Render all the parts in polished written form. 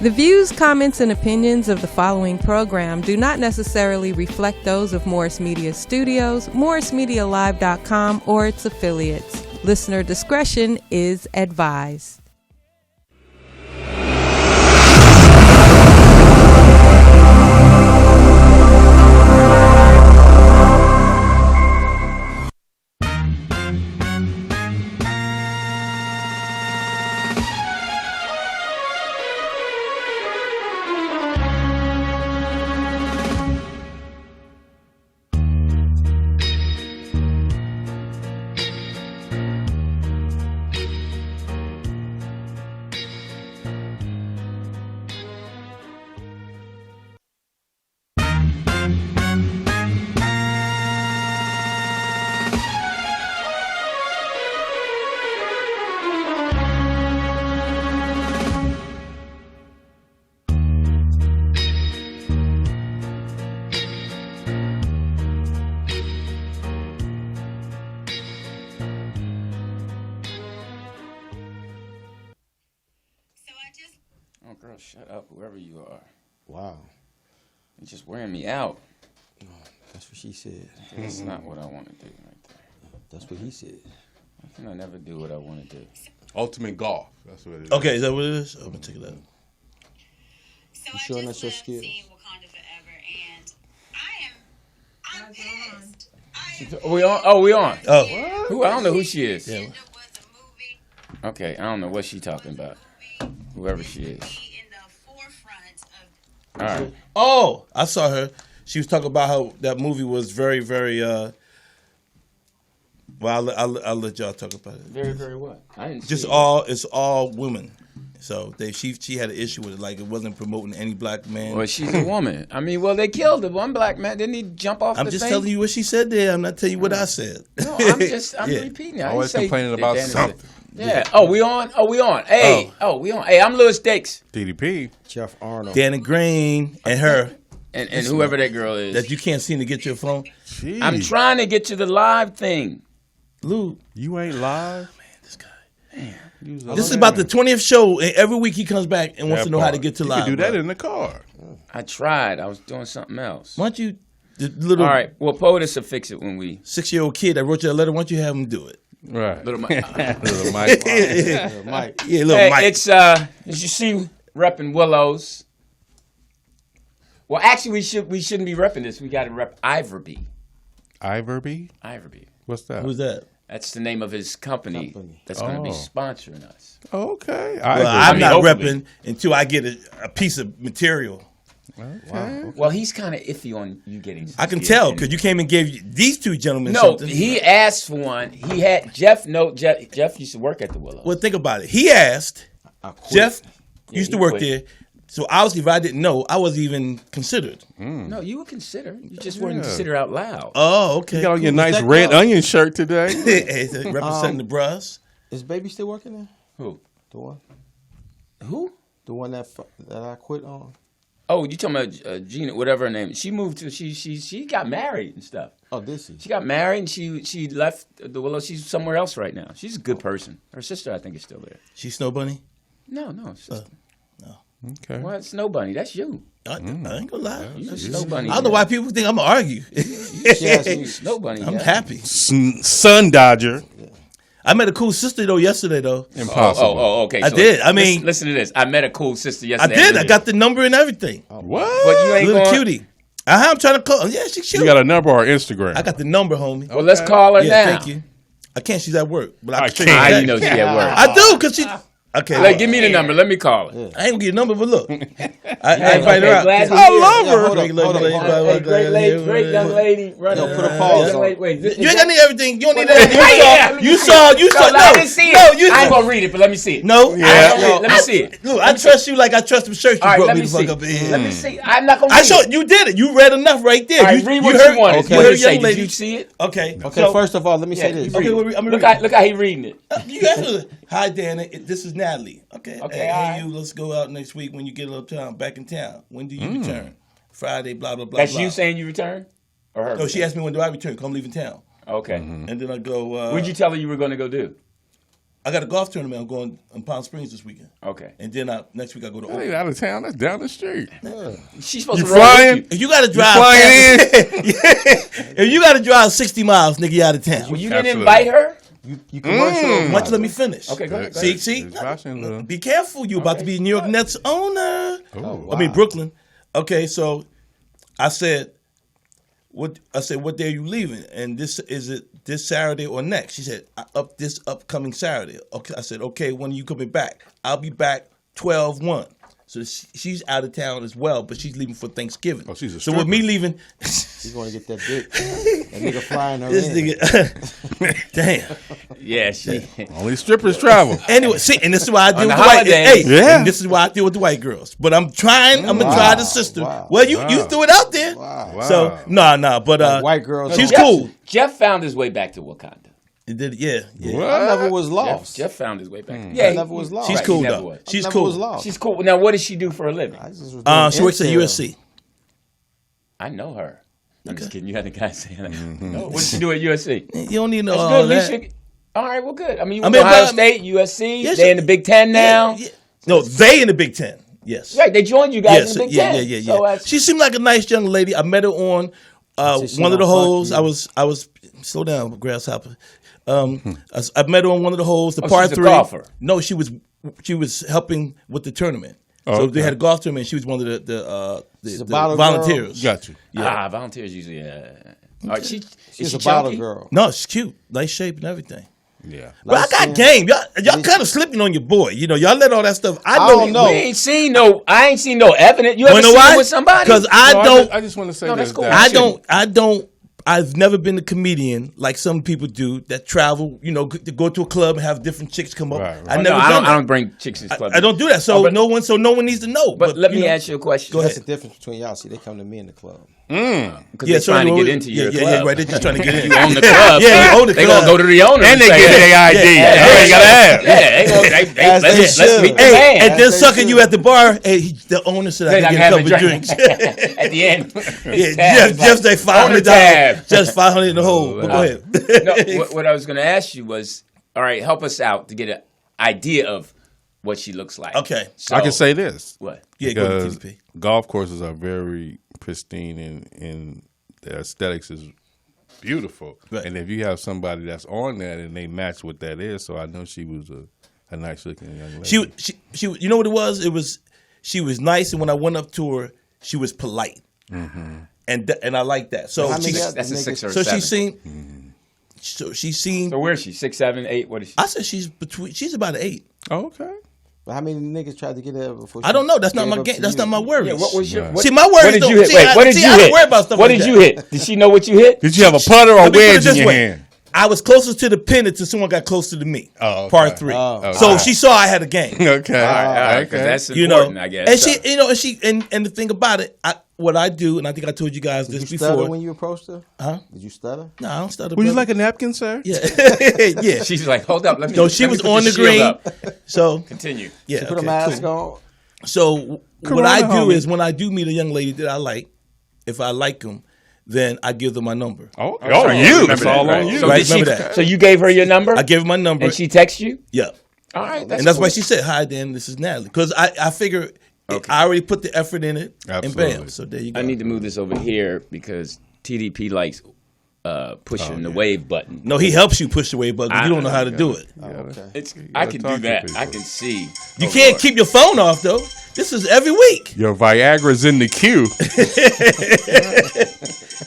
The views, comments, and opinions of the following program do not necessarily reflect those of Morris Media Studios, MorrisMediaLive.com, or its affiliates. Listener discretion is advised. Oh, girl, shut up, whoever you are. Wow. You're just wearing me out. Oh, that's what she said. That's not what I want to do right there. That's what he said. I think I never do what I want to do. Ultimate golf. That's what it is. Okay, is that what it is? I'm going to check it out. So you sure that's your skill? Wakanda forever, and I'm pissed. We on? Oh, we on. Oh. Who? I don't know who she is. Yeah. Okay, I don't know what she's talking about. Whoever she is. All right. Oh, I saw her. She was talking about how that movie was very, very. Well, I'll let y'all talk about it. Very, very what? I didn't. Just see all. It's all women. So she had an issue with it. Like it wasn't promoting any black man. Well, she's a woman. I mean, well, they killed the one black man. Didn't he jump off? I'm the just thing? telling you what she said there. I'm not telling you what I said. No, I'm Yeah. repeating it. I Always didn't say complaining that about Dannon something. said- Yeah. Oh, we on? Oh, we on. Hey. Oh, we on. Hey, I'm Louis Dakes. TDP. Geof Arnold. Dannon Green and her And whoever that girl is. that you can't seem to get your phone. Jeez. I'm trying to get to the live thing. Lou, You ain't live? this guy. This This is about the 20th show, and every week he comes back and wants to know how to get to you live. You can do that bro. in the car. I tried. I was doing something else. Why don't you, the little All right. Well, POTUS will fix it when we. 6-year-old kid that wrote you a letter, why don't you have him do it? Right. Little Mike. Little Mike. Mike. Yeah, little Hey, Mike. it's as you see, repping Willows. Well, actually, we shouldn't be repping this. We got to rep Iverby. Iverby? Iverby. What's that? Who's that? That's the name of his company that's going to be Oh. sponsoring us. Okay. Well, Iverby. I'm not hopefully. repping until I get a piece of material. Wow. Well, he's kind of iffy on you getting. I can tell because you came and gave these two gentlemen No, something. he asked for one. He had Jeff. No, Jeff used to work at the Willows. Well, think about it. He asked. I quit. Jeff Yeah, used to he work quit. there. So obviously, if I didn't know, I wasn't even considered. No, you would consider. You just wouldn't consider out loud. Oh, okay. You got on your Who's nice that red girl? onion shirt today. Representing the bros. Is Baby still working there? Who? The one? Who? The one that I quit on? Oh, you talking about Gina, whatever her name is. She moved to. She got married and stuff. Oh, did she? She got married and she left the Willows. She's somewhere else right now. She's a good person. Her sister, I think, is still there. She Snow Bunny. No, sister. Okay. Well, it's Snow Bunny. That's you. I ain't gonna lie. You Snow Bunny. I don't know why people think I'm gonna argue. She asked me. Snow Bunny. I'm yeah. happy. Sun Dodger. I met a cool sister though yesterday though. Impossible. Oh, okay. I did. I mean- listen to this. I met a cool sister I yesterday. did. I got the number and everything. What? But you ain't Little going. cutie. I'm trying to call. Yeah, she's cute. You got a number or Instagram? I got the number, homie. Well, let's call her Yeah, now. thank you. I can't. She's at work, but I I can. can't. How you know she at work? I do because she. Okay. Like, give me the number. Let me call her. I ain't gonna get a number, but look, I Hey, invited her okay, out. glad to I hear. love her. Hold up. Hey, great lady, great young lady. Run Yo, it. put a pause Young on lady, wait, You ain't got need everything. You don't need Well, everything. You saw. No, I didn't see it. No, you. I ain't gonna read it, but let me see it. No. Yeah. Let me see it. Look, I trust you like I trust them shirts you All right, brought let me me the fuck see. up in here. Let me see. I'm not gonna read I it. showed you did it. You read enough right there. All right, you, read you what heard, you wanted. Okay. What You did heard it say? young Did lady. you see it? Okay. Okay, So- first of all, let me say Yeah, this. you read Okay, it. I'm Look reading. how he reading it. You asked her, hi, Dana. This is Natalie. Okay. Okay, Hey, all right. you. Let's go out next week when you get a little time. Back in town. When do you return? Friday. Blah blah blah. That's blah. you saying you return, or her? No, she asked me when do I return. Come leaving town. Okay. And then I go. What'd you tell her you were going to go do? I got a golf tournament. I'm going in Palm Springs this weekend. Okay. And then next week I go to That ain't Oakland. out of town. That's down the street. She's supposed You to roll flying? with you. If you got to drive, flying in? if you got to drive 60 miles, nigga, you out of town. Well, you didn't Absolutely. invite her? You commercial. Why don't you let me finish? Okay, go ahead. See, It's Washington. be careful. You about to be New York Nets owner. Oh, I mean wow. Brooklyn. Okay, so I said, what day are you leaving? And is it this Saturday or next? She said, this upcoming Saturday. Okay, I said, okay, when are you coming back? I'll be back 12/1. So she's out of town as well, but she's leaving for Thanksgiving. Oh, she's a so with me leaving, He's going to get that dick. That nigga flying her this in. nigga, damn. Yeah, she. Only strippers travel. Anyway, see, and this is why I deal On with the the white. holiday. Hey, Yeah. and this is why I deal with the white girls. But I'm trying. I'm gonna Wow. try the sister. Wow. Well, you Wow. threw it out there. Wow. So nah. But Like white girls. she's don't- cool. Jeff found his way back to Wakanda. It did, yeah. What? I never was lost. Jeff found his way back. I Yeah, never was lost. She's Right, cool he never though. was. She's never cool. was lost. she's cool. Now, what does she do for a living? I just was doing She works at intel. USC. I know her. I'm just kidding. You had the guy saying that. No, what does she do at USC? You don't need no That's all good. At least that. you- all right, well, good. I mean, you I went mean, to Ohio but- State, USC. Yes, They're in the Big Ten now. Yeah. No, they in the Big Ten. Yes. Right, they joined you guys Yes. in the Big Yeah. Ten. So that's, She seemed like a nice young lady. I met her on She one of the not fuck holes. you. I was slow down, grasshopper. I met her on one of the holes, the Oh, par she's a 3. golfer. No, she was helping with the tournament. Oh, So okay. they had a golf tournament. She was one of the a bottle volunteers. Got you. volunteers usually. All right, is She's she a bottle chunky? girl. No, she's cute, nice shape and everything. Yeah. Well, I got game. Y'all kind of slipping on your boy. You know, y'all let all that stuff. I don't know. We ain't seen no. I ain't seen no evidence. You ever Wanna seen know it why? with somebody? Because I just want to say No, this. that's cool. that- I don't. I've never been a comedian like some people do that travel. You know, to go to a club and have different chicks come up. Right, right. I Oh, never no, done that. I don't bring chicks to the club. I don't do that. So Oh, but- no one needs to know. But let me you know, ask you a question. Go That's ahead. the difference between y'all. See, they come to me in the club. Because Yeah, they're trying to so get into your club. Yeah, right. They're just trying to get in. You own the club. Yeah, you own the They club. gonna go to the owner And they say, get hey, their ID. yeah, They ain't got to have. Yeah, they gonna, As they let's should. meet the Hey, man. and then they sucking should. you at the bar. Hey, the owner said I Then can I get a can couple have a drinks. drink at the end. Yeah, just like $500. tab. Just $500 in the hole. But go ahead. No, what I was going to ask you was, all right, help us out to get an idea of what she looks like. Okay. So, I can say this. what? Yeah, go to Because TDP. golf courses are very pristine and the aesthetics is beautiful. Right. And if you have somebody that's on that and they match what that is, so I know she was a nice looking young lady. She you know what it was? It was she was nice, and when I went up to her, she was polite, and I like that. So How many she, guys- That's a niggas- 6 or a so 7. she seemed, so she seemed. So where is she? 6, 7, 8? What is she? I said she's about an 8. Oh, okay. But how many niggas tried to get her before? I don't know. That's not gave my up game. to That's you? not my worries. Yeah, what was your? Right. What, See, my worries what did don't- you hit? see, Wait, I- what did see, you I don't hit? worry about stuff What like did that. you hit? Did she know what you hit? Did you have a putter or Let me put it wedge in this your way. hand? I was closest to the pin until someone got closer to me. Oh, okay. Par 3. Oh. So she saw I had a game. Okay. All right, okay. because that's You know, important, I guess. and So- she, you know, and the thing about it, what I do, and I think I told you guys Did this you stutter before. when you approached her? Huh? Did you stutter? No, I don't stutter. Would you brother. like a napkin, sir? Yeah, yeah. She's like, hold up. Let me. So she let me was put on the shield green. up. So Continue. yeah, She put okay, a mask cool. on. So what Corona, I do homie. is when I do meet a young lady that I like, if I like them, then I give them my number. Oh, sorry, I you. remember It's that, all right. on you. So, Right, did she, remember that. so you gave her your number, I gave her my number. and she texted you. Yeah, All right, and that's cool. why she said, "Hi, Dan. This is Natalie." Because I figure I already put the effort in it, Absolutely. and bam. So there you go. I need to move this over here because TDP likes pushing the wave button. No, he helps you push the wave button. You don't know how to do it. Okay. It's I can do talk to that. people. I can see. You Oh, can't Lord. keep your phone off though. This is every week. Your Viagra's in the queue.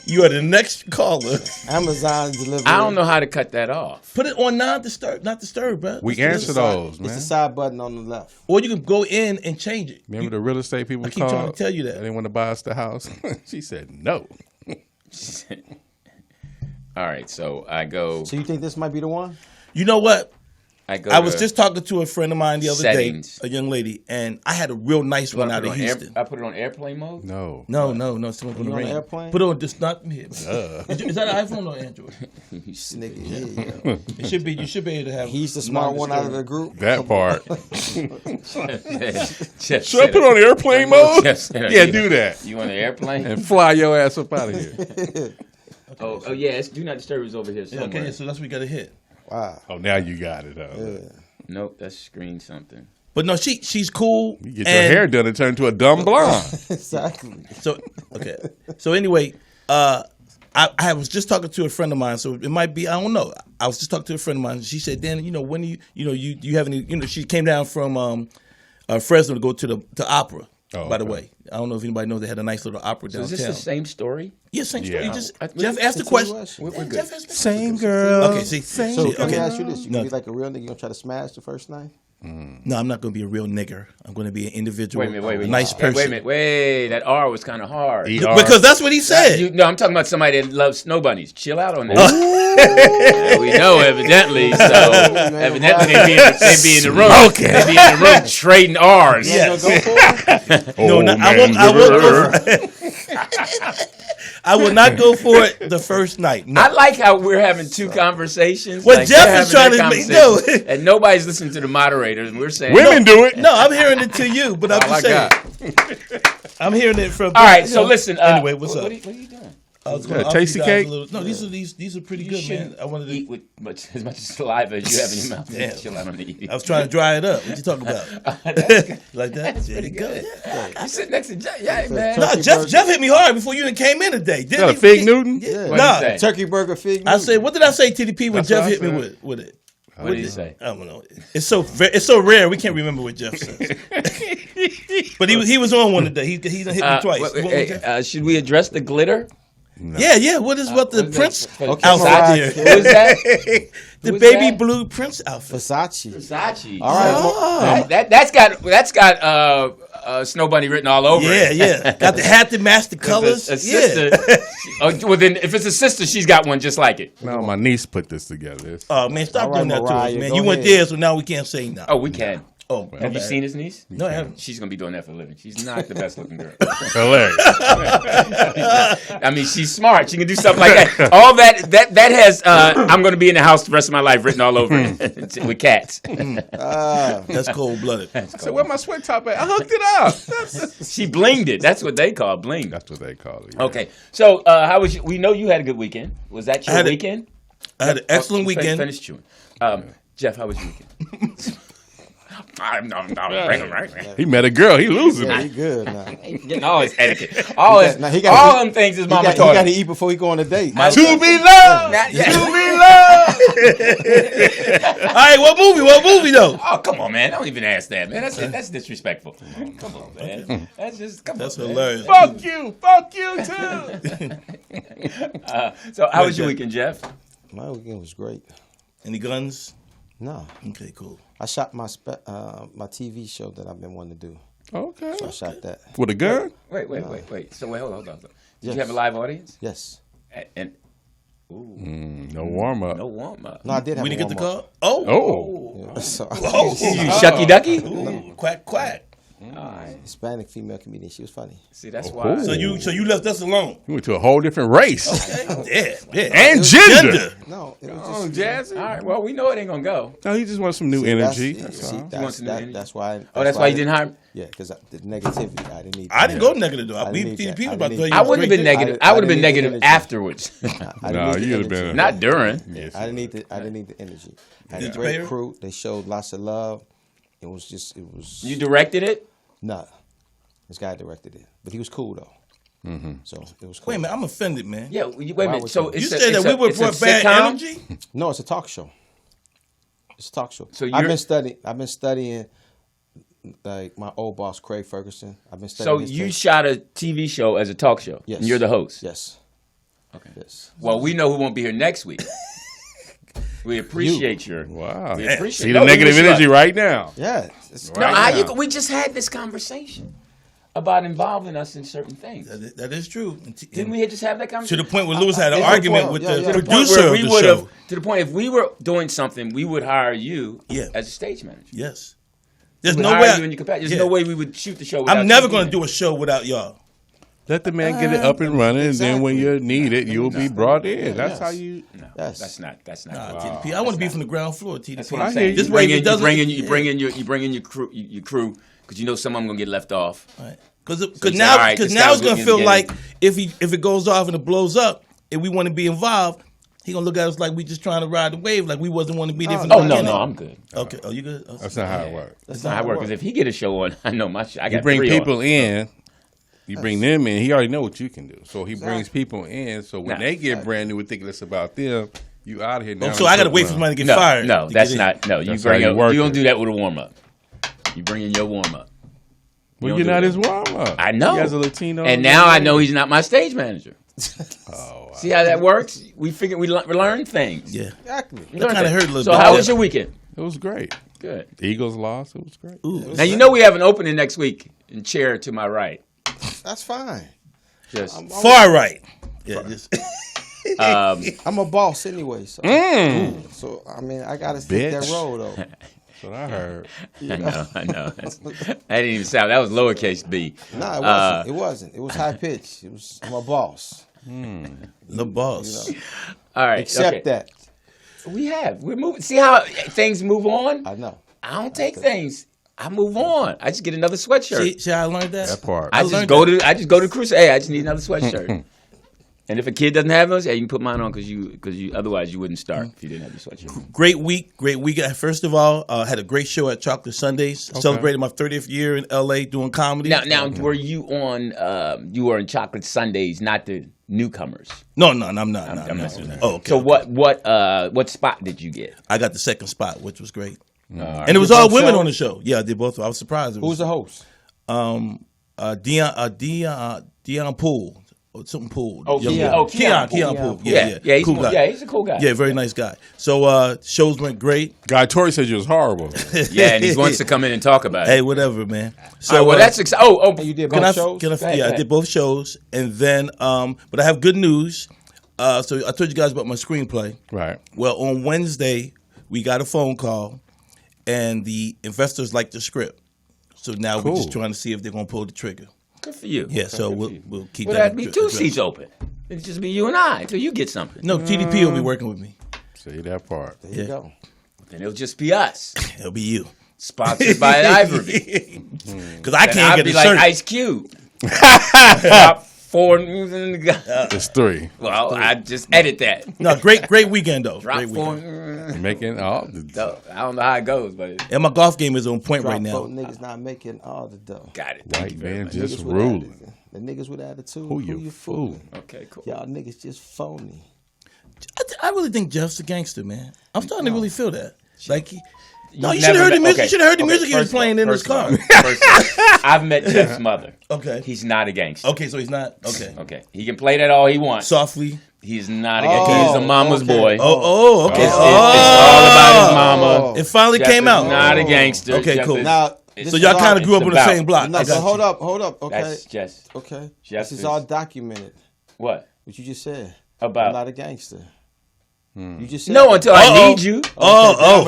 You are the next caller. Amazon delivery. I don't know how to cut that off. Put it on not disturb, bro. We It's answer the- those, It's man. the side button on the left. Or you can go in and change it. Remember the real estate people I keep called? trying to tell you that. They didn't want to buy us the house. She said no. All right, so I go. So you think this might be the one? You know what? I go. I was to- just talking to a friend of mine the other Settings. day, a young lady, and I had a real nice Do I one put out it of on Houston. I put it on airplane mode. No. No, someone's You gonna on ring. the airplane? Put on just not here. Is that an iPhone or Android? Nigga, yeah. It should be. You should be able to have. He's the smart one out of the non-disturb. group. That part. Jeff Should I said put it. on airplane mode? Jeff said it. Yeah, do that. You on the airplane? And fly your ass up out of here. Oh yeah. It's do not disturb is over here Yeah, somewhere. okay, so that's what we got to hit. Wow. Oh, now you got it. Yeah. Nope, that's screen something. But no, she's cool. You get your hair done and turn into a dumb blonde. Exactly. So okay. So anyway, I was just talking to a friend of mine. So it might be, I don't know. I was just talking to a friend of mine. She said, "Dan, when do you have any? She came down from Fresno to go to the opera. Oh, by the okay. way, I don't know if anybody knows they had a nice little opera So downtown. is this the same story? Yeah, same story. Yeah. Jeff asked the question. We're good. Jeff asked the Same girl. Okay, see, So let me okay. ask you this: you No. can be like a real nigga, you gonna try to smash the first night? No, I'm not going to be a real nigger. I'm going to be an individual, Wait a minute. nice person. Wait a minute. Wait, that R was kind of hard. Because that's what he said. No, I'm talking about somebody that loves snow bunnies. Chill out on that. Yeah, we know, evidently. So evidently they be in the room. Okay. They be in the room trading R's. Yes. Go for it? No, I will not go for it the first night. No. I like how we're having two conversations. What like Jeff they're is having trying their to make- no. conversation, and nobody's listening to the moderators, and we're saying Women do it. No, I'm hearing it to you, but I'm Oh, my just saying. I'm hearing it from. All right, so listen. Anyway, what's up? What are you doing? I was Yeah, gonna offer tasty you guys cake? a little- no, these are pretty You good, shouldn't man. I wanted to eat with as much saliva as you have in your mouth. Damn. Chill out on the eating. I was trying to dry it up. What you talking about? Like that? That's There pretty you go. good. Yeah. You sit next to Jeff, yeah, man. No, Jeff hit me hard before you even came in today. Didn't That a he? fig Newton? Yeah. What'd Nah, he say? Turkey burger fig. I said, what did I say, TDP, when That's Jeff what I hit me said. with it? What did he say? I don't know. It's so rare we can't remember what Jeff says. But he was on one today. He done hit me twice. What was that? Should we address the glitter? Yeah. What the what is Prince that? Okay, outfit Versace. here? Who is that? The Who is baby that? blue Prince outfit. Versace. Versace. All right. That's got Snow Bunny written all over it. Yeah. Got the hat that matched the colors. A sister. Well, then if it's a sister, she's got one just like it. No, my niece put this together. Oh man, stop All right, doing that to us, Mariah, man. go You went ahead. there, so now we can't say no. Oh, we can. Oh, Have you seen his niece? No, I haven't. She's gonna be doing that for a living. She's not the best looking girl. Hilarious. I mean, she's smart. She can do stuff like that. All that has. I'm gonna be in the house the rest of my life written all over it with cats. That's cold blooded. So where my sweat top at? I hooked it up. She blinged it. That's what they call bling. That's what they call it. Yeah. Okay. So how was? We know you had a good weekend. Was that your weekend? I had an excellent weekend. Finish chewing. Jeff, how was your weekend? He met a girl. He losing Yeah, it. he good now. Getting all his etiquette. All them things his mama He taught got him. to eat before he go on a date. To be loved. To be loved. All right, what movie though? Oh, come on, man. Don't even ask that, man. That's disrespectful. Come on, man. That's just, come That's on, man. hilarious. Fuck you. Fuck you too. So how was your weekend, Jeff? My weekend was great. Any guns? No, Okay, cool. I shot my my TV show that I've been wanting to do. Okay. So I shot that. With a gun? Wait. So wait, hold on. Did Yes. you have a live audience? Yes. And No warm up. no warm up. No, I did have. We didn't get the warm-up. call? Oh. Oh. So, You shucky ducky? Ooh, quack. Hispanic female comedian. She was funny. See, that's why. So you left us alone. You went to a whole different race. Yeah. And gender. No, it was Oh, just. Jazzy. All right. Well, we know it ain't gonna go. No, he just wants some new energy. That's all. That's why. Oh, that's why you didn't hire. Yeah, because the negativity. I didn't need. I didn't go negative though. I We didn't need TDP that. was about to tell you. I wouldn't have been great. negative. I I would have been didn't need the negative energy. afterwards. I didn't No, need the you'd have energy. been. Not during. Yes. I didn't need the energy. I had Did a you pay great her? crew. They showed lots of love. It was. You directed it. Nah. This guy directed it, but he was cool though. Mm-hmm. So it was cool. Wait a minute, I'm offended, man. Yeah. Wait a minute. would So you- it's You a- said it's that a- we were it's a for bad sitcom? energy? No, it's a talk show. It's a talk show. So I've you're- been studying like my old boss Craig Ferguson. I've been So studying. his you tape. shot a TV show as a talk show. Yes. And you're the host. Yes. Okay. Yes. Well, we know who won't be here next week. We appreciate your. Wow. We appreciate. See the No, we negative wish you energy luck. right now. Yeah. No, Right how now. you? We just had this conversation about involving us in certain things. That is true. Didn't we just have that To conversation? the point where Lewis had an it's a argument point. with Yeah, the yeah. To the point producer where of we the would show. have. To the point, if we were doing something, we would hire you Yeah. as a stage manager. Yes. There's We no would way. hire you in your capacity. There's Yeah. no way we would shoot the show. Without I'm never you going to being do a show without y'all. Let the man get it up and running, and then when Exactly. you need it, you'll be brought in. That's Yes. how you. there. No, Yes. that's not. Nah, TDP. I want to be from the ground floor. TDP. That's what I'm I saying. hear This You way bring he in, doesn't. you bring in your crew, because you know some of them gonna get left off. Because you say, now, all right, because this now guy it's gonna was feel getting like if it goes off and it blows up, and we want to be involved, he gonna look at us like we just trying to ride the wave, like we wasn't want to be there from Oh the no, beginning. no, I'm good. Okay, oh, you good? Oh, That's not how it works. That's not how it works. Because if he get a show on, I know my shit. I got You bring 3 people on. in. You bring them in. He already know what you can do. So he brings people in. So when they get brand new, we think it's about them. You out of here now. so I gotta wait for somebody to get No, fired. no, to that's get in. not. No, you That's bring how you up. work You don't it. do that with a warm up. You bring in your warm up. Well, you're not his warm up. I know. He has a Latino. And now I know he's not my stage manager. Oh, See how that works? We figure we learn things. Yeah, Exactly. We that learn kind of things. hurt a little So bit. how was your weekend? it was great. Good. The Eagles lost. It was great. Ooh, Now you know we have an opening next week in chair to my right. That's fine. Just far right. Yeah, just I'm a boss anyway, so so I mean I gotta take that Bitch. role though. That's what I heard. I know. That didn't even sound. That was lowercase b. Nah, it wasn't. It wasn't. It was high pitch. It was. I'm a boss. the boss. All right. Accept okay. that. We're moving. See how things move on? I know. I don't take things. I move on. I just get another sweatshirt. See how I learned that? That part. I just go to Cruise. Hey, I just need another sweatshirt. And if a kid doesn't have those, hey, you can put mine on because you otherwise you wouldn't start if you didn't have your sweatshirt. Great week. First of all, had a great show at Chocolate Sundays. Celebrated my 30th year in L.A. doing comedy. Now, were you on? You were in Chocolate Sundays, not the newcomers. No, I'm not. I'm messing with that. Oh, okay. So okay. what spot did you get? I got the second spot, which was great. Right. And it was did all both women shows? on the show. Yeah, I did both. I was surprised. It Who was was the host? Dion Poole. Or something Poole. Oh, Young Keon. guy. Keon Poole. Yeah, cool guy. yeah, he's a cool guy. Yeah, very nice guy. So shows went great. Guy Torry said you was horrible. Yeah, and he wants to come in and talk about it. Hey, whatever, man. So All right, well, that's Oh, You did Can both I, shows? can I, Go ahead, yeah, go I ahead. did both shows, and then, but I have good news. So I told you guys about my screenplay. Right. Well, on Wednesday, we got a phone call, and the investors liked the script. So now we're just Cool. trying to see if they're going to pull the trigger. Good for you. Yeah, so we'll keep Well, that. that'd be 2 seats open. It'd just be you and I until you get something. No, TDP will be working with me. See that part. There you Yeah. go. Then it'll just be us. It'll be you. Sponsored by Ivory. Because I And can't I'd get be a like shirt. Ice Cube. Top 4. It's 3. Well, I just edit that. No, great weekend, though. Drop Great 4. weekend. Making all the No, I don't know how it goes, but And my golf game is on point Drop right now. vote niggas not making all the dough. got it. Thank white you very man much. just Niggas with ruling. attitude. The niggas with attitude. Who you fooling? Okay, cool. Y'all niggas just phony. I really think Jeff's a gangster, man. I'm starting to really feel that. Like, no, you You've should have never heard the met- music. okay, You should have heard the okay, music he was first of all- playing in his first of all- car. first of all, I've met Jeff's mother. Okay. He's not a gangster. Okay, so he's not. Okay. Okay. He can play that all he wants. Softly. He's not a gangster. He's a mama's okay. boy. Oh, okay. It's all about his mama. It finally Jeff came is out. not a gangster. Okay, Jeff cool. is- Now, it's So y'all is kind all- of grew up it's on the about- same block. No, I so got hold you. up. Okay. That's just Okay. Jeff This is is- all documented. what? What you just said. About- I'm not a gangster. You just said No, that. until I need you. Oh.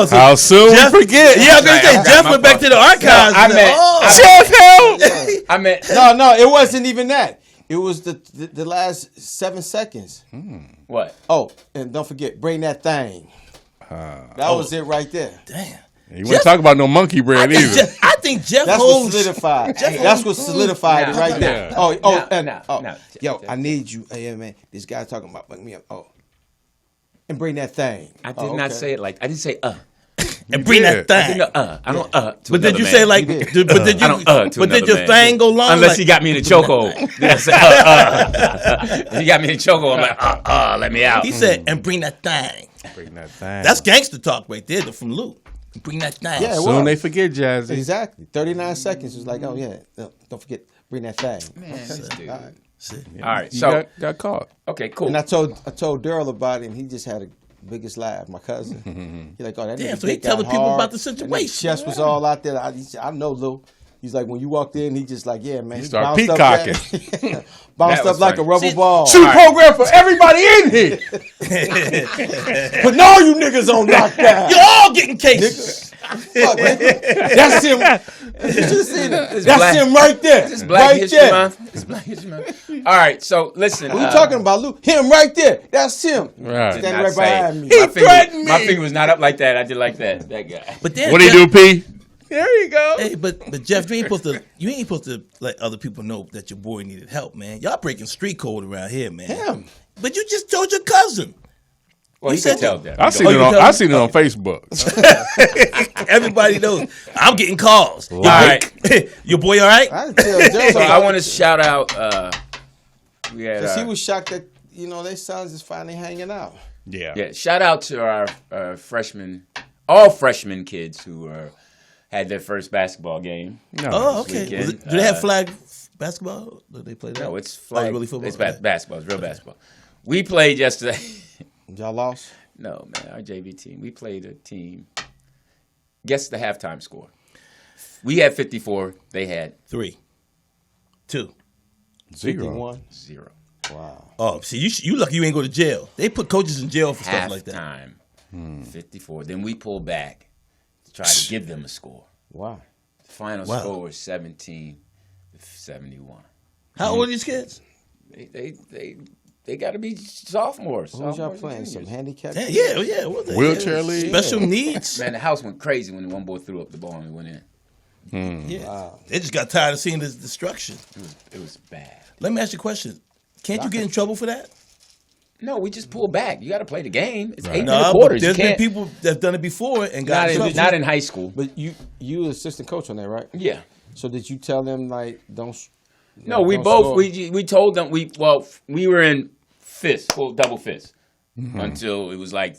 So How soon Jeff, we forget? Yeah, I was gonna Right, say I got Jeff my went back to the fault. archives. No, I meant- oh. I meant No, it wasn't even that. It was the last 7 seconds. what? Oh, and don't forget, bring that thing. That was it right there. Damn. You wouldn't talk about no monkey bread either. I think Jeff That's what holds. solidified. That's what solidified it Now, right there. now, Oh, yo, Jeff. I need you. Hey, man, this guy talking about bring me up. Oh, and bring that thing. I did not say it like I didn't say And bring did. that thing. I don't to But did another you man. say like? You But did you? I don't to But did another your man. thing go long? Unless like, he got me in a chokehold. Then I say, If he got me in a chokehold, I'm like, let me out. He said, and bring that thing. Bring that thing. That's gangster talk right there from Luke. Bring that thing. Yeah, soon well, they forget Jazzy. exactly. 39 seconds was like, oh yeah, don't forget, bring that thing. This dude. All right. All right, You so got caught. okay, cool. And I told Daryl about it, and he just had a biggest laugh. My cousin. He's like, oh, that Damn, nigga so he dick telling out people hard. about the And situation. his chest was all out there. He said, I know, Lou. He's like, when you walked in, he just like, yeah, man. He start bounced up peacocking. that- bounced That was up like funny. a rubber See, ball. Shoot program for everybody in here. But no, you niggas on lockdown. You're all getting cases. Fuck, nigga. That's him. You should have seen it. This That's black- him right there. It's Black right History there. Month. It's Black History Month. All right, so listen. What you talking about, Lou? Him right there. That's him. Right. Standing Not right say behind it. me. My finger- threatened me. My finger was not up like that. I did like that. That guy. But then What do you do, P? There you go. Hey, but Geoff, you ain't supposed to let other people know that your boy needed help, man. Y'all breaking street code around here, man. Damn. But you just told your cousin. Well, he can tell that. I seen it on Facebook. Everybody knows. I'm getting calls. All right. Your boy all right? I tell Joe, So I want to shout out. We had. because he was shocked that their sons is finally hanging out. Yeah, shout out to our freshmen, all freshman kids who had their first basketball game. No. Oh, okay. weekend. Do they have flag basketball? Do they play that? No, it's flag. really football? It's basketball. It's real basketball. We played yesterday. Y'all lost? No, man, our JV team. We played a team. Guess the halftime score. We had 54. They had 3, 2. 51. 0. Wow. Oh, see, you lucky you ain't go to jail. They put coaches in jail for stuff like that. Halftime, 54. Then we pulled back to try to give them a score. Wow. The final score was 17-71. How old are these kids? They got to be sophomores. What was y'all sophomores, playing? juniors. Some handicap? Yeah. What the Wheelchair hell? league? Special needs? Man, the house went crazy when one boy threw up the ball and we went in. Yeah. Wow. They just got tired of seeing this destruction. It was bad. Let me ask you a question. Can't you get in trouble for that? No, we just pulled back. You got to play the game. It's 8 minute No, but quarters. You there's been can't. people that've done it before and got in trouble. Not in high school. But you assistant coach on that, right? Yeah. So did you tell them don't? No, we don't both score? we told them we were in double fist until it was like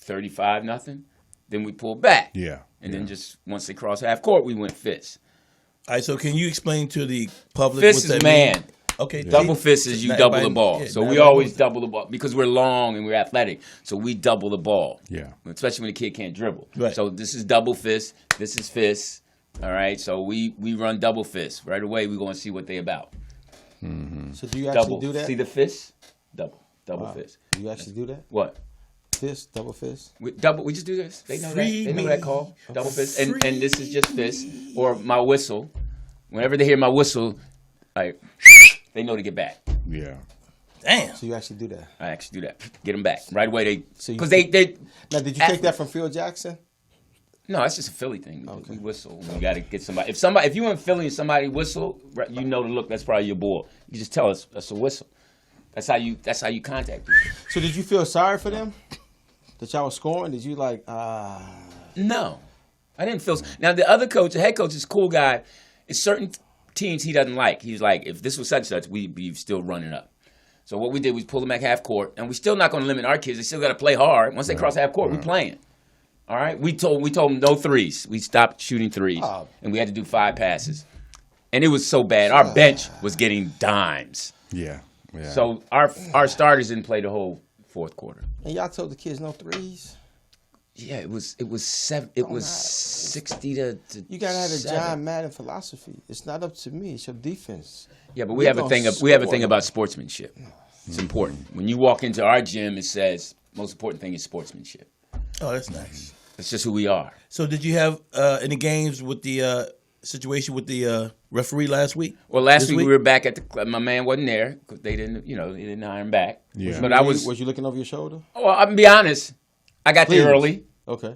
35-0. Then we pulled back. Yeah. And then just once they crossed half court, we went fist. All right, so can you explain to the public Fist what is that man. means? Okay. Double fist is you Not double the everybody- ball. yeah, So not we everybody always knows. double the ball because we're long and we're athletic. So we double the ball. Yeah. Especially when the kid can't dribble. Right. So this is double fist. This is fist. All right. So we run double fist. Right away, we're going to see what they about. So do you actually Double. do that? See the fist? Double fist. Do you actually do that? What? Fist, double fist? We just do this. They know Free that. They know me. that call. Double fist. And this is just fist. Or my whistle. Whenever they hear my whistle, like they know to get back. Yeah. Damn. So you actually do that? I actually do that. Get them back right away. So you- Because they Now, did you take that from Phil Jackson? No, that's just a Philly thing. We whistle. We got to get somebody. If you in Philly and somebody whistle, you know to look. That's probably your boy. You just tell us that's a whistle. That's how you contact people. So did you feel sorry for them that y'all was scoring? Did you No, I didn't feel. Now the other coach, the head coach, is a cool guy. It's certain teams he doesn't like. He's like, if this was such and such, we'd be still running up. So what we did was pull them back half court, and we're still not going to limit our kids. They still got to play hard. Once they cross half court, we playing. All right, we told them no threes. We stopped shooting threes, and we had to do 5 passes. And it was so bad. Our bench was getting dimes. Yeah. Yeah. So our starters didn't play the whole fourth quarter. And y'all told the kids no threes? Yeah, it was 60 to You gotta have a 7. John Madden philosophy. It's not up to me. It's your defense. Yeah, but We we have a gonna thing score. about sportsmanship. It's important. When you walk into our gym, it says most important thing is sportsmanship. Oh, that's nice. It's just who we are. So did you have any games with the situation with the referee last week? Well, last This week we were back at the club. My man wasn't there because they didn't hire him back. Yeah. But I was. Was you looking over your shoulder? Well, I'm gonna be honest. I got there early. Okay.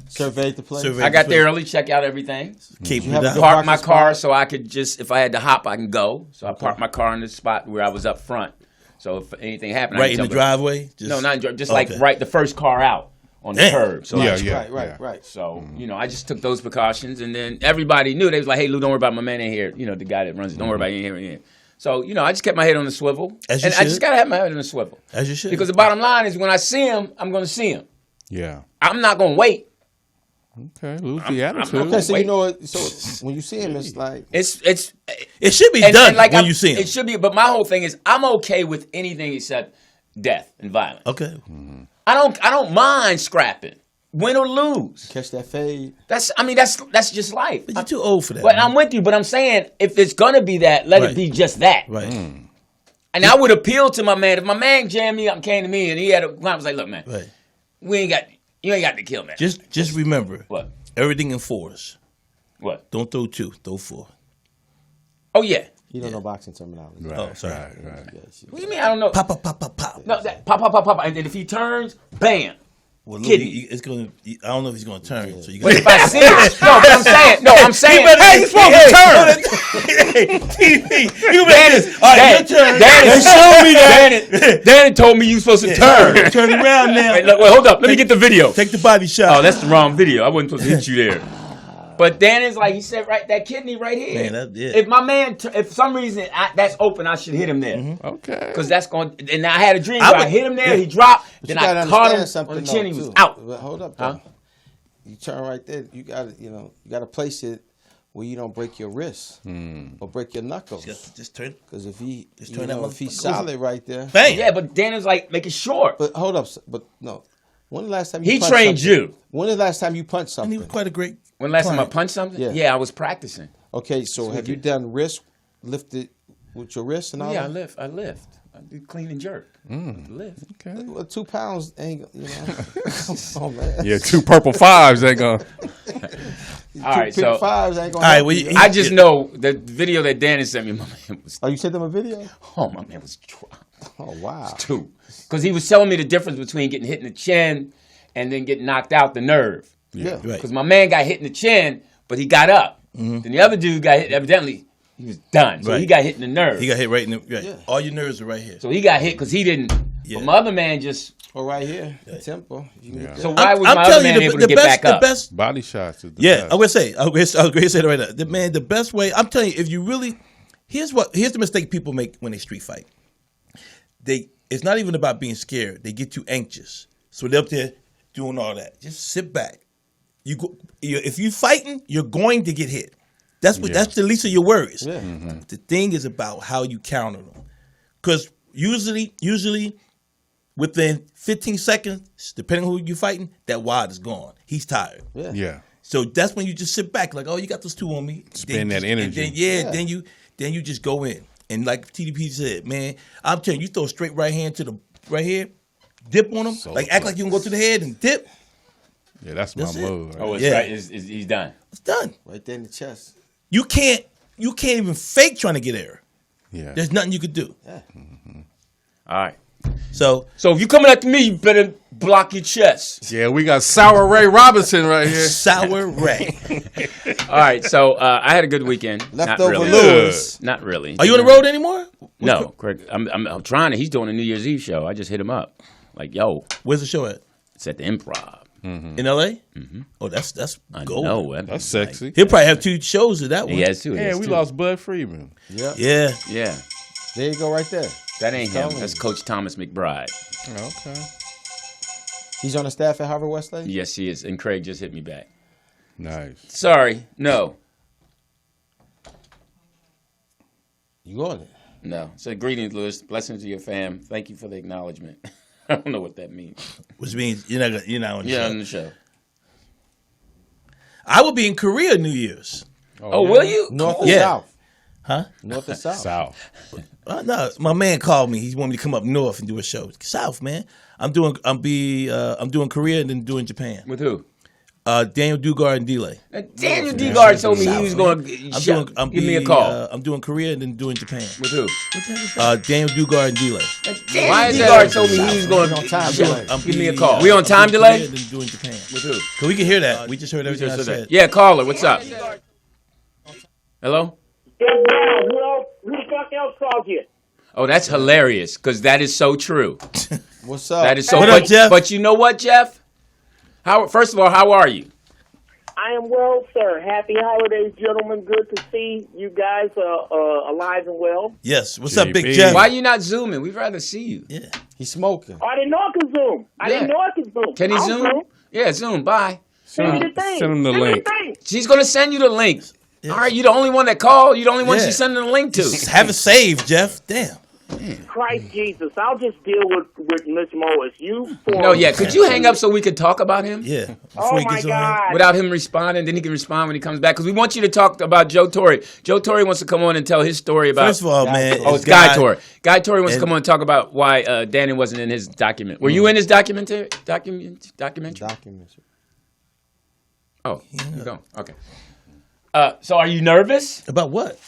Surveyed the place. Surveyed. I got there early, check out everything. Keep You it have a up. good Park my parking car spot? so I could just, if I had to hop, I can go. So I parked my car in the spot where I was up front. So if anything happened, I Right could in the jump up. driveway? No, not just Okay. like right the first car out on the Damn. curb. So Yeah. Right. So, I just took those precautions, and then everybody knew. They was like, hey, Lou, don't worry about my man in here. The guy that runs it. Don't worry about it in here. So, I just kept my head on the swivel. As you and I should. just got to have my head on the swivel. As you should. Because the bottom line is when I see him, I'm going to see him. Yeah. I'm not going to wait. Okay. Lose the attitude. Okay, so Wait. you know what? So when you see him, it's like It should be done when you see him. It should be, but my whole thing is I'm okay with anything except death and violence. Okay. I don't mind scrapping, win or lose. catch that fade. That's just life. But you're too old for that. But man. I'm with you. But I'm saying if it's gonna be that, let Right. it be just that. Right. And I would appeal to my man. If my man jammed me up and came to me and he had I was like, look, man, Right. you ain't got to kill, man. Just remember, What? everything in fours. What? Don't throw 2, throw 4. Oh yeah. You don't know boxing terminology. Right. Oh, sorry. Right. Yes, What do you mean? I don't know. Pop, pop, pop, pop, pop. No, that pop, and then if he turns, bam. Well, look, kidney. it's gonna. I don't know if he's gonna turn. So you But got. if I see it, I'm saying, hey, he's supposed to turn. TDP, you better this. All right, your turn. Dannon showed me that. Dannon told me you supposed to turn. Turn around now. Wait, hold up. Let me get the video. Take the body shot. Oh, that's the wrong video. I wasn't supposed to hit you there. But Dannon's like, he said, right, that kidney right here. Man, yeah. If my man, if for some reason that's open, I should hit him there. Mm-hmm. Okay. Because that's going, and I had a dream where I hit him there, he dropped, then I caught him on the chin, he was out. But hold up, though. You turn right there. You got to place it where you don't break your wrist or break your knuckles. Just turn. Because if he, turn that if he's solid right there. Bang. Yeah, but Dannon's like, make it short. But hold up, but no. When the last time He trained you. When the last time you punched And he something? was quite a great. When last time I client. punched something? Yeah. I was practicing. Okay, so have you done wrist lifted with your wrist and all Yeah, that? I lift. I do clean and jerk. Lift. Okay. Well, 2 pounds ain't, Come on, man. Yeah, 2 purple 5s ain't gonna. All right, Two so fives ain't gonna All right, help well, you. I just know the video that Dannon sent me, my man was, Oh, you sent them a video? my man was dropped. Oh, wow. Too. Because he was telling me the difference between getting hit in the chin and then getting knocked out the nerve. Yeah. Right. Because my man got hit in the chin, but he got up. Then the other dude got hit, evidently, he was done. So he Right. got hit in the nerve. He got hit right in the. Right. Yeah. All your nerves are right here. So he got hit because he didn't. Yeah. But my other man just. Or right here, the tempo. You can get So that. why was my other man able to get back up? The best. Body shots. Is the Yeah, best. I'm gonna say it right now. The best way. I'm telling you, if you really, here's the mistake people make when they street fight. It's not even about being scared. They get too anxious, so they're up there doing all that. Just sit back. If you fighting, you're going to get hit. That's the least of your worries. Yeah. The thing is about how you counter them, because usually within 15 seconds, depending on who you're fighting, that wad is gone. He's tired. Yeah. Yeah. So that's when you just sit back, like, oh, you got those 2 on me. Spend Then that just- energy. and then you just go in. And like TDP said, man, I'm telling you, you throw a straight right hand to the right here, dip on him, So act like you can go to the head and dip. Yeah, that's my That's it. move. Oh, Right? it's Yeah. right. He's done. It's done. Right there in the chest. You can't even fake trying to get air. Yeah. There's nothing you could do. All right. So So if you coming after me, you better block your chest. Yeah, we got Sour Ray Robinson right here. Sour Ray. All right. So I had a good weekend. Leftover Not really. Lewis. Not really. Are you on the road anymore? No, Craig. I'm trying to. He's doing a New Year's Eve show. I just hit him up. Like, yo, Where's the show at? it's at the Improv. In LA? Mm-hmm. Oh, that's I gold. know. That's sexy. He'll probably have 2 shows of that one. He has two. Yeah, we lost Bud Freeman. Yeah. Yeah. Yeah. There you go, right there. That ain't him. telling That's you. Coach Thomas McBride. Okay. He's on the staff at Harvard Westlake? Yes, he is. And Craig just hit me back. Nice. Sorry. No. You on it? No. So greetings, Lewis. Blessings to your fam. Thank you for the acknowledgement. I don't know what that means. Which means you're not on the Yeah, show. on the show. I will be in Korea New Year's. Oh, will you? North or Yeah. south? Huh? North or south? South. No, my man called me. He wanted me to come up north and do a show. South, man. I'm doing Korea and then doing Japan. With who? Daniel Dugard and Delay. Daniel Degard told me he was going to give me a call. I'm doing Korea and then doing Japan. With who? Daniel Dugard and Delay. Why is Degard told me he was going on to time delay. give me a call? We on time doing delay? Korea and then doing Japan. With who? Cause we can hear that. We just heard everything I said. Yeah, caller. What's up? Hello? Who the fuck else called you? Oh, that's hilarious because that is so true. What's up? That is so. What up, Jeff? But you know what, Jeff? First of all, how are you? I am well, sir. Happy holidays, gentlemen. Good to see you guys alive and well. Yes. What's up, Big JB. Jeff? Why are you not zooming? We'd rather see you. Yeah. He's smoking. Oh, I didn't know I could zoom. I didn't know I could zoom. Can he I'll zoom? Yeah, zoom. Bye. Send me the thing. Send him the Send me link. thing. She's gonna send you the link. All right, you're the only one that called. You're the only one Yeah. she's sending the link to. Have it saved, Jeff. Damn. Christ Jesus. I'll just deal with Miss Morris. You four. No, yeah. Could you hang up so we could talk about him Yeah. Oh, Before he my gets on here. God. without him responding? Then he can respond when he comes back because we want you to talk about Joe Torry. Joe Torry wants to come on and tell his story about. First of all, man. Oh, it's Guy Torry. Guy Torry wants to and- come on and talk about why Dannon wasn't in his document. Were you in his documentary? Documentary? Oh, you don't. Okay. So are you nervous? About what?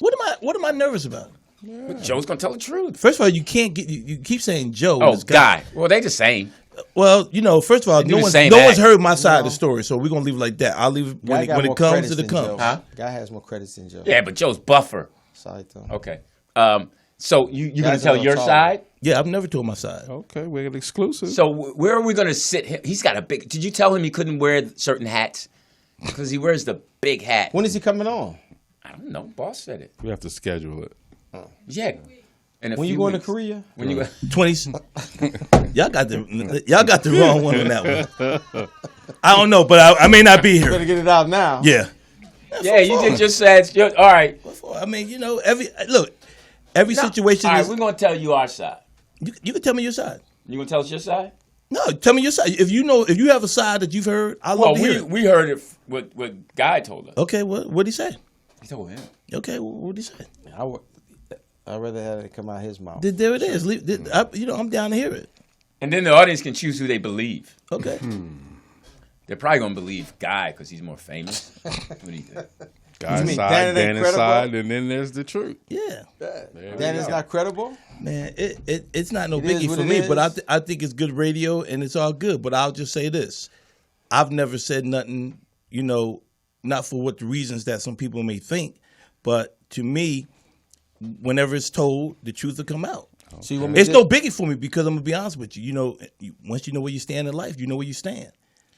What am I nervous about? But Joe's gonna tell the truth. First of all, you can't get. You keep saying Joe. Oh, this Guy. Well, they the same. Well, first of all, They do no the one's same one's act. heard my side of the story, so we're gonna leave it like that. I'll leave it Guy got when more it comes credits to the than comes. Joe. Huh? Guy has more credits than Joe. Yeah, but Joe's buffer. Sorry, though. Okay. So you gonna Guys tell are your tall. side? Yeah, I've never told my side. Okay, we're an exclusive. So where are we gonna sit him? He's got a big. Did you tell him he couldn't wear certain hats because he wears the big hat? When is he coming on? I don't know. Boss said it. we have to schedule it. Yeah. In a When few you going to weeks. Korea? When you go? 20s. Y'all got the wrong one on that one. I don't know, but I may not be Better here. get it out now. Yeah. Yeah, you did just said. All right. I mean, every situation All right, is. we're gonna tell you our side. You can tell me your side. You gonna tell us your side? No, tell me your side. If you have a side that you've heard, I love Well, to hear it. we heard it. What Guy told us. Okay, what'd he say? He told him. Okay, what'd he say? I'd rather have it come out his mouth. There it is. I'm down to hear it. And then the audience can choose who they believe. Okay. They're probably gonna believe Guy because he's more famous. What do you think? Guy's mean side, Dannon ain't Dannon's credible? side, and then there's the truth. Yeah. Dannon's not credible? Man, it's not no It is biggie what for it me, is. but I think it's good radio and it's all good. But I'll just say this: I've never said nothing, not for what the reasons that some people may think, but to me, whenever it's told, the truth will come out. So you want me It's to- no biggie for me because I'm gonna be honest with you. Once you know where you stand in life, you know where you stand.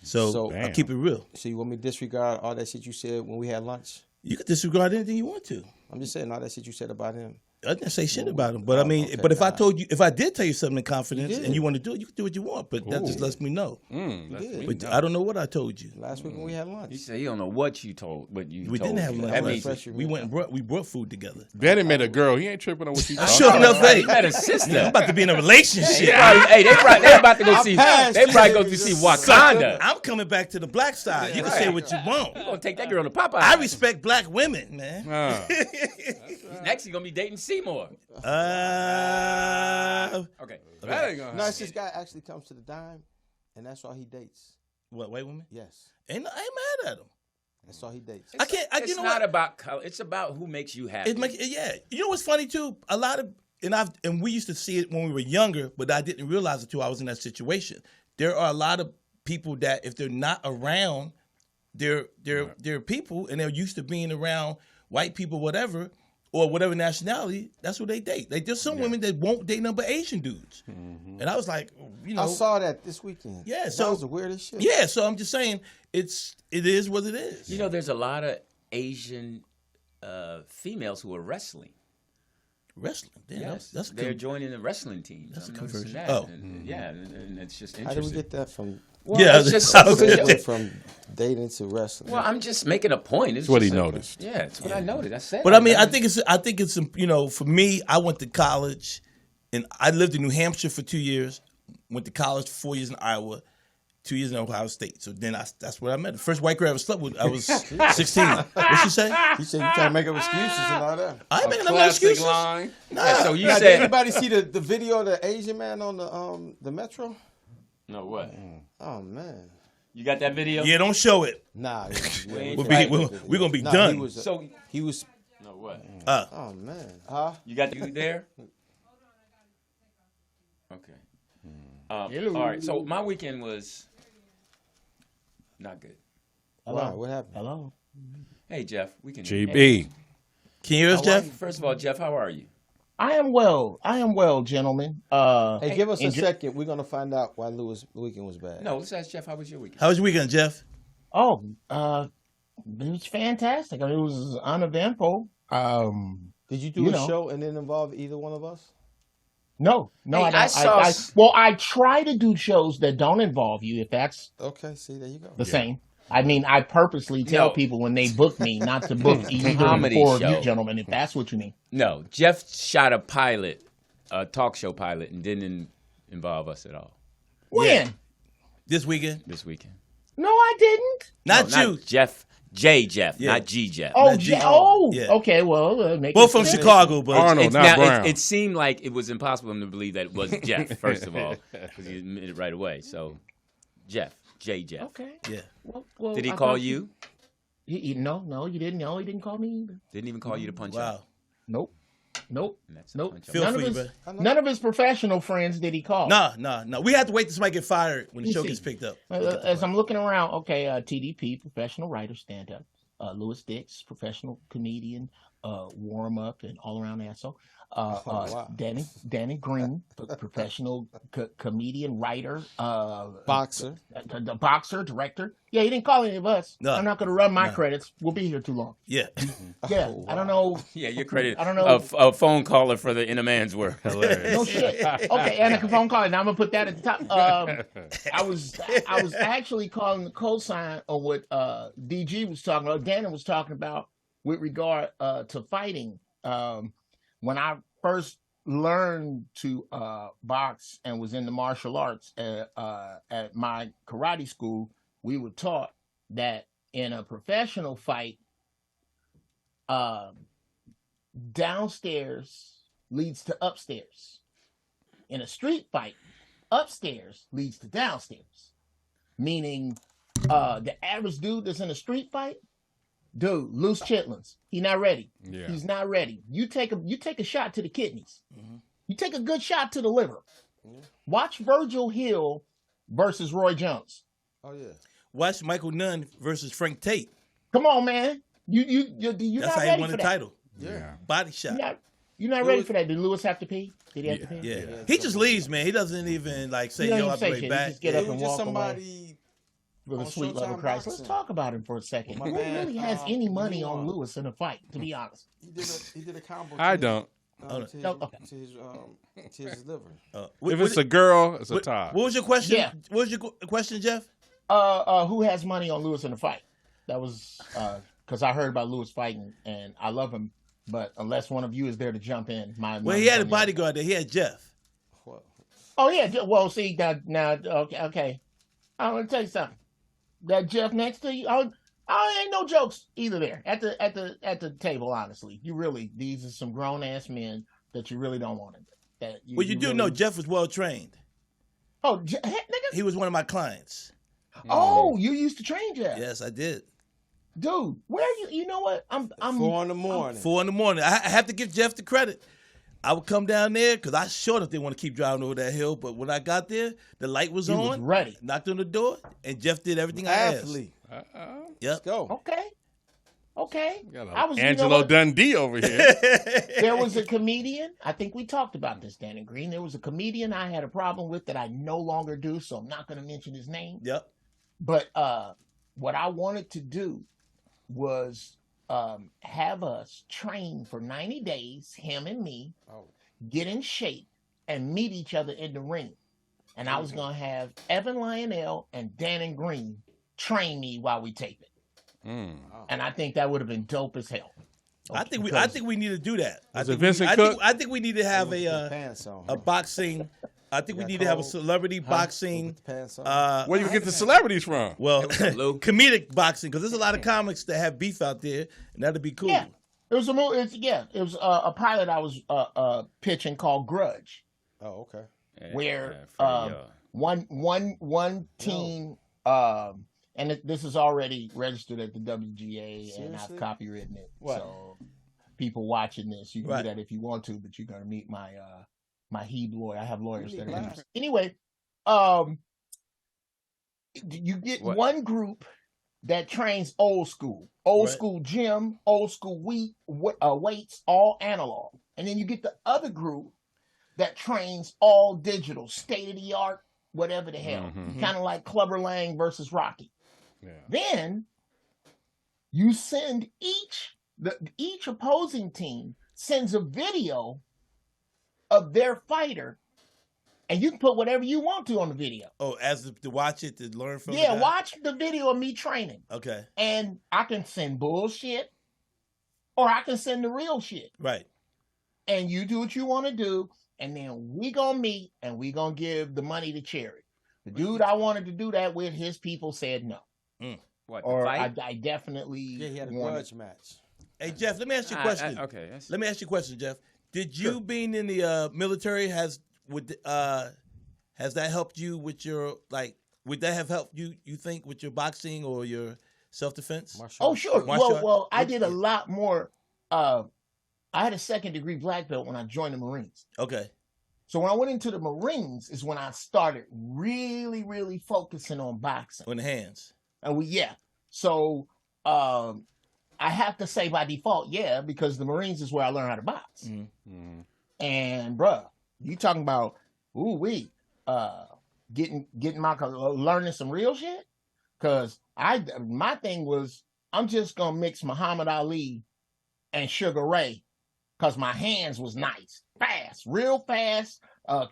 So I Damn. keep it real. So you want me to disregard all that shit you said when we had lunch? You can disregard anything you want to. I'm just saying all that shit you said about him. I didn't say shit about him, but I mean, okay, but if I nah. told you, if I did tell you something in confidence You did. and you want to do it, you can do what you want. But that just lets me know. did. But I don't know what I told you. Last week when we had lunch. He said he don't know what you told, but you. We told didn't have him. lunch. That Right. means Fresh- We went and we brought food together. Dannon met a girl. He ain't tripping on what you Sure talking enough, hey, he met a sister. I'm about to be in a relationship. They about to go see. passed They probably go you. to see Wakanda. I'm coming back to the black side. You can say what you want. I'm gonna take that girl to Popeye. I respect black women, man. Next, he's gonna be dating Seymour. Okay. That ain't gonna No, it's this guy actually comes to the dime, and that's all he dates. What, white women? Yes, I ain't mad at him. that's all he dates. I can't. It's You know not what? about color. It's about who makes you happy. Yeah. You know what's funny too? A lot of and we used to see it when we were younger, but I didn't realize it till I was in that situation. There are a lot of people that if they're not around their people and they're used to being around white people, whatever, or whatever nationality, that's what they date. Like there's some women that won't date number Asian dudes. And I was like, I saw that this weekend. Yeah, that so- was the weirdest shit. yeah, so I'm just saying it is what it is. You know, there's a lot of Asian females who are wrestling. Wrestling. Damn, Yes, that's a they're good. joining the wrestling teams. That's a I'm noticing conversion. that. Oh. And, yeah, and it's just How did interesting. we get that from? Well, Yeah, it's just I was- because- Went from dating to wrestling. well, I'm just making a point. It's what he just noticed. Yeah, it's what I noticed. I said. But I mean, I think it's for me. I went to college, and I lived in New Hampshire for 2 years. Went to college for 4 years in Iowa, 2 years in Ohio State. So then that's where I met. The first white girl I ever slept with, I was 16. What'd she say? He said you trying to make up excuses and all that. I ain't making no Classic excuses. line. Yeah, so you Now, did said anybody see the video of the Asian man on the metro? no. What? Oh man, You got that video? Yeah, don't show it. nah. We're gonna be Nah, done. He was. No. What? Oh man. Huh? You got you there? Okay. All right. So my weekend was not good. Why? What happened? Hello. Hey Jeff, we can. GB. Can you hear us, Jeff? First of all, Jeff, how are you? I am well, gentlemen. Hey, give us a and second. We're gonna find out why Louis' weekend was bad. No, let's ask Jeff. How was your weekend? How was your weekend, Jeff? it was fantastic. I mean, it was uneventful. Did you do You a know. show and didn't involve either one of us? No, Hey, I don't. Well, I try to do shows that don't involve you, if that's Okay, see, there you go. the same. I mean, I purposely tell No. people when they book me not to book either Comedy or show. you gentlemen, if that's what you mean. No, Jeff shot a pilot, a talk show pilot, and didn't involve us at all When? This weekend? this weekend. No, I didn't. Not No, you. Jeff. J. Jeff, Yeah. not G. Jeff. Oh, Not you. yeah. Yeah. Okay. Well, make Both it from clear. Chicago, but Arnold, not Now, Brown. it seemed like it was impossible for him to believe that it was Jeff, first of all, because he admitted it right away. So, Jeff, J. Jeff. Okay. yeah. Well, Did he I call thought you? No, you didn't. No, he didn't call me either. Didn't even call you to punch Wow. out. Nope. Nope. That's a Nope. punch. Feel free, bro. None of his professional friends did he call. No. We have to wait till somebody get fired when the Let me show see. gets picked up. As I'm looking around, okay, TDP, professional writer, stand up. Louis Dix, professional comedian, warm up and all around asshole. Wow. Dannon Green, professional comedian, writer, Boxer. the boxer, director. Yeah, he didn't call any of us. No. I'm not going to run my credits. We'll be here too long. Yeah. Yeah, I don't know. Yeah, you're credited. I don't know. A phone caller for the In a Man's Work. Hilarious. No shit. Okay, and a phone call. Now I'm gonna put that at the top. I was actually calling the cosign on what DG was talking about. Dannon was talking about with regard to fighting. When I first learned to box and was in the martial arts at my karate school, we were taught that in a professional fight, downstairs leads to upstairs. In a street fight, upstairs leads to downstairs. Meaning, the average dude that's in a street fight, dude, loose chitlins. He's not ready. Yeah. He's not ready. You take a shot to the kidneys. You take a good shot to the liver. Watch Virgil Hill versus Roy Jones. Oh yeah. Watch Michael Nunn versus Frank Tate. Come on, man. You're That's not how he ready won for the that. title. Yeah. Body shot. You're not ready for that. Did Lewis have to pee? Did he have to pee? Yeah. He just leaves, man. He doesn't even say, He don't yo, even I'll be say right shit. He back. just get up He and was just walk away. somebody For the on sweet love of Showtime Christ. Let's boxing. talk about him for a second. My Who man, really has any money you, on Lewis in a fight, to be honest? He did a combo. I to don't. his, to his, No, okay. to his liver. If it's a girl, it's a tie. What was your question? Yeah. What was your question, Jeff? Who has money on Lewis in a fight? That was because I heard about Lewis fighting, and I love him. But unless one of you is there to jump in, Well, he had a bodyguard there. He had Jeff. What? Oh yeah, well, see now, okay. I'm gonna tell you something. That Jeff next to you, I ain't no jokes either. There at the table, honestly, these are some grown ass men that you really don't want to. Well, you do really know Jeff was well trained. Oh, nigga. He was one of my clients. Oh, you used to train Jeff. Yes, I did. Dude, where are you? You know what? I'm 4 in the morning. 4 in the morning. I have to give Jeff the credit. I would come down there because I sure didn't want to keep driving over that hill. But when I got there, the light was He on. was ready. Knocked on the door, and Jeff did everything I asked. Athlete. Yep. Let's go. Okay. Got I was Angelo Dundee over here. There was a comedian. I think we talked about this, Dannon Green. There was a comedian I had a problem with that I no longer do, so I'm not going to mention his name. Yep. But what I wanted to do was have us train for 90 days, him and me, get in shape, and meet each other in the ring. And I was going to have Evan Lionel and Dannon Green train me while we tape it. And I think that would have been dope as hell. I think we need to do that. Was it Vincent Cook? I think we need to have Pants on. a boxing. I think we need to have a celebrity boxing. With the pants on. Where you get the celebrities from? Well, Lou. comedic boxing because there's a lot of comics that have beef out there, and that'd be cool. Yeah. It was it was a pilot I was pitching called Grudge. Oh, okay. Where Freddie, one team and this is already registered at the WGA and I've Seriously? copywritten it. What? So people watching this, you can Right. do that if you want to, but you're gonna meet my my Hebe lawyer. I have lawyers that are Wow. interested. Anyway, you get What? one group that trains old school gym, old school weights, all analog, and then you get the other group that trains all digital, state of the art, whatever the hell, kind of like Clubber Lang versus Rocky. Yeah. Then you send each opposing team sends a video of their fighter, and you can put whatever you want to on the video. Oh, as to watch it to learn from. Yeah, the guy? watch the video of me training, Okay, and I can send bullshit, or I can send the real shit, right. and you do what you want to do, and then we gonna meet, and we gonna give the money to charity. The dude I wanted to do that with, his people said no, What, the or fight? I definitely Yeah, he had a wanted. grudge match. Hey Jeff, let me ask you a question. Okay. That's, Let me ask you a question, Jeff. Did you being in the military has that helped you with your would that have helped you think with your boxing or your self defense? Oh, sure. Martial art? Well, I did a lot more I had a 2nd degree black belt when I joined the Marines. Okay. So when I went into the Marines is when I started really, really focusing on boxing. On the hands. And So I have to say by default, because the Marines is where I learned how to box. Mm-hmm. And bruh, you talking about getting learning some real shit? Cause my thing was I'm just gonna mix Muhammad Ali and Sugar Ray because my hands was nice, real fast,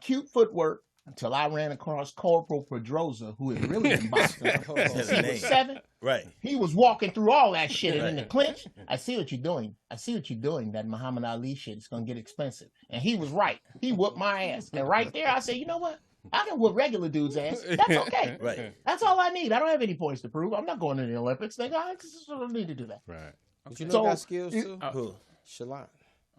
cute footwork until I ran across Corporal Pedroza, who had really been boxing since he was 7. Right. He was walking through all that shit and in the clinch. I see what you're doing. That Muhammad Ali shit is going to get expensive. And he was right. He whooped my ass. And right there, I said, you know what? I can whoop regular dudes' ass. That's okay. Right. That's all I need. I don't have any points to prove. I'm not going to the Olympics. I don't need to do that. Right. But you know got skills too? Who? Shalon.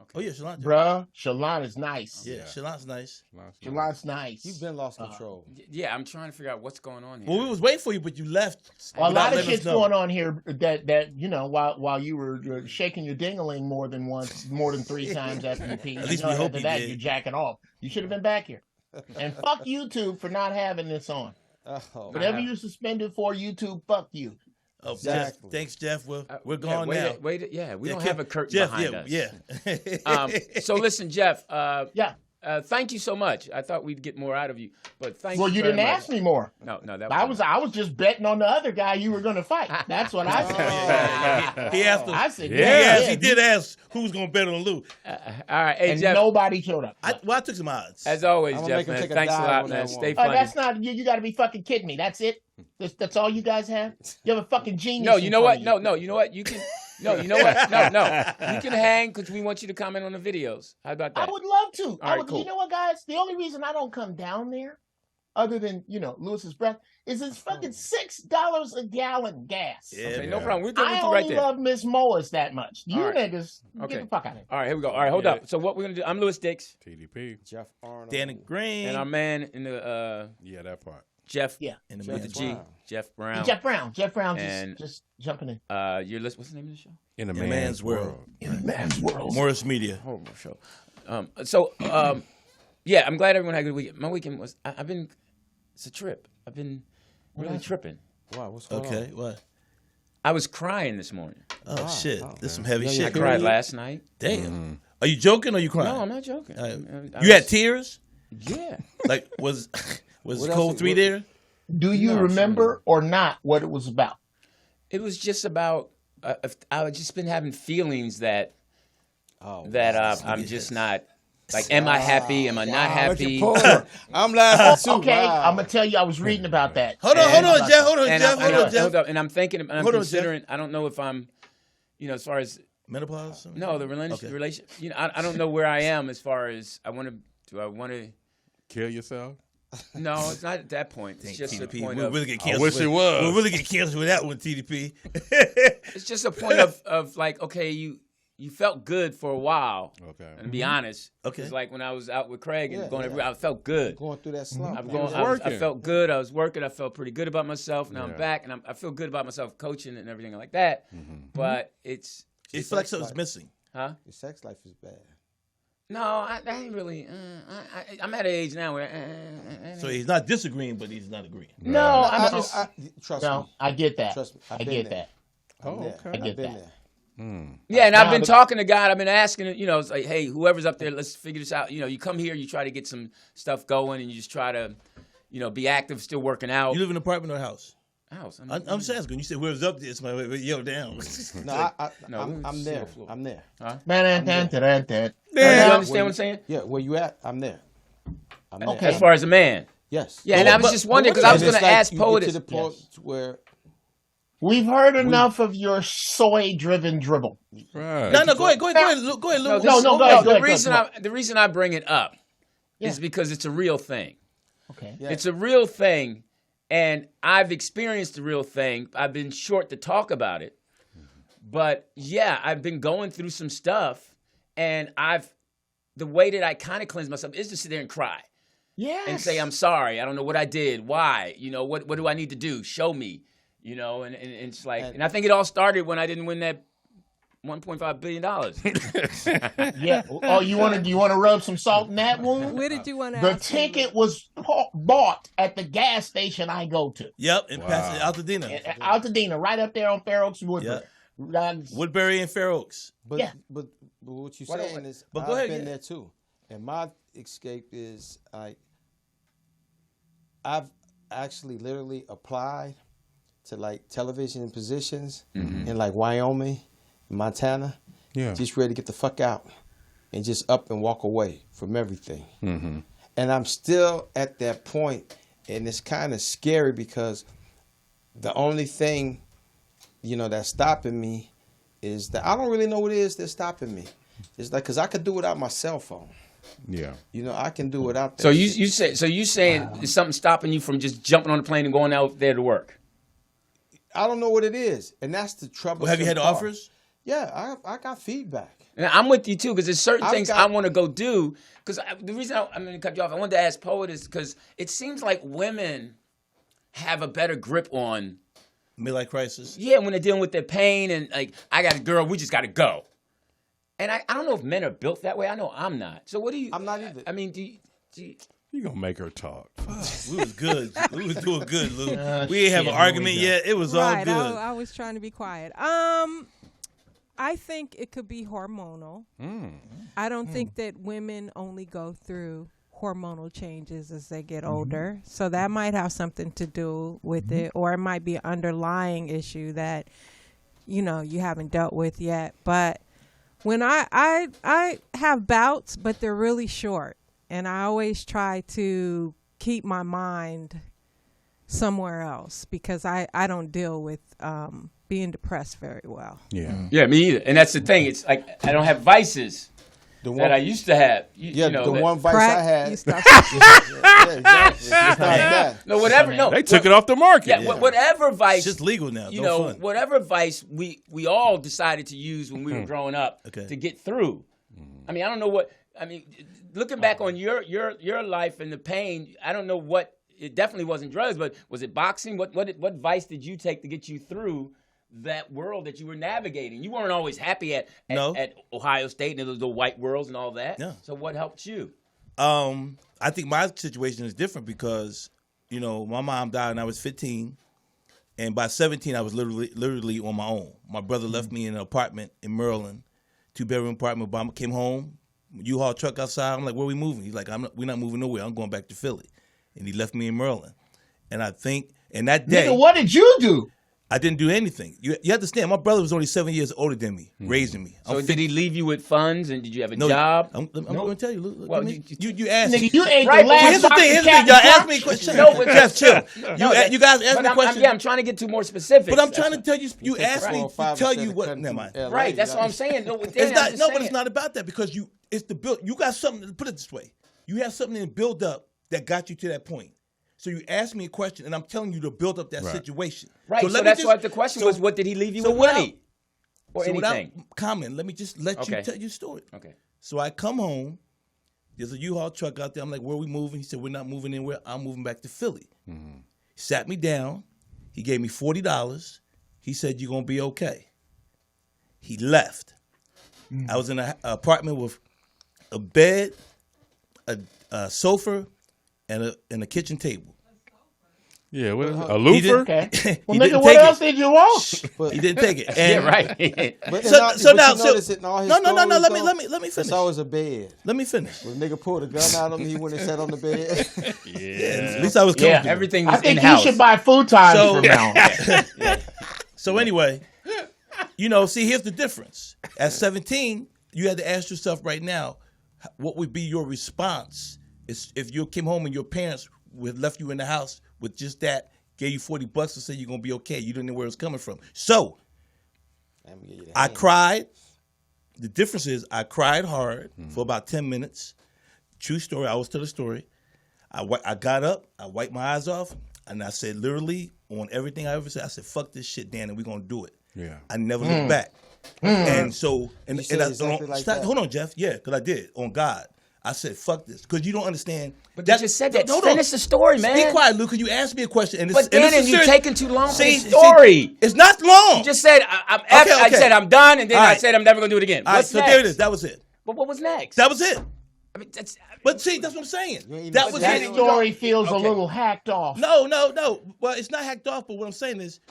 Okay. Oh, yeah, Shalon. Bruh, Shalon is nice. Yeah, Shalon's nice. Shalon's nice. You've been lost control. Yeah, I'm trying to figure out what's going on here. Well, we was waiting for you, but you left. A lot of shit's going on here that while you were shaking your dingling more than 3 times after you peed. At least we hope you did. You're jacking off. You should have been back here. And fuck YouTube for not having this on. Whatever you're suspended for, YouTube, fuck you. Oh, Exactly. Jeff, thanks, Jeff. We're gone now. We don't have a curtain Jeff, behind us. Yeah. So listen, Jeff. Yeah. Thank you so much. I thought we'd get more out of you, but thank you. Well, you very didn't much. ask me more. No, that I was just betting on the other guy you were going to fight. That's what I said. He asked. I said, He did ask who's going to bet on Lou. All right, hey and Jeff. nobody showed up. I took some odds. As always, I'm gonna Jeff. make him Man, take a thanks a dive lot, on man. that Stay one. funny. That's not you. Got to be fucking kidding me. That's it. That's all you guys have. You have a fucking genius. No, you know what? No. No, you know what? You can. No, you know what? No. You can hang because we want you to comment on the videos. How about that? I would love to. All right, cool. You know what, guys? The only reason I don't come down there, other than Lewis's breath, is it's fucking $6 a gallon gas. Yeah, Okay, man. no problem. We're good with I you only right there. love Miss Moas that much. You All right. niggas, Okay. get the fuck out of here. All right, here we go. All right, hold up. So what we're gonna do? I'm Lewis Dix, TDP. Jeff Arnold. Danny Green. and our man in the Yeah, that part. Jeff. Yeah. in the With the man's G. Brown. Jeff Brown. Jeff Brown And- just jumping in. Your list. What's the name of the show? In a In a man's world. In a man's world. Morris Media. Horrible show. Yeah, I'm glad everyone had a good weekend. My weekend was. I've been. It's a trip. I've been really tripping. Wow, what's going on? Okay, what? I was crying this morning. Oh, shit. This is some heavy Yeah, shit. yeah, I cried period. last night. Damn. Are you joking or you crying? No, I'm not joking. I You had was- tears? Yeah. Like, was What Code else- 3 what- there? Do you remember or not what it was about? It was just about. I've just been having feelings that Oh, I'm just not. Like, am I happy? Am I not happy? I'm laughing too. Okay, Wow. I'm gonna tell you. I was reading about that. Hold on, Jeff. Hold on, And Jeff. Hold on, Jeff. hold up. And I'm thinking. I'm Hold on, considering. I don't know if I'm. As far as Menopause? no, the Okay. relation. I don't know where I am as far as I want to. Do I want to? Kill yourself? No, it's not at that point. It's just a TDP. point We'll of. really get I canceled. wish it was. We'll really get canceled with that one, TDP. It's just a point of like, okay, you felt good for a while. Okay. And to be honest, Okay. it's like when I was out with Craig and Yeah, going yeah. everywhere, I felt good. Going through that slump. I'm man. going. was I working. felt good. I was working. I felt pretty good about myself. Now Yeah. I'm back, and I feel good about myself coaching and everything like that. But it's It feels like something's missing. huh? Your sex life is bad. No, I ain't really. I'm at an age now where. So he's not disagreeing, but he's not agreeing. No, I'm just. Trust No, me. I get that. Trust me. I've I been get there. that. I'm there. okay. I get I've been that. there. Yeah, and I've been but- talking to God. I've been asking, it's like, hey, whoever's up there, let's figure this out. You come here, you try to get some stuff going, and you just try to, be active, still working out. You live in an apartment or a house? House. I'm just asking. You said whoever's up there, it's my yo down. No, No, I'm single there. floor. I'm there. You understand what I'm saying? Yeah, where you at? I'm there. I'm there. Okay. As far as a man. Yes. Yeah, and I was just wondering because I was And going it's to like ask you get POTUS. to the point where We've heard enough of your soy-driven dribble. Right. No, go ahead, Lou. Go ahead, Lou. No, No, go ahead, go ahead, The reason I bring it up Yeah. is because it's a real thing. Okay. Yeah. It's a real thing, and I've experienced the real thing. I've been short to talk about it, but yeah, I've been going through some stuff, and the way that I kind of cleanse myself is to sit there and cry Yes. and say I'm sorry. I don't know what I did. Why? What do I need to do? Show me. And it's like, and I think it all started when I didn't win that $1.5 billion. Yeah. Oh, you want to rub some salt in that wound? Where did you want to? The ticket was bought at the gas station I go to. Yep, in Altadena. Altadena, right up there on Fair Oaks Woodbury. Woodbury and Fair Oaks. But what you're saying is, but I've go ahead, been there too, and my escape is like, I've actually literally applied to like television positions in like Wyoming, Montana, just ready to get the fuck out and just up and walk away from everything. And I'm still at that point, and it's kind of scary because the only thing, that's stopping me is that I don't really know what it is that's stopping me. It's like, because I could do without my cell phone. Yeah. I can do without that. So you saying there's something stopping you from just jumping on the plane and going out there to work? I don't know what it is, and that's the trouble. Well, have you had offers? Yeah, I got feedback. And I'm with you too, because there's certain things I want to go do. Because the reason I'm going to cut you off, I wanted to ask Poet is because it seems like women have a better grip on midlife crisis. Yeah, when they're dealing with their pain and like, I got a girl, we just got to go. And I don't know if men are built that way. I know I'm not. So what do you? I'm not either. I mean, do you You gonna make her talk? We was good. We was doing good, Lou. We ain't have an argument yet. It was all good. I was trying to be quiet. I think it could be hormonal. I don't think that women only go through hormonal changes as they get older. So that might have something to do with it, or it might be an underlying issue that you haven't dealt with yet. But when I have bouts, but they're really short, and I always try to keep my mind somewhere else because I don't deal with being depressed very well. Yeah, me either. And that's the thing. It's like I don't have vices that I used to have. One vice I had. Exactly. No, whatever. No, they took it off the market. Yeah, whatever vice. It's just legal now. Whatever vice we all decided to use when we were growing up to get through. I mean, I don't know what. I mean, looking back on your life and the pain, I don't know what. It definitely wasn't drugs, but was it boxing? What vice did you take to get you through that world that you were navigating? You weren't always happy at Ohio State and the white worlds and all that. No. So what helped you? I think my situation is different because, my mom died when I was 15, and by 17 I was literally on my own. My brother left me in an apartment in Maryland, 2-bedroom apartment. Obama came home, U-Haul truck outside. I'm like, where are we moving? He's like, we're not moving nowhere. I'm going back to Philly. And he left me in Maryland. And I think, and that day. Nigga, what did you do? I didn't do anything. You understand, my brother was only 7 years older than me, raising me. So did he leave you with funds, and did you have a job? I'm going to tell you. Look, well, you asked me. Nigga, you ain't right, the last here's the thing. Y'all asked me a question. No, but Jeff, chill. You guys asked me a question. I'm trying to get to more specifics. But I'm trying to tell you. You asked me to tell you what. Never mind. Right, that's what I'm saying. No, but it's not about that because it's the build. You got something. Put it this way. You have something in build up that got you to that point. So you asked me a question, and I'm telling you to build up that situation. Right. So that's why the question was, what did he leave you with money? Or anything? Without comment, let me just let you tell your story. Okay. So I come home. There's a U-Haul truck out there. I'm like, where are we moving? He said, we're not moving anywhere. I'm moving back to Philly. He sat me down. He gave me $40. He said, you're going to be okay. He left. I was in an apartment with a bed, a sofa, and a kitchen table. Yeah, a loofah. Okay. Well, nigga, what else did you want? He didn't take it. And, right. No. Let me finish. It's always a bed. Let me finish. When nigga pulled a gun out of him, he went and sat on the bed. Yeah. At least I was comfortable. Yeah, everything was I think in-house. you should buy futon from now. So anyway, see, here's the difference. At 17, you had to ask yourself right now, what would be your response if you came home and your parents would left you in the house with just that, gave you $40 and said you're going to be okay. You didn't know where it was coming from. So, I cried. The difference is I cried hard for about 10 minutes. True story. I always tell the story. I got up. I wiped my eyes off. And I said, literally, on everything I ever said, I said, fuck this shit, Dan, and we're going to do it. Yeah. I never looked back. And so, hold on, Jeff. Yeah, because I did, on God. I said, fuck this, because you don't understand. But you just said that. Finish the story, man. Be quiet, Luke, because you asked me a question. And but Dannon, you're taking too long for the story. It's not long. You just said, I said I'm done, and then I said I'm never going to do it again. What's next? So there it is. That was it. But what was next? That was it. I mean, but see, that's what I'm saying. That story feels a little hacked off. No. Well, it's not hacked off, but what I'm saying is,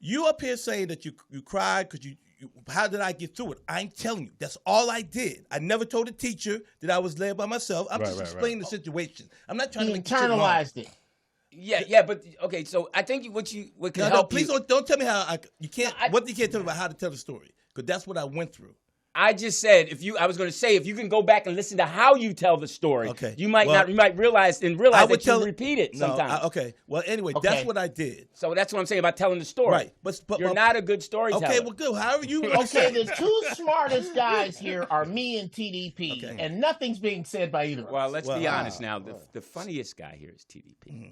you up here saying that you cried because you how did I get through it? I ain't telling you. That's all I did. I never told a teacher that I was there by myself. I'm just explaining the situation. I'm not trying to make internalized it. Yeah, but okay. So I think what can help. Please don't tell me how you can't. What you can't tell me about how to tell the story, because that's what I went through. I just said I was going to say if you can go back and listen to how you tell the story, okay. you might realize that you repeat it sometimes. Okay. Well, anyway, that's what I did. So that's what I'm saying about telling the story. Right. But you're not a good storyteller. Okay. Well, good. However you. Okay. The two smartest guys here are me and TDP, and nothing's being said by either. Well, let's be honest now. The funniest guy here is TDP. Mm-hmm.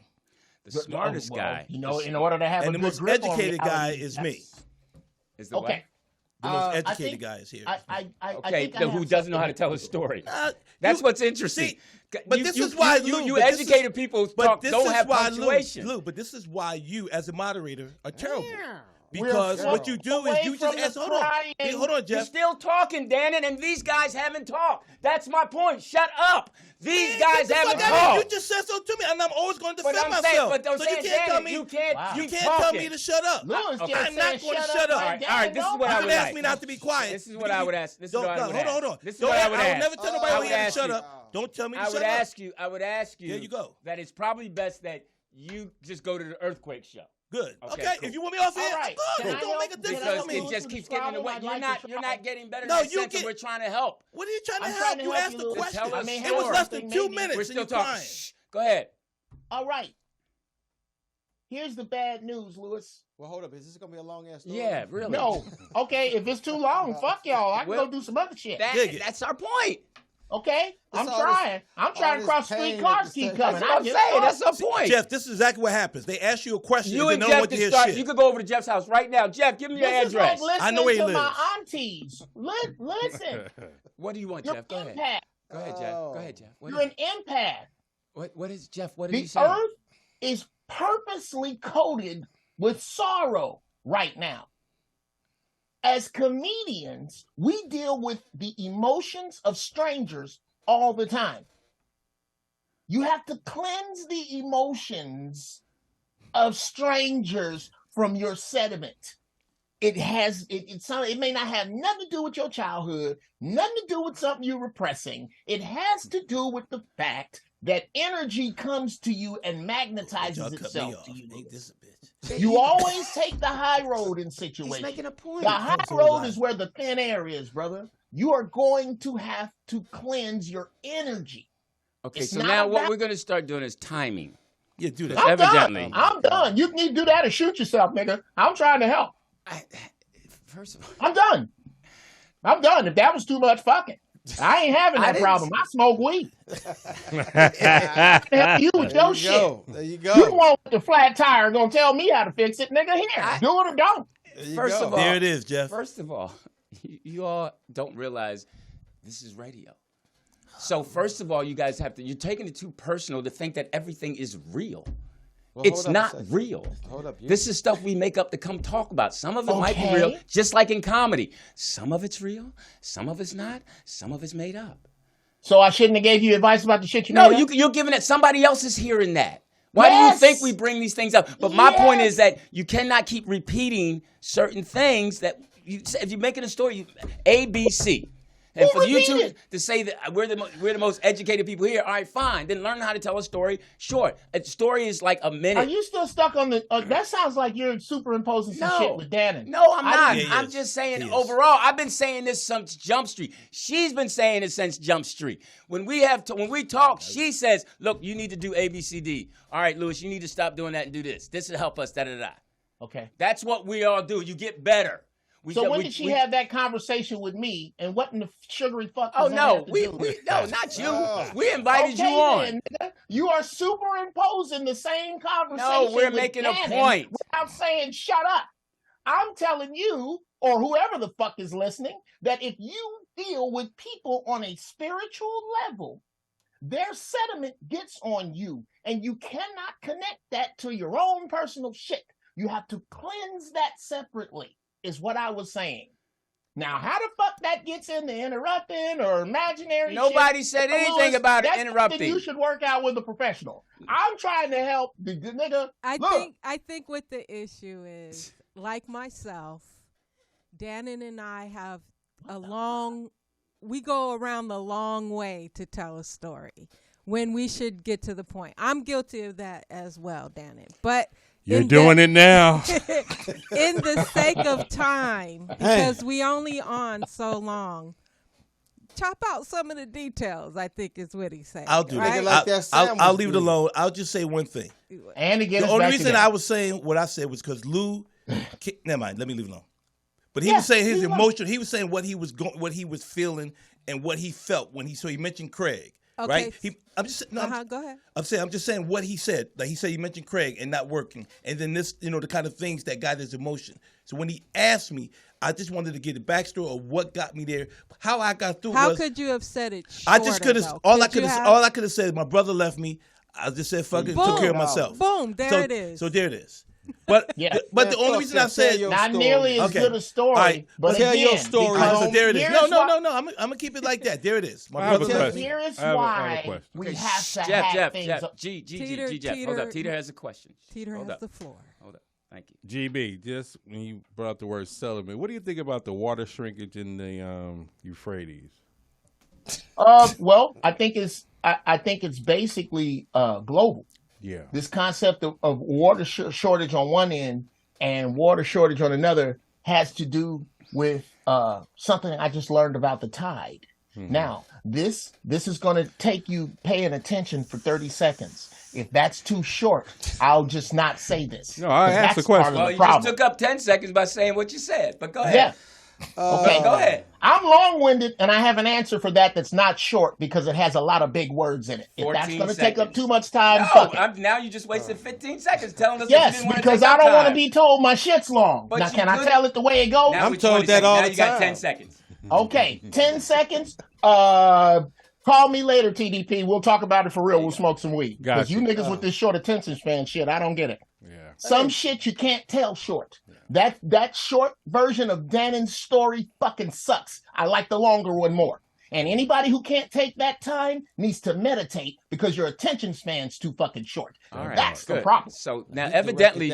The smartest guy. In order to have and the most educated guy is me. Is the what? The most educated guy is here. Who doesn't know how to tell a story? That's what's interesting. But this is why you educated people don't have punctuation. Lou, but this is why you, as a moderator, are terrible. Because what you do is you just ask. Hold on, Jeff. You're still talking, Dannon, and these guys haven't talked. That's my point. Shut up. These guys haven't talked. You just said so to me, and I'm always going to defend myself. So you can't tell me. You can't tell me to shut up. I'm not going to shut up. All right. This is what I would ask. Ask me not to be quiet. This is what I would ask. Hold on. This is what I would ask. I would never tell nobody to shut up. Don't tell me to shut up. I would ask you. There you go. That it's probably best that you just go to the earthquake show. Good. Okay. Cool. If you want me off here, right. good. Don't make a difference. Because it just keeps getting in the way. You're not getting better. No, we're trying to help. What are you trying to help? You asked the question. It was less than 2 minutes. We're still talking. Go ahead. All right. Here's the bad news, Lewis. Well, hold up. Is this going to be a long-ass story? Yeah, really. No. Okay, if it's too long, fuck y'all. I can go do some other shit. That's our point. Okay? I'm trying to cross the street, cars keep coming. I'm saying. That's our point. Jeff, this is exactly what happens. They ask you a question. You and Jeff can start. You could go over to Jeff's house right now. Jeff, give me your address. Is like I know where he lives. My aunties. Listen. What do you want, Jeff? Go ahead. Go ahead, Jeff. You're an empath. What is Jeff? What did he say? The earth is purposely coated with sorrow right now. As comedians, we deal with the emotions of strangers all the time. You have to cleanse the emotions of strangers from your sediment. It may not have nothing to do with your childhood, nothing to do with something you're repressing. It has to do with the fact that energy comes to you and magnetizes itself to you. You always take the high road in situations. He's making a point. The high road is where the thin air is, brother. You are going to have to cleanse your energy. Okay, so now what we're going to start doing is timing. Yeah, do that. I'm done. You need to do that or shoot yourself, nigga. I'm trying to help. First of all, I'm done. If that was too much, fuck it. I ain't having that problem. I smoke weed. Help you with your shit. There you go. You the one with the flat tire gonna tell me how to fix it, nigga. Here, do it or don't. First of all, there it is, Jeff. First of all, you all don't realize this is radio. So first of all, you guys you're taking it too personal to think that everything is real. Well, it's not real. Hold up. This is stuff we make up to come talk about. Some of it might be real, just like in comedy. Some of it's real, some of it's not, some of it's made up. So I shouldn't have gave you advice about the shit you made up? You're giving it. Somebody else is hearing that. Why do you think we bring these things up? But my point is that you cannot keep repeating certain things that if you're making a story, A, B, C. And for you to say that we're the most educated people here, all right, fine. Then learn how to tell a story short. A story is like a minute. Are you still stuck on the? That sounds like you're superimposing some shit with Dannon. No, I'm not. I'm just saying overall. I've been saying this since Jump Street. She's been saying it since Jump Street. When we talk, she says, "Look, you need to do A, B, C, D. All right, Lewis, you need to stop doing that and do this. This will help us." Da da da. Okay. That's what we all do. You get better. So when did she have that conversation with me, and what in the sugary fuck? Oh no, no, not you. We invited you on. Then, you are superimposing the same conversation. No, we're making a point without saying shut up. I'm telling you, or whoever the fuck is listening, that if you deal with people on a spiritual level, their sentiment gets on you, and you cannot connect that to your own personal shit. You have to cleanse that separately, is what I was saying. Now, how the fuck that gets into interrupting or imaginary Nobody shit, said anything about it interrupting. That's you should work out with a professional. I'm trying to help the nigga. I think what the issue is, like myself, Dannon and I have we go around the long way to tell a story when we should get to the point. I'm guilty of that as well, Dannon. But you're doing it now. In the sake of time, because we only on so long, chop out some of the details, I think is what he's saying. I'll do right? that. I'll leave it alone. I'll just say one thing. And again, the only reason I was saying what I said was because Lou. Never mind. Let me leave it alone. But he was saying his emotion. He was saying what he was what he was feeling and what he felt when he mentioned Craig. Okay. Right? Go ahead. I'm just saying what he said. Like he said, he mentioned Craig and not working, and then this, the kind of things that got his emotion. So when he asked me, I just wanted to get the backstory of what got me there. How I got through. How could you have said it? I just could have. All I could have said. My brother left me. I just said fuck it. Took care of myself. Boom. There it is. So there it is. But but the only reason I said not nearly as good a story, but tell again, your story. So there it is. No. I'm gonna keep it like that. There it is. My brother. Here is why we have to have things. Jeff. Hold up. Teeter has a question. Teeter has the floor. Hold up. Thank you. GB, just when you brought up the word settlement, what do you think about the water shrinkage in the Euphrates? Well, I think it's basically global. Yeah. This concept of water shortage on one end and water shortage on another has to do with something I just learned about the tide. Mm-hmm. Now, this is going to take you paying attention for 30 seconds. If that's too short, I'll just not say this. No, I asked the question. Well, you just took up 10 seconds by saying what you said, but go ahead. Yeah. Okay, go ahead. I'm long-winded, and I have an answer for that that's not short because it has a lot of big words in it. If that's going to take up too much time, now you just wasted 15 seconds telling us. Yes, because I don't want to be told my shit's long. But now, can I tell it the way it goes? I'm told that all the time. Now you got 10 seconds. Okay, 10 seconds. Call me later, TDP. We'll talk about it for real. We'll smoke some weed. Because you niggas with this short attention span shit, I don't get it. Yeah. Some shit you can't tell short. That short version of Dannon's story fucking sucks. I like the longer one more. And anybody who can't take that time needs to meditate because your attention span's too fucking short. All right, that's the problem. So now evidently,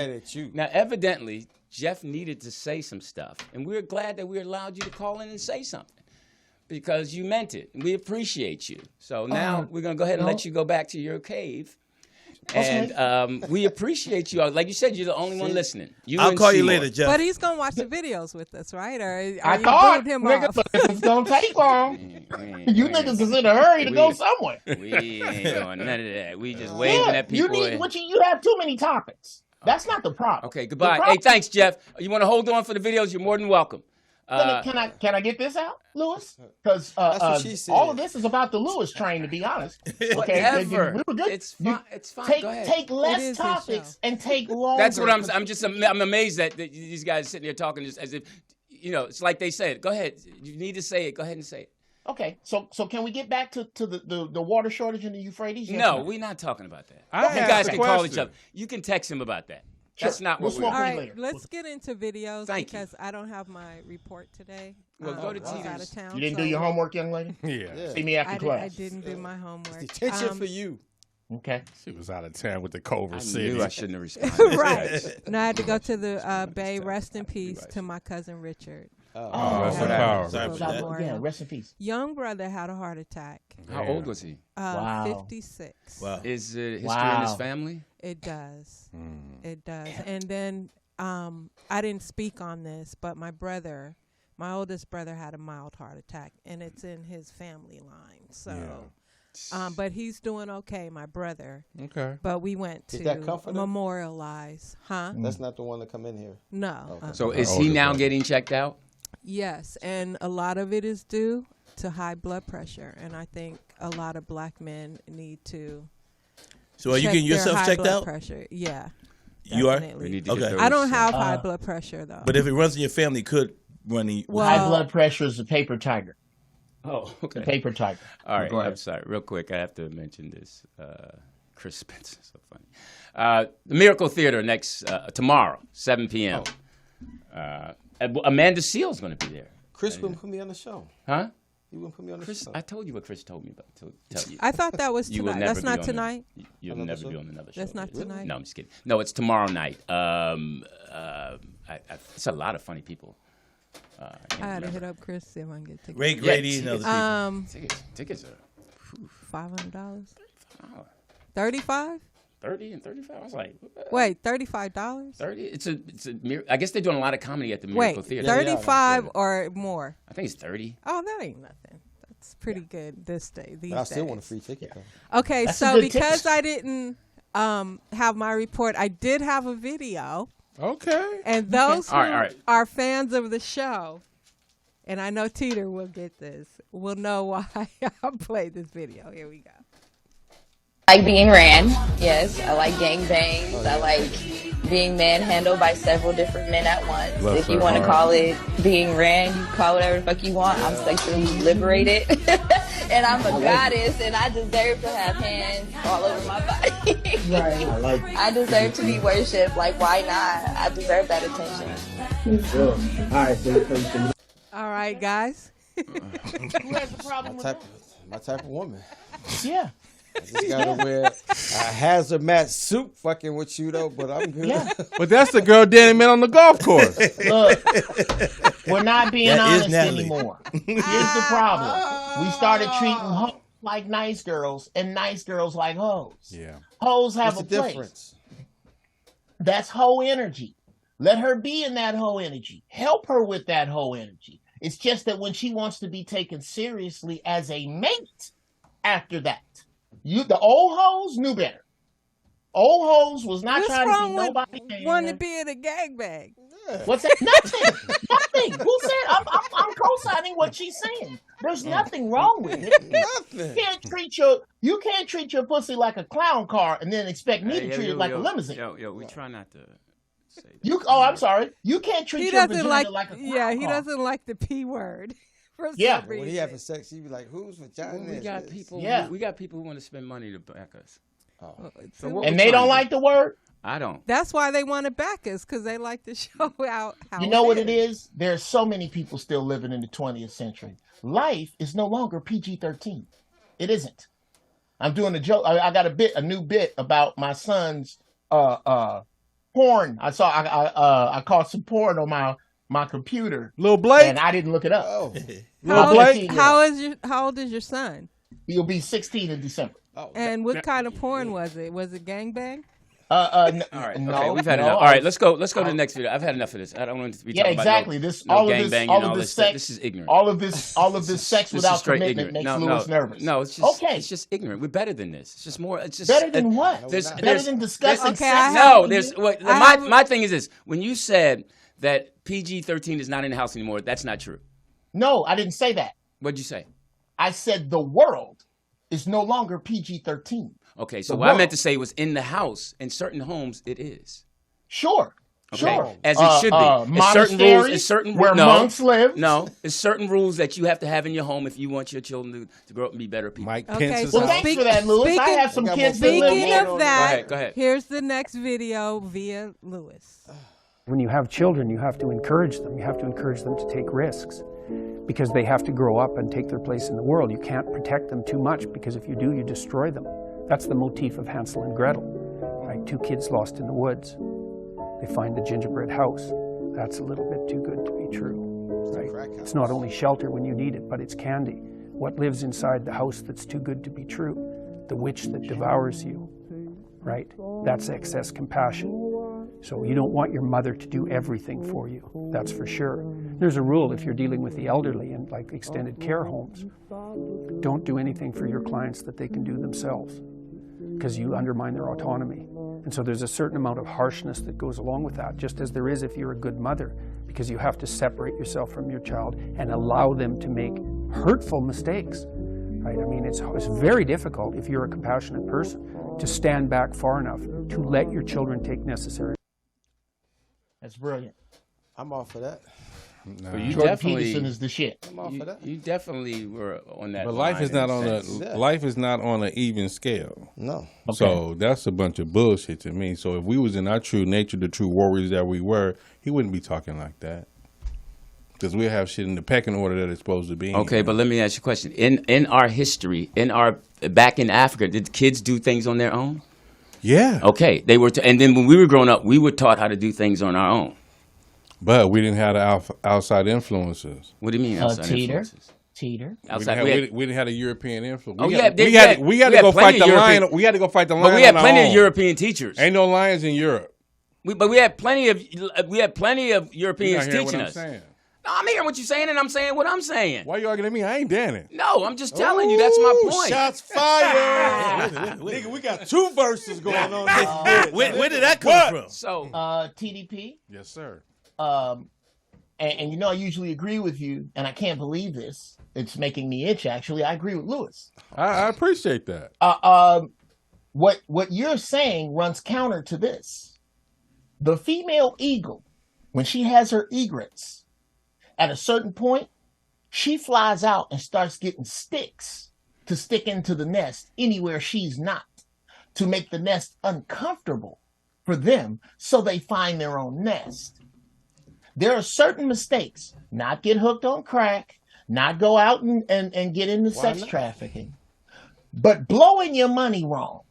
Geof needed to say some stuff. And we're glad that we allowed you to call in and say something. Because you meant it. We appreciate you. So now we're going to go ahead and let you go back to your cave. And we appreciate you. Like you said, you're the only one listening. I'll call you later, Geof. But he's going to watch the videos with us, right? Or I thought it's going to take long. You niggas is in a hurry to go somewhere. We ain't doing none of that. We just waving at people. You have too many topics. That's not the problem. Okay, goodbye. Hey, thanks, Geof. You want to hold on for the videos? You're more than welcome. Can I get this out, Lewis? Because all of this is about the Lewis train, to be honest. Okay, we were good. It's fine. It's fine. Go ahead. Take less topics and take longer. That's what I'm amazed that these guys sitting here talking just as if, it's like they said. Go ahead. You need to say it. Go ahead and say it. Okay, so can we get back to the water shortage in the Euphrates? Yes, no, we're not talking about that. You guys can call each other. You can text him about that. That's not what we're. All right, let's get into videos because I don't have my report today. Well, go to Teeter's. Out of town, you didn't do your homework, young lady? Yeah. See me after class. I didn't do my homework. Detention for you. Okay. She was out of town with the Culver City. I knew I shouldn't have responded. Right. No, I had to go to the Bay. Rest in peace to my cousin Richard. Rest in power. Sorry for that. Yeah, rest in peace. Young brother had a heart attack. How old was he? 56. Wow. Is it history in his family? It does. It does. And then I didn't speak on this, but my oldest brother had a mild heart attack, and it's in his family line. So, but he's doing okay, my brother. Okay. But we went to memorialize. Huh? That's not the one to come in here. No. Okay. So is he now getting checked out? Yes, and a lot of it is due to high blood pressure, and I think a lot of black men need to. So are you getting yourself checked out? Pressure. Yeah. You are? Okay. I don't have high blood pressure though. But if it runs in your family, it could run in. High blood pressure is a paper tiger. Oh, okay. The paper type. All right, Go ahead. I'm sorry. Real quick, I have to mention this. Chris Spencer, so funny. The Miracle Theater tomorrow, 7 p.m. Amanda Seale's going to be there. Chris wouldn't put me on the show. Huh? He wouldn't put me on the show. I told you what Chris told me about. To tell you. I thought that was You will tonight. never That's be not on tonight. You'll never be on another show. That's not tonight. No, I'm just kidding. No, it's tomorrow night. It's a lot of funny people. I had to hit up Chris see if I can get tickets. Ray Grady and other people. Tickets are $500. 35. 30 and 35. I was like, Wait, $35? 30. It's a. I guess they're doing a lot of comedy at the Miracle Wait, Theater. 35 or more? I think it's 30. Oh, that ain't nothing. That's pretty good these days. But I still want a free ticket though. Okay, That's a so good because taste. I didn't have my report, I did have a video. Okay. And those All who right. are fans of the show, and I know Teeter will get this, will know why I played this video. Here we go. I like being ran, yes. I like gangbangs. I like being manhandled by several different men at once. Bless If you her want to heart. call it being ran, you call it whatever the fuck you want. I'm sexually liberated. And I'm a goddess, and I deserve to have hands all over my body. Right. I like it. I deserve to be worshipped. Like, why not? I deserve that attention. Sure. All right, so All right, guys. Who has a problem with that? My type of woman. Yeah. I just gotta wear a hazmat suit fucking with you though, but I'm good. Yeah. But that's the girl Danny met on the golf course. Look, we're not being That is honest Natalie. anymore. Here's the problem. We started treating hoes like nice girls and nice girls like hoes. Yeah. Hoes have What's a the place. difference? That's hoe energy. Let her be in that hoe energy. Help her with that hoe energy. It's just that when she wants to be taken seriously as a mate after that, the old hoes knew better. Old hoes was not What's trying to wrong be with nobody. wanting to be in a gangbang? What's that? Nothing. Nothing. Who said? I'm co-signing what she's saying. There's nothing wrong with it. Nothing. You can't treat your pussy like a clown car and then expect me to treat it like a limousine. Yo, we try not to say that. I'm sorry. You can't treat He your doesn't vagina like. like a clown Yeah, he car. doesn't like the P word. For Yeah. some When he reason. having sex, he be like, "Whose vagina We is got this?" people. Yeah. We got people who want to spend money to back us. So what And we they trying don't to like the word. I don't. that's why they want to back us, because they like to show out how You know what it is? There's so many people still living in the 20th century. Life is no longer PG-13. It isn't. I'm doing a joke. I got a new bit about my son's porn. I caught some porn on my computer, Little Blake. and I didn't look it up. Oh, Little Blake. How old is your son? He'll be 16 in December. And what kind of porn was it? Was it gangbang? All right. No, Okay, we've had no, enough. All right, let's go to the next video. I've had enough of this. I don't want to be Yeah, talking exactly. about This no all of gangbang this, and all all of this this stuff. sex. This is ignorant. All of this sex This without is straight commitment ignorant. makes Lewis nervous. No, it's just Okay. It's just ignorant. We're better than this. It's just more. It's just Better than what? There's, Better than discussing Okay, sex. I have- no. There's I have- my thing is this. When you said that PG-13 is not in the house anymore, that's not true. No, I didn't say that. What'd you say? I said the world is no longer PG-13. Okay, so The what I meant world. to say was in the house. In certain homes, it is. Sure. Okay, Sure. as it should be. It's certain rules. Monasteries It's certain where no, monks live. No, it's certain rules that you have to have in your home if you want your children to grow up and be better people. Mike Okay, Pence's so Well, house. thanks for that, Lewis. I have some Speaking- kids that live Speaking here. of that, Go ahead. here's the next video via Lewis. When you have children, you have to encourage them. You have to encourage them to take risks because they have to grow up and take their place in the world. You can't protect them too much because if you do, you destroy them. That's the motif of Hansel and Gretel, right? Two kids lost in the woods. They find the gingerbread house. That's a little bit too good to be true, right? It's not only shelter when you need it, but it's candy. What lives inside the house that's too good to be true? The witch that devours you, right? That's excess compassion. So you don't want your mother to do everything for you, that's for sure. There's a rule if you're dealing with the elderly in like extended care homes. Don't do anything for your clients that they can do themselves because you undermine their autonomy. And so there's a certain amount of harshness that goes along with that, just as there is if you're a good mother, because you have to separate yourself from your child and allow them to make hurtful mistakes, right? I mean, it's very difficult if you're a compassionate person to stand back far enough to let your children take necessary. That's brilliant. I'm all for that. Nah. Well, you Jordan definitely Peterson is the shit. you definitely were on that. But life is not on a life is not on an even scale. No. Okay. So that's a bunch of bullshit to me. So if we was in our true nature, the true warriors that we were, he wouldn't be talking like that. Because we have shit in the pecking order that it's supposed to be. Okay, but let me ask you a question. In our history, back in Africa, did kids do things on their own? Yeah. Okay, they were, and then when we were growing up, we were taught how to do things on our own. But we didn't have the outside influences. What do you mean outside Teeter. influences? Teeter. Outside, we didn't have a European influence. Oh, We yeah, had we to had go fight plenty the of lion. European- We had to go fight the lion. But we had on our plenty of own. European teachers. Ain't no lions in Europe. But we had plenty of Europeans You're not hearing teaching what us. I'm saying. No, I'm hearing what you're saying, and I'm saying what I'm saying. Why you arguing at me? I ain't Dannon. No, I'm just telling you. That's my point. Shots fired. Nigga, we got two verses going on. Where did that come from? So, TDP. Yes, sir. And you know I usually agree with you, and I can't believe this. It's making me itch. Actually, I agree with Lewis. I appreciate that. What you're saying runs counter to this. The female eagle, when she has her egrets, at a certain point, she flies out and starts getting sticks to stick into the nest anywhere she's not, to make the nest uncomfortable for them so they find their own nest. There are certain mistakes, not get hooked on crack, not go out and get into sex trafficking, but blowing your money wrong.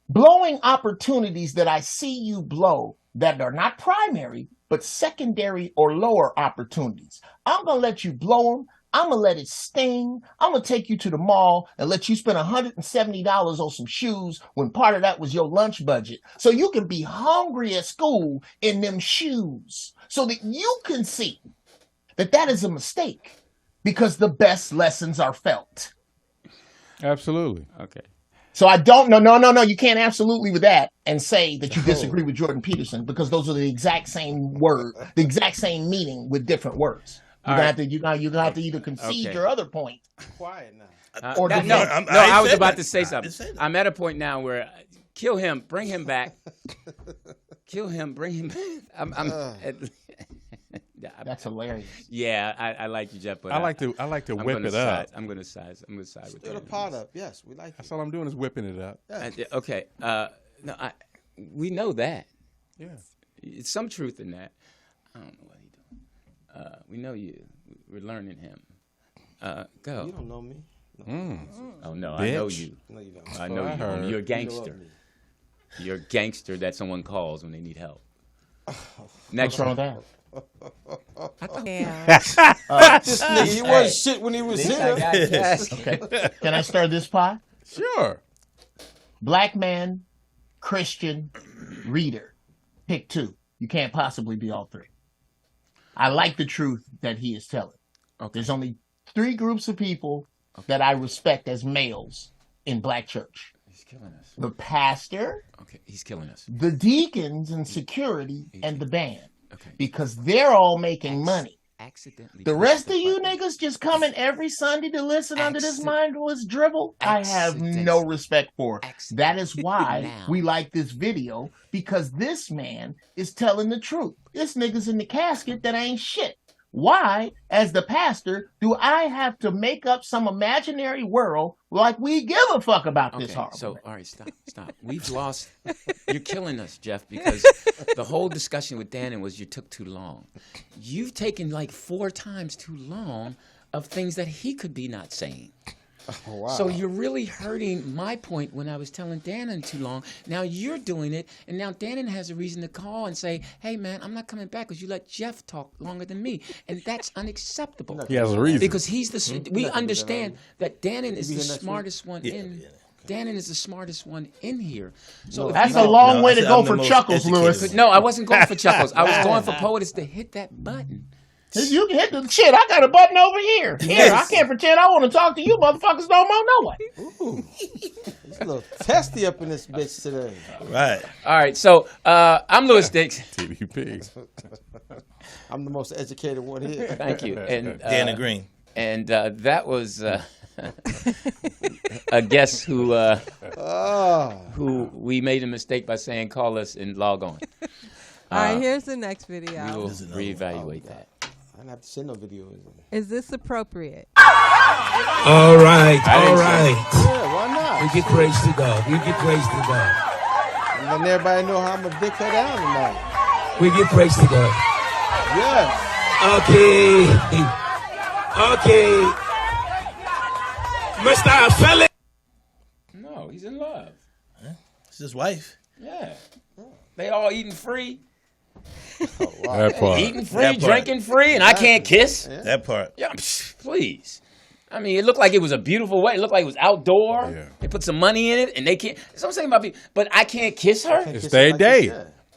Blowing opportunities that I see you blow that are not primary, but secondary or lower opportunities. I'm going to let you blow them. I'm going to let it sting. I'm going to take you to the mall and let you spend $170 on some shoes when part of that was your lunch budget. So you can be hungry at school in them shoes so that you can see that that is a mistake because the best lessons are felt. Absolutely. okay. So I don't know. No. You can't absolutely with that and say that you disagree with Jordan Peterson because those are the exact same word, the exact same meaning with different words. You're gonna have to either concede your other point. Quiet now. Or No, defend. I was about to say something. I'm at a point now where kill him, bring him back. Kill him, bring him back. That's hilarious. Yeah, I like you, Jeff. But I like to whip it up. I'm gonna side with Stir you. the pot up. Yes, we like That's it. all I'm doing is whipping it up. Okay. No, we know that. Yeah. It's some truth in that. I don't know what he's doing. We know you. We're learning him. Go. You don't know me. Oh no, I know Bitch. you. No, you don't. I know I you. heard. You're a gangster. You're a gangster that someone calls when they need help. Next What's wrong with that? Yeah. This nigga, he was shit when he was here. Okay. Can I stir this pot? Sure. Black man, Christian, reader. Pick two. You can't possibly be all three. I like the truth that he is telling. Okay. There's only three groups of people that I respect as males in black church. He's killing us. The pastor, Okay, he's killing us. the deacons and security, and the band. Okay. Because they're all making money. Accidentally. The rest of you niggas just coming every Sunday to listen under this mindless dribble, I have no respect for. That is why we like this video, because this man is telling the truth. This nigga's in the casket that ain't shit. Why, as the pastor, do I have to make up some imaginary world like we give a fuck about this horrible So, thing? all right, stop. We've lost. You're killing us, Jeff, because the whole discussion with Dannon was you took too long. You've taken like 4 times too long of things that he could be not saying. Oh, wow. So you're really hurting my point when I was telling Dannon too long. Now you're doing it, and now Dannon has a reason to call and say, hey, man, I'm not coming back because you let Jeff talk longer than me. And that's unacceptable. He has a reason. Because he's the we understand that Dannon is be the here next smartest one in. Dannon is the smartest one in here. So if That's you a long way to I'm go the for most Chuckles, educated Lewis. one. No, I wasn't going for Chuckles. I was going for POTUS to hit that button. You can hit the shit. I got a button over here. Here, I can't pretend I want to talk to you motherfuckers no more, no way. Ooh. It's a little testy up in this bitch today. Right. All right, so I'm Louis Dix. TDP. I'm the most educated one here. Thank you. And Dannon Green. And that was a guest who we made a mistake by saying call us and log on. All right, here's the next video. We will reevaluate that. I don't have to send no video. Is this appropriate? All right. Yeah, why not? We give praise to God. We give praise to God. And letting everybody know how I'm gonna dick her down tonight. We give praise to God. Yes. Okay. Mr. Felix. No, he's in love. It's his wife. Yeah. They all eating free. That part. Eating free, drinking free, and I can't kiss. Yeah. That part. Yeah, please. I mean, it looked like it was a beautiful way. It looked like it was outdoor. Yeah. They put some money in it, and they can't. That's what I'm saying about people. But I can't kiss her. It's their day.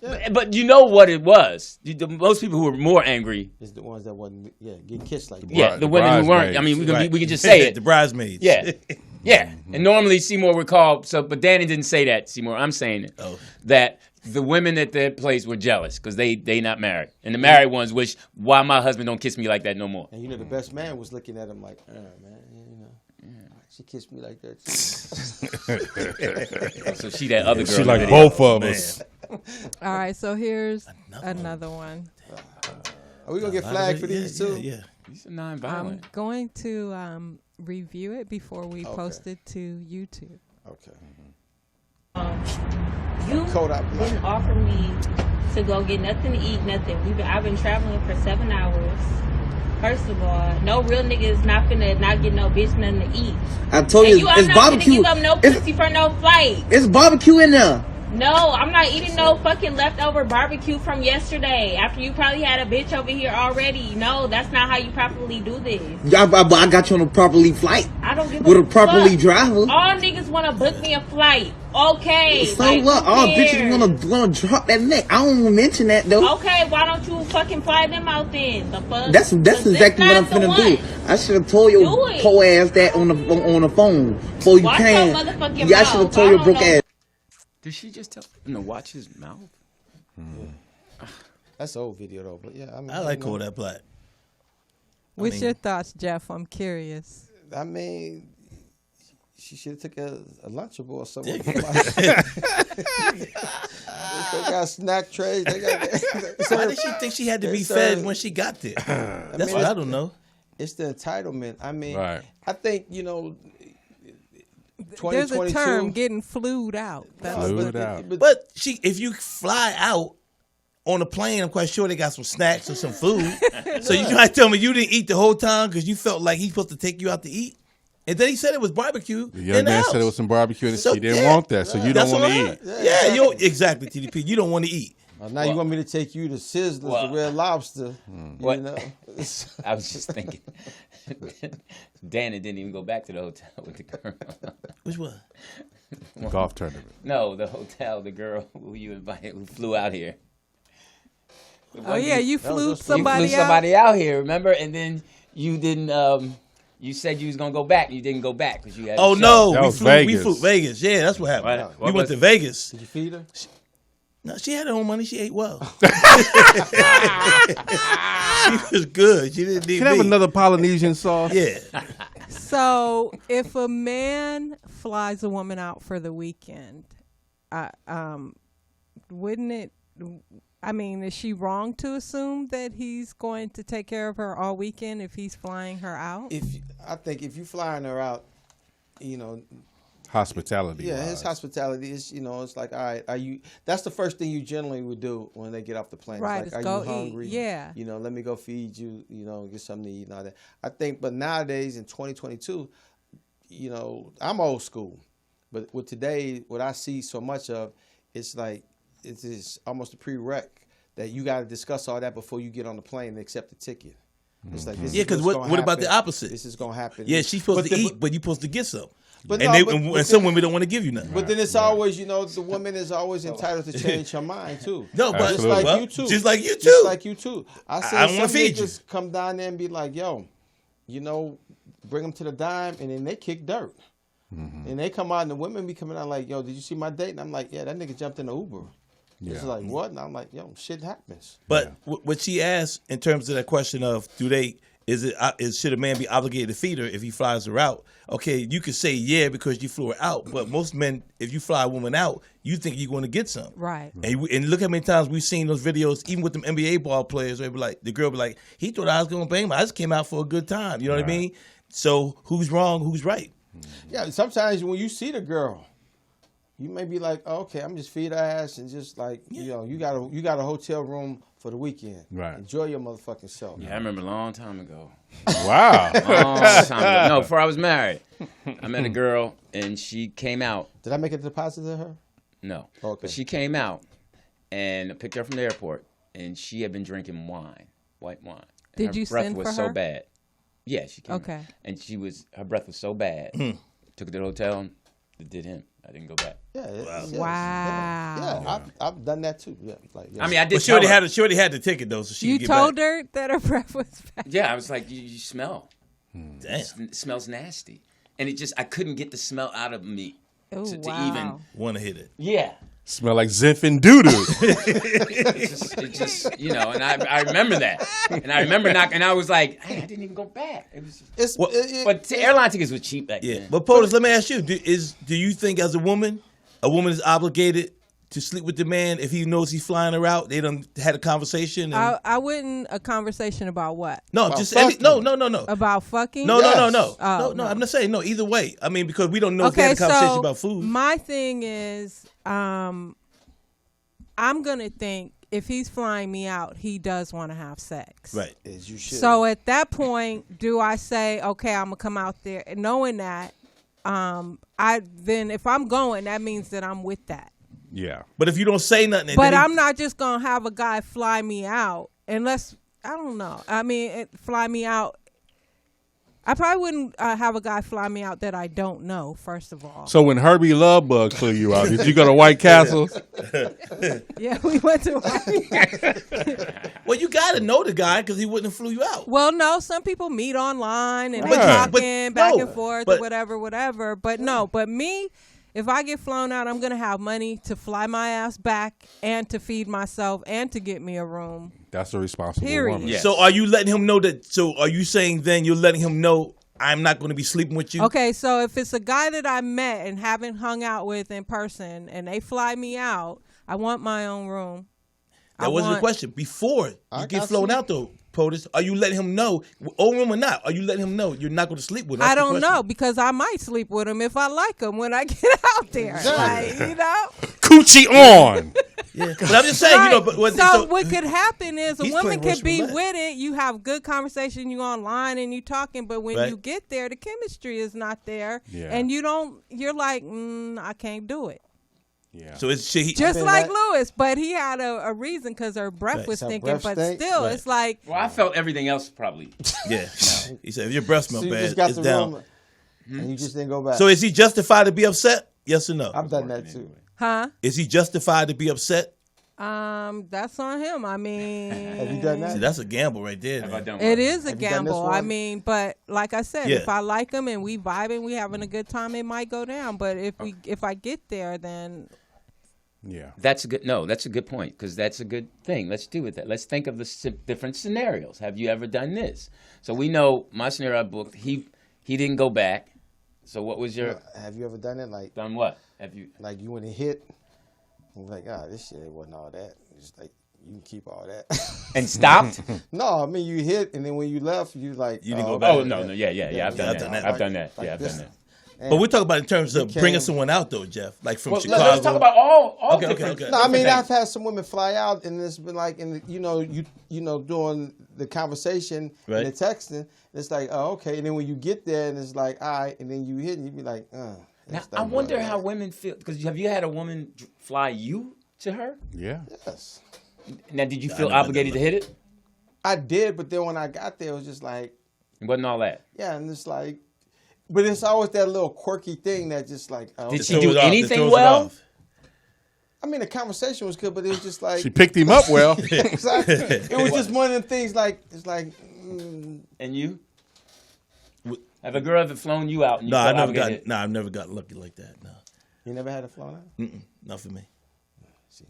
Yeah. But you know what it was. Most people who were more angry is the ones that wasn't getting kissed like that. Yeah, the women who weren't. I mean, we can just say it. The bridesmaids. Yeah. Yeah. And normally Seymour would call, but Danny didn't say that, Seymour. I'm saying it. Oh. That the women at that place were jealous because they not married. And the married ones wish, why my husband don't kiss me like that no more. And the best man was looking at him like, man, she kissed me like that. So she that other girl. She like both of us. All right, so here's another one. Are we going to get flagged for these too? Yeah. These are non-violent. I'm going to review it before we post it to YouTube. Okay. You didn't offer me to go get nothing to eat, nothing. I've been traveling for 7 hours. First of all, no real nigga is not finna not get no bitch nothing to eat. I told you, I'm it's not barbecue. Finna give up no pussy for no flight. It's barbecue in there. No, I'm not eating no fucking leftover barbecue from yesterday. After you probably had a bitch over here already. No, that's not how you properly do this. I got you on a properly flight. I don't give with a a properly fuck. driver. All niggas want to book me a flight. Okay. So like, what? All bitches wanna drop that neck. I don't mention that though. Okay, why don't you fucking fly them out then? The fuck? That's exactly what I'm finna do. I should have told your poor ass that on the phone before you Watch came. your motherfucking Yeah, I should have told your broke ass. Did she just tell him to watch his mouth? That's an old video though, but yeah, I mean, I like all that black. What's your thoughts, Geoff? I'm curious. I mean, she should have took a Lunchable or something. They got snack trays. Why did she think she had to be fed when she got there? That's what I don't know. It's the entitlement. I mean, right. I think, there's a term, getting flued out. But if you fly out on a plane, I'm quite sure they got some snacks or some food. So you trying to tell me you didn't eat the whole time because you felt like he's supposed to take you out to eat? And then he said it was barbecue. The young man said it was some barbecue and she didn't want that, so you don't want to eat. Yeah, exactly, TDP. You don't want to eat. Now you want me to take you to Sizzler's, the Red Lobster. What? I was just thinking. Dannon didn't even go back to the hotel with the girl. Which one? The golf tournament. No, the hotel, the girl who you invited, who flew out here. Oh, yeah, you flew somebody out. You flew somebody out here, remember? And then you didn't... You said you was gonna go back, and you didn't go back because you had. Oh no, we flew Vegas. Yeah, that's what happened. We went to Vegas. Did you feed her? No, she had her own money. She ate well. She was good. She didn't need. Can I have another Polynesian sauce? Yeah. So if a man flies a woman out for the weekend, wouldn't it? I mean, is she wrong to assume that he's going to take care of her all weekend if he's flying her out? I think if you flying her out, hospitality. Yeah, his hospitality is, it's like, all right, are you? That's the first thing you generally would do when they get off the plane. Right, it's like, go are you hungry? Eat. Yeah. Let me go feed you. Get something to eat and all that. I think, but nowadays in 2022, I'm old school, but with today, what I see so much of, it's like. It is almost a prereq that you got to discuss all that before you get on the plane and accept the ticket. It's like this. Yeah, because what about the opposite? This is gonna happen. Yeah, she's supposed to eat, but you're supposed to get some. But and some women don't want to give you nothing. But then it's always, the woman is always entitled to change her mind too. No, but just like you too. Just like you too. Just like you too. I want to feed you. Come down there and be like, yo, bring them to the dime, and then they kick dirt. Mm-hmm. And they come out, and the women be coming out like, yo, did you see my date? And I'm like, yeah, that nigga jumped in the Uber. Yeah. It's like, what? And I'm like, yo, shit happens. But what she asked in terms of that question of, should a man be obligated to feed her if he flies her out? Okay, you could say yeah because you flew her out, but most men, if you fly a woman out, you think you're going to get some. Right. And look how many times we've seen those videos, even with them NBA ball players, where the girl be like, he thought I was going to bang him. I just came out for a good time. You know what I mean? So who's wrong? Who's right? Yeah. Sometimes when you see the girl, you may be like, oh, okay, I'm just feed her ass and just like, you got a hotel room for the weekend. Right. Enjoy your motherfucking self. Yeah, I remember a long time ago. Wow. Long time ago. No, before I was married. I met a girl and she came out. Did I make a deposit to her? No. Okay. But she came out and I picked her up from the airport and she had been drinking white wine. Did you send for her? Her breath was so bad. Yeah, she came. Okay. And her breath was so bad. Took her to the hotel and it did him. I didn't go back. Wow. I've done that too. Yeah. I mean, I did. But she already had the ticket though, so she. You could get told back. her that her breath was bad. Yeah, I was like, you smell. Damn. It smells nasty, and I couldn't get the smell out of me to even want to hit it. Yeah. Smell like Zinf and doo-doo. it just, and I remember that. And I remember and I was like, hey, I didn't even go back. It was but airline tickets were cheap back then. But POTUS, let me ask you, do you think as a woman is obligated to sleep with the man if he knows he's flying her out? They done had a conversation. And... I wouldn't. A conversation about what? No, about just no. About fucking? No. Oh, no. I'm not saying no. Either way, I mean, because we don't know if they had a conversation about food. My thing is, I'm gonna think if he's flying me out, he does want to have sex. Right, as you should. So at that point, do I say, okay, I'm gonna come out there, knowing that? Then if I'm going, that means that I'm with that. Yeah. But if you don't say nothing, but I'm not just gonna have a guy fly me out unless I don't know. I mean, fly me out. I probably wouldn't have a guy fly me out that I don't know. First of all. So when Herbie Lovebug flew you out, did you go to White Castle? Yeah, we went to White Castle. Well, you got to know the guy because he wouldn't have flew you out. Well, no, some people meet online and they're talking back and forth or whatever. But no, but me. If I get flown out, I'm going to have money to fly my ass back and to feed myself and to get me a room. That's a responsible woman. Yes. So are you letting him know that? So are you saying then you're letting him know I'm not going to be sleeping with you? Okay, so if it's a guy that I met and haven't hung out with in person and they fly me out, I want my own room. That wasn't the question. Before you get flown out, though, POTUS, are you letting him know, old room or not, are you letting him know you're not going to sleep with him? I don't know because I might sleep with him if I like him when I get out there. Exactly. Coochie on. Yeah, but I'm just saying, right. But so what could happen is a woman could be with it. You have good conversation, you online and you talking, but when you get there, the chemistry is not there, and you're like, I can't do it. Yeah. So it's just like Lewis, but he had a reason because her breath was stinking. But still, it's like. Well, I felt everything else probably. Yeah. He said if your breath smell bad, it's down. And you just didn't go back. So is he justified to be upset? Yes or no? I've done that too. Huh? Is he justified to be upset? That's on him. I mean, have you done that? See, that's a gamble right there. It is a gamble. I mean, but like I said, if I like him and we vibing, we having a good time, it might go down. But if I get there, then. Yeah, that's a good point because that's a good thing. Let's do with that. Let's think of the different scenarios. Have you ever done this? So we know my scenario I booked. He didn't go back. So what was your? Have you ever done it? Like done what? Have you? Like you went and hit. And you're like, this shit wasn't all that. It's like you can keep all that. And stopped? No, I mean you hit, and then when you left, you like you didn't go back. Oh no, yeah. I've done that. I've done that. But we're talking about in terms of bringing someone out, though, Jeff. Like from Chicago. Let's talk about all okay. No, I mean I've had some women fly out, and it's been like, doing the conversation and the texting. It's like, oh, okay, and then when you get there, and it's like, all right, and then you hit, and you be like, Now I wonder how women feel because have you had a woman fly you to her? Yeah. Yes. Now, did you feel obligated to hit it? I did, but then when I got there, it was just like it wasn't all that. Yeah, and it's like. But it's always that little quirky thing that just like. Did she do anything well? I mean, the conversation was good, but it was just like. She picked him up well. Exactly. It was just one of them things like, it's like. And you? Have a girl ever flown you out? And you I've never gotten lucky like that. No. You never had a flown out? Not for me.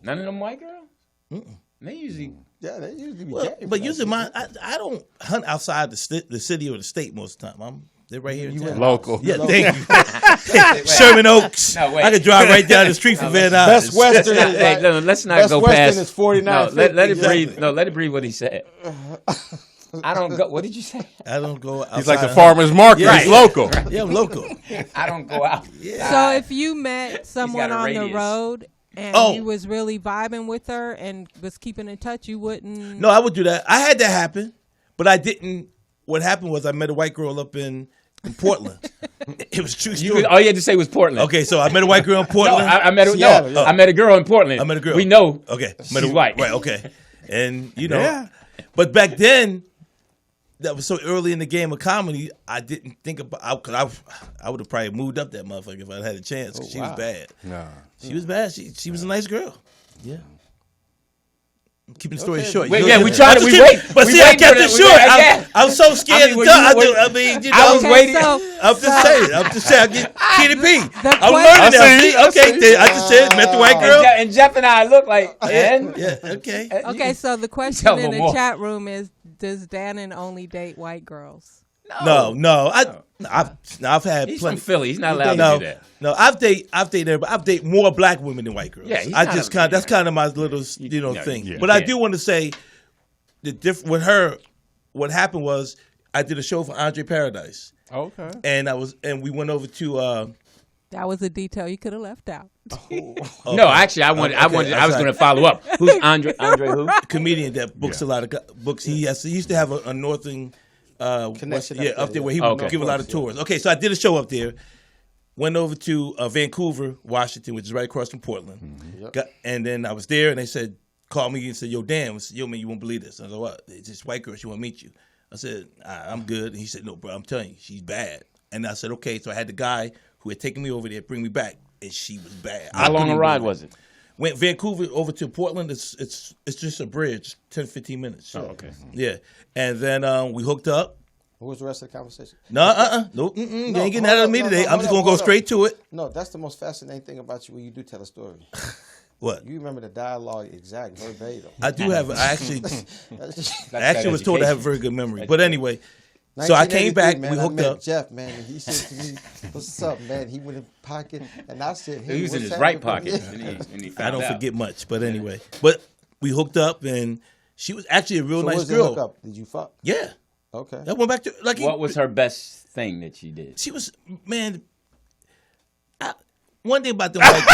None of them white girls? They usually. Yeah, they usually be Well, game but for usually that I don't hunt outside the city or the state most of the time. They're right here in town. Local. Yeah, thank you. Sherman Oaks. No, wait. I could drive right down the street from Van Nuys. Best Western is like, Let's not Best go Western past. is 49. No, let it breathe. No, let it breathe what he said. I don't go. What did you say? I don't go outside. He's like the farmer's market. Yeah, He's local. Yeah, I'm local. I don't go out. So if you met someone got a on the radius. road and Oh. you was really vibing with her and was keeping in touch, you wouldn't. No, I would do that. I had that happen, but I didn't. What happened was I met a white girl up in Portland. It was a true story. All you had to say was Portland. Okay, so I met a white girl in No, Portland. I met a, Seattle, no, yeah. I met a girl in Portland. I met a girl. We know. Okay, She's white. Right. Okay, and but back then, that was so early in the game of comedy. I didn't think about because I would have probably moved up that motherfucker if I had a chance. 'Cause she was bad. Nah. She was bad. She was a nice girl. Yeah. I'm keeping the story short. Wait, You yeah, know, we tried to. We wait. But we see, I waited kept for it that. short. Yeah. I'm so scared I mean, to when talk. you- I mean, you know, I was waiting. I'm just saying. I'm just saying. I get TDP. I'm question- learning now. I see. See? Okay, I just said met the white girl. And Jeff and I look like. And Yeah. Okay. Okay, so the question Tell in them the more. chat room is: does Dannon only date white girls? No. I've had He's plenty. from Philly. He's not allowed No, to do that. no. I've dated everybody. I've dated more black women than white girls. Yeah, he's I not just a- that's kind of my little Yeah, thing. yeah, But I yeah. do want to say the with her. What happened was I did a show for Andre Paradise, Okay. and we went over to. That was a detail you could have left out. No, actually, I was going to follow up. Who's Andre? Andre who? Comedian that books a lot of books. He used to have a northern Connection up there where he yeah. would Okay. give a lot of tours. Okay, so I did a show up there. Went over to Vancouver, Washington, which is right across from Portland. And then I was there, and they said, called me and said, "Yo, Dan, yo, man, you won't believe this." I said, "What? It's this white girl. She want to meet you." I said, "I'm good." And he said, "No, bro, I'm telling you, she's bad." And I said, "Okay." So I had the guy who had taken me over there bring me back, and she was bad. How long a ride was it? Went Vancouver over to Portland. It's just a bridge, 10, 15 minutes. Oh, okay. Yeah. And then we hooked up. What was the rest of the conversation? No, nope. You ain't getting that out of me today. I'm just going to go straight to it. No, that's the most fascinating thing about you when you do tell a story. What? You remember the dialogue exact, verbatim. I do have, I actually was told education. I have a very good memory. But anyway, so I came 1983, back, man, we I hooked met up. Jeff, man, and he said to me, "What's up, man?" He went in pocket, and I said, "Hey, He was in what's his right happening?" pocket. And he I found don't out. forget much, but anyway. But we hooked up, and she was actually a real So nice what's the girl. hookup? Did you fuck? Yeah. Okay. I went back to, like, What was her best thing that she did? she was, man, one thing about the white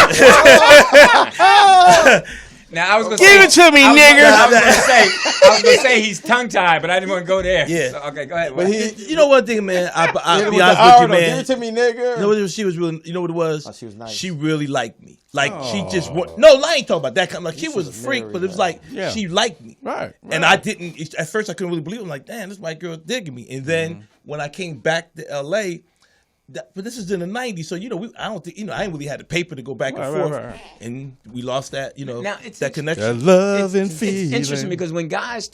girl. Now I was gonna Give say, it to me, I was nigger. gonna say he's tongue tied, but I didn't want to go there. Yeah. So, okay, go ahead. But You know one thing, man, I'll Hit him be with honest the with you, Arnold, man. Give it to me, nigga. You know what she was really, you know what it was? Oh, she was nice. She really liked me. Like she just no, I ain't talking about that kind. Like she was a should've freak, married but it was her. like Yeah. she liked me. Right. And I didn't at first I couldn't really believe it. I'm like, damn, this white girl digging me. And then when I came back to LA, but this is in the '90s, so I don't think I ain't really had the paper to go back and forth, right. and we lost that Now, it's that That connection. love and It's feeling. interesting because when guys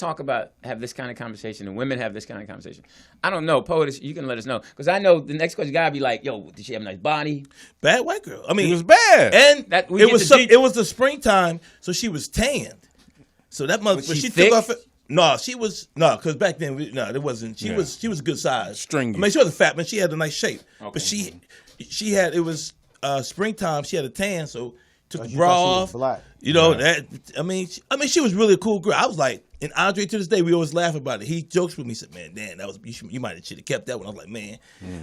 have this kind of conversation and women have this kind of conversation, I don't know, poet, you can let us know because I know the next question gotta be like, yo, did she have a nice body? Bad white girl. I mean, It was bad. and That- we it get was the it was the springtime, so she was tanned. So that mother, Was when she she thick? took off. She was because back then it wasn't. She was a good size. Stringy. I mean, she wasn't fat, but she had a nice shape. Okay. But she had it was springtime. She had a tan, so took the you bra thought she was off. black. You know that. I mean, she was really a cool girl. I was like, and Andre to this day, we always laugh about it. He jokes with me, said, "Man, Dan, that was you might have kept that one." I was like, "Man,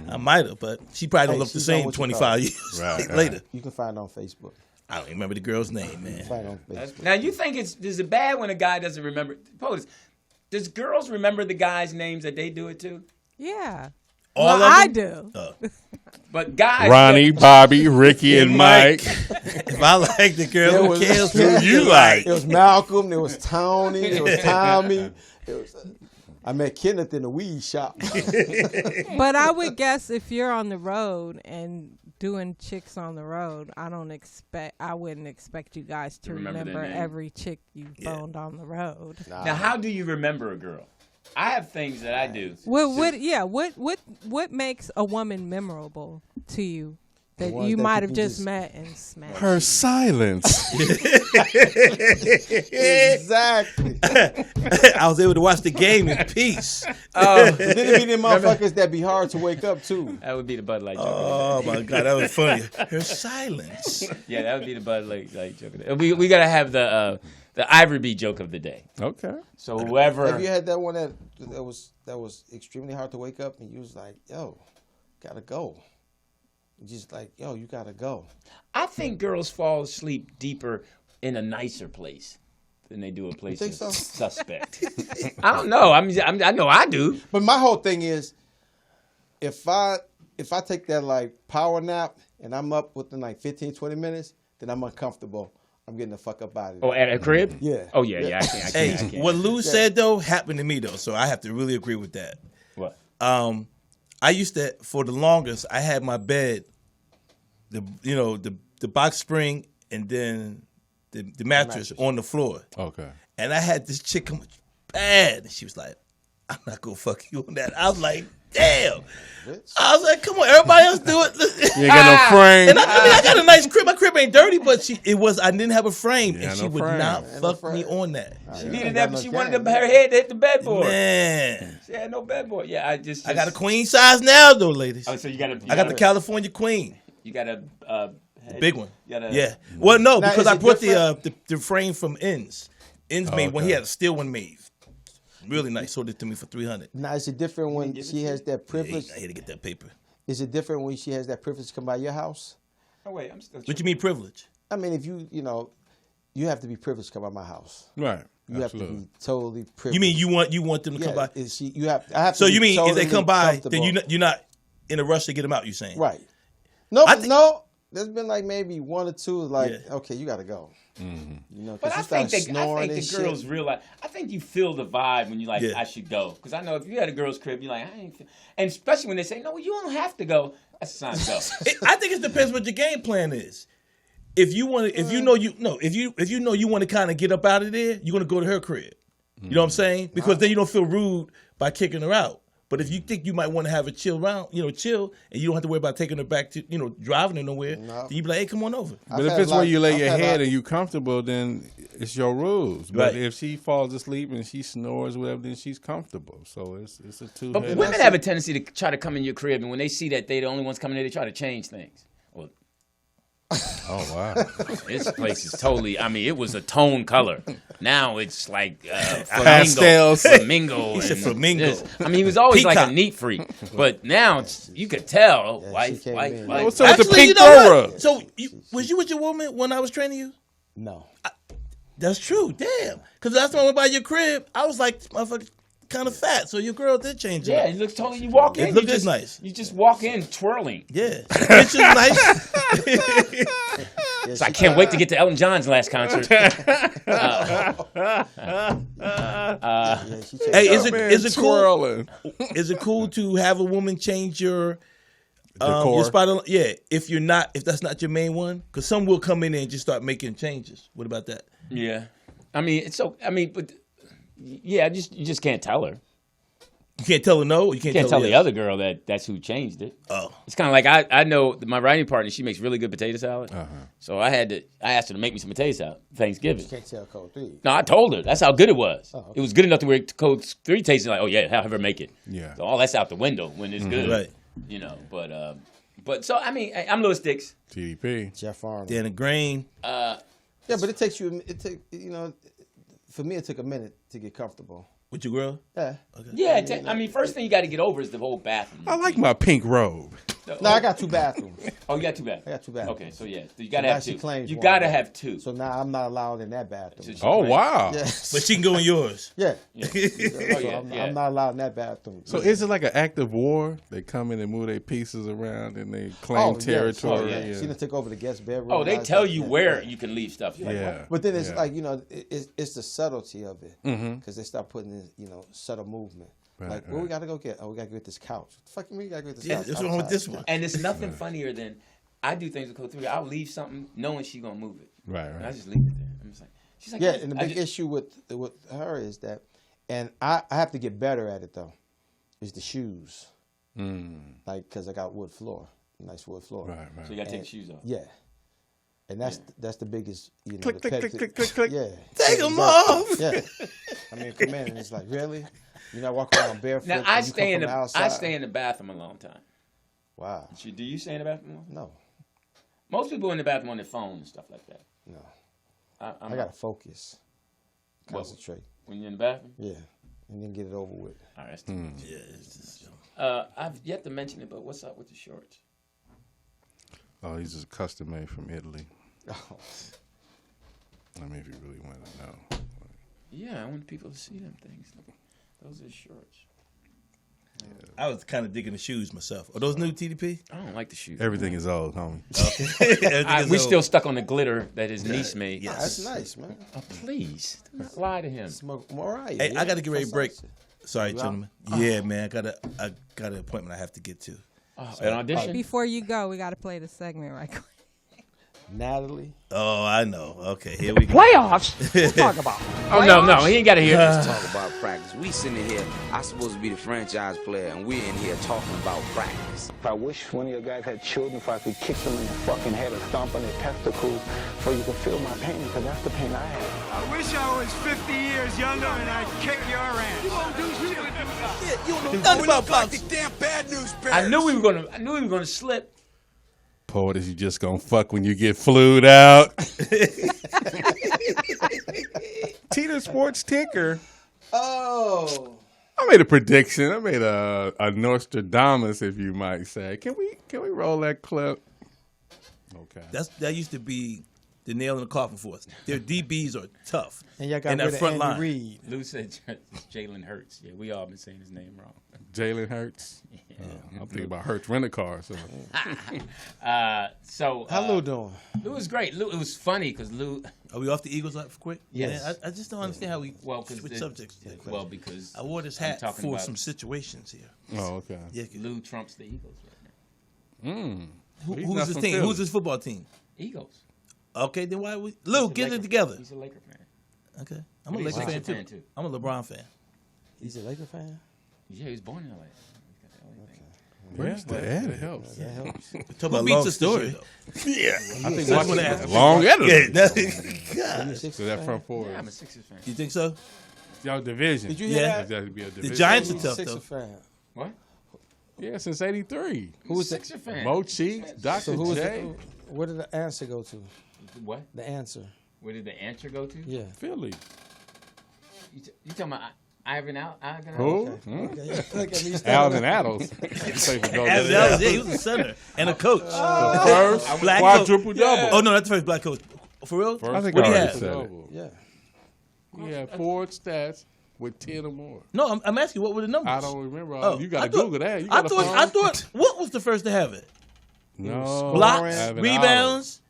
I might have," but she probably don't Hey, look the she's on same what you 25 call it. years Right. later. You can find it on Facebook. I don't even remember the girl's name, man. Find it on Facebook. Now you think is it bad when a guy doesn't remember? POTUS, does girls remember the guys' names that they do it to? Yeah. All well, of I them? do. But guys, Ronnie, Bobby, Ricky, and Mike. If I like the girl, There who was- cares Who you like? It was Malcolm. There was Tony. There was Tommy. I met Kenneth in the weed shop. But I would guess if you're on the road and doing chicks on the road, I wouldn't expect you guys to remember their remember name. every chick you boned on the road. Now, how do you remember a girl? I have things that I do. What makes a woman memorable to you? that you might have just met and smashed. Her silence. Exactly. I was able to watch the game in peace. Then it be them motherfuckers that be hard to wake up to. That would be the Bud Light joke. Oh my God, that was funny. Her silence. Yeah, that would be the Bud Light joke of the day. We gotta have the Ivory Bee joke of the day. Okay. So whoever. Have you had that one that was extremely hard to wake up and you was like, yo, gotta go. Just like, yo, you gotta go. I think girls fall asleep deeper in a nicer place than they do a place think so? suspect. I don't know. I know I do. But my whole thing is, if I take that like power nap and I'm up within like 15, 20 minutes, then I'm uncomfortable. I'm getting the fuck up out of there. Oh, at a crib? Yeah. Oh yeah. I can't. Hey, what Lou said though happened to me though, so I have to really agree with that. What? I used to, for the longest, I had my bed, the box spring and then the mattress on the floor. Okay. And I had this chick come bad, and she was like, "I'm not gonna fuck you on that." I was like, "Damn!" I was like, "Come on, everybody else do it." You ain't got no frame. And I got a nice crib. My crib ain't dirty, but I didn't have a frame, and she would not fuck me on that. She needed that, but she wanted her head to hit the bedboard. Man, she had no bedboard. Yeah, I got a queen size now, though, ladies. Oh, so I got the California queen. You got a big one. Yeah. Well, no, now, because I brought different? the frame from Ends. Ends made one. He had a steel one made. Really nice. Sold it to me for $300. Now, is it different when she has that privilege? I had to get that paper. Is it different when she has that privilege to come by your house? Oh wait, I'm still. What you mean privilege? I mean, if you you have to be privileged to come by my house. Right. You have to be totally privileged. You mean you want them to come by? I have to so you mean totally if they come by, then comfortable. you're not in a rush to get them out? You saying? Right. No. There's been like maybe one or two. Like, okay, you got to go. Mm-hmm. But I think the girls realize. I think you feel the vibe when you like. I should go, because I know if you had a girl's crib, you're like, I ain't. And especially when they say, no, you don't have to go. That's a sign to go. I think it depends what your game plan is. If you want to, if you know you want to kind of get up out of there, you're gonna go to her crib. You know what I'm saying? Because then you don't feel rude by kicking her out. But if you think you might want to have a chill, and you don't have to worry about taking her back to, driving her nowhere, then you be like, hey, come on over. But if it's where you lay your head and you comfortable, then it's your rules. But if she falls asleep and she snores or whatever, then she's comfortable. So it's a two. But women have a tendency to try to come in your crib, and when they see that they're the only ones coming in, they try to change things. Well, oh wow! This place is totally. I mean, it was a tone color. Now it's like pastels. Flamingo. He said flamingo. I mean, he was always Peacock. like a neat freak, but now you could tell. What's up with Actually, the pink you know Dora? what? So was you with your woman when I was training you? No. That's true. Damn. Because last time I went by your crib, I was like, this motherfucker kind of fat. So your girl did change it. Yeah, it looks totally. You walk in. It looked just nice. You just walk in twirling. Yeah. It's just nice. So I can't wait to get to Elton John's last concert. Hey, is it cool? Is it cool to have a woman change your spot? If that's not your main one, because some will come in there and just start making changes. What about that? Yeah, I mean it's so. I mean, but yeah, you just can't tell her. You can't tell her no. You can't tell the other girl that's who changed it. Oh, it's kind of like I know my writing partner. She makes really good potato salad. So I asked her to make me some potato salad Thanksgiving. You can't tell code 3. No, I told her that's how good it was. Oh, okay. It was good enough to where code 3 tasted like, oh yeah, have her make it. Yeah. So all that's out the window when it's good. Right. But so I mean, I'm Louis Sticks. TDP. Jeff Arnold. Dannon Grain. Yeah, but it takes you. For me, it took a minute to get comfortable. With your girl? Yeah. Okay. Yeah, I mean, first thing you got to get over is the whole bathroom. I like my pink robe. No, I got 2 bathrooms. Oh, you got 2 bathrooms? I got 2 bathrooms. Okay, so yeah, you got to now have she 2. claims You one. got to have 2. So now I'm not allowed in that bathroom. Oh wow! Yeah. But she can go in yours. Yeah. Yeah. I'm not allowed in that bathroom. So is it like an act of war? They come in and move their pieces around and they claim territory. Yeah. She done took over the guest bedroom. Oh, they tell you where you can leave stuff. You're like, what? But then it's like, it's the subtlety of it. Because they start putting in, subtle movement. Right, like, what we got to go get? Oh, we got to get this couch. What the fuck you mean we got to get this Yeah, couch? what's wrong with this one? And it's nothing funnier than I do things with code 3. I'll leave something knowing she's going to move it. Right. And I just leave it there. I'm just like, she's like, yeah, and the big issue with her is that, and I have to get better at it though, is the shoes. Like, because I got wood floor. nice wood floor. Right. So you got to take your shoes off. Yeah. And that's the biggest, Click, the click, pet click, click, click. Yeah. Take them off. Yeah. I mean, come in and it's like, really? You're not walking around barefoot. Now I stay in the bathroom a long time. Wow. Do you stay in the bathroom long? No. Most people in the bathroom on their phone and stuff like that. No. I got to focus. Concentrate. When you're in the bathroom? Yeah. And then get it over with. All right. I've yet to mention it, but what's up with the shorts? Oh, these are custom made from Italy. Oh. I mean, if you really want to know. Yeah, I want people to see them things. Those are shorts. I was kind of digging the shoes myself. Are those new TDP? I don't like the shoes. Everything is old, homie. Okay. We still stuck on the glitter that his niece made. Yes. That's nice, man. Oh, please, do not lie to him. Smoke Mariah. Hey, yeah. I got to get ready to break. Sorry, You gentlemen. out? Yeah, man. I got an appointment I have to get to. An audition? Before you go, we got to play the segment right quick. Natalie. Oh, I know. Okay, here we go. Playoffs? Let's talk about Oh, no, he ain't got to hear Let's this. talk about practice. We sitting here, I'm supposed to be the franchise player, and we're in here talking about practice. I wish one of your guys had children, if I could kick them in the fucking head or stomp on their testicles so you could feel my pain, because that's the pain I have. I wish I was 50 years younger and I'd kick your ass. You won't do shit with them guys. Yeah, you don't know nothing about boxing. Damn bad news bears. I knew we were gonna slip. Poet, is you just gonna fuck when you get flued out? Tina Sports Ticker. Oh. I made a prediction. I made a Nostradamus, if you might say. Can we roll that clip? Okay. That used to be the nail in the coffin for us. Their DBs are tough. And y'all got in that rid of front Andy line. Reid. Lou said Jalen Hurts. Yeah, we all been saying his name wrong. Jalen Hurts. I'm thinking about Hurts rent a car. So. How Lou doing? Lou was great. Lou, it was funny because Lou. Are we off the Eagles for quick? Yes. Yeah, I just don't understand how we switch subjects. Because I wore this hat for some situations here. Oh, okay. Yeah, Lou trumps the Eagles right now. Who's his team? Who's his football team? Eagles. Okay, then why we Lou get it together? He's a Laker fan. Okay, I'm a Laker fan too. I'm a LeBron fan. He's a Laker fan? Yeah, he was born in LA. Where's the ad? It helps. That helps. Talk about long story. Yeah, I think that's what I long editor. God. So that front four. Yeah, I'm a Sixers fan. You think so? Y'all division. Did you hear that? That'd be a division. The Giants are tough Sixer though. fan. What? Yeah, since '83. Who's a Sixer fan? Mo Cheeks, Dr. So who was J. where did the answer go to? What? The answer. Where did the answer go to? Yeah. Philly. You talking about Ivan out? Who? Alvin Addles. Alvin Addles, yeah, he was a center and a coach. The first black quadruple double. Oh no, not the first black coach. For real? I think what I do you already have? said it. Yeah. He had 4 stats with 10 or more. No, I'm asking what were the numbers? I don't remember. Oh, You got to I thought- Google that. You I got a thought phone? what was the first to have it? No. Blocks, Alvin rebounds,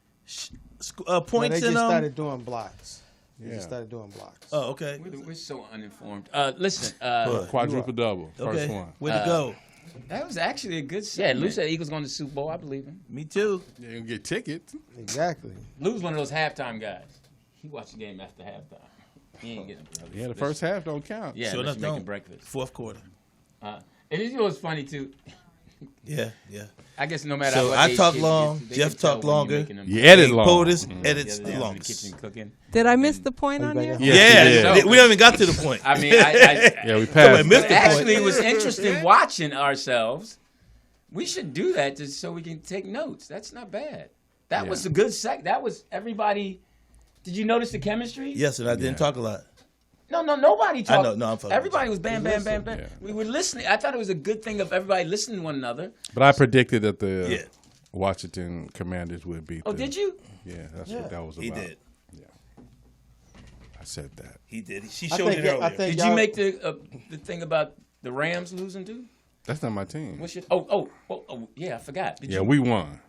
No, points, they just and started doing blocks. They Yeah. just started doing blocks. Oh, okay. We're so uninformed. Listen. Quadruple double. First Okay. one. Way to go. That was actually a good set. Yeah, Lou said Eagles going to the Super Bowl. I believe him. Me too. Yeah, you can get tickets. Exactly. Lou's one of those halftime guys. He watched the game after halftime. He ain't getting up. Yeah, the first half don't count. Yeah, Sure unless enough, you're making don't. breakfast. Fourth quarter. And it was funny too. Yeah. I guess no matter So what I age talk kid long, is, they Jeff can tell talk when you're longer. making them You edit long. POTUS edits Yeah, the in the longest. kitchen cooking. Did I miss the point on there? Yeah, we haven't got to the point. I mean, Yeah, we passed. missed the actually, point. it was interesting watching ourselves. We should do that just so we can take notes. That's not bad. That was a good That was everybody. Did you notice the chemistry? Yes, and I didn't talk a lot. No, nobody talked. I know, no, I'm fucking everybody was bam, bam, bam, bam. Yeah. We were listening. I thought it was a good thing of everybody listening to one another. But I predicted that the Washington Commanders would beat Oh, the- did you? Yeah, that's what that was about. He did. Yeah. I said that. He did. She I showed think- it earlier. I think Did you make the thing about the Rams losing too? That's not my team. What's your? Oh, yeah, I forgot. Did Yeah, you? we won.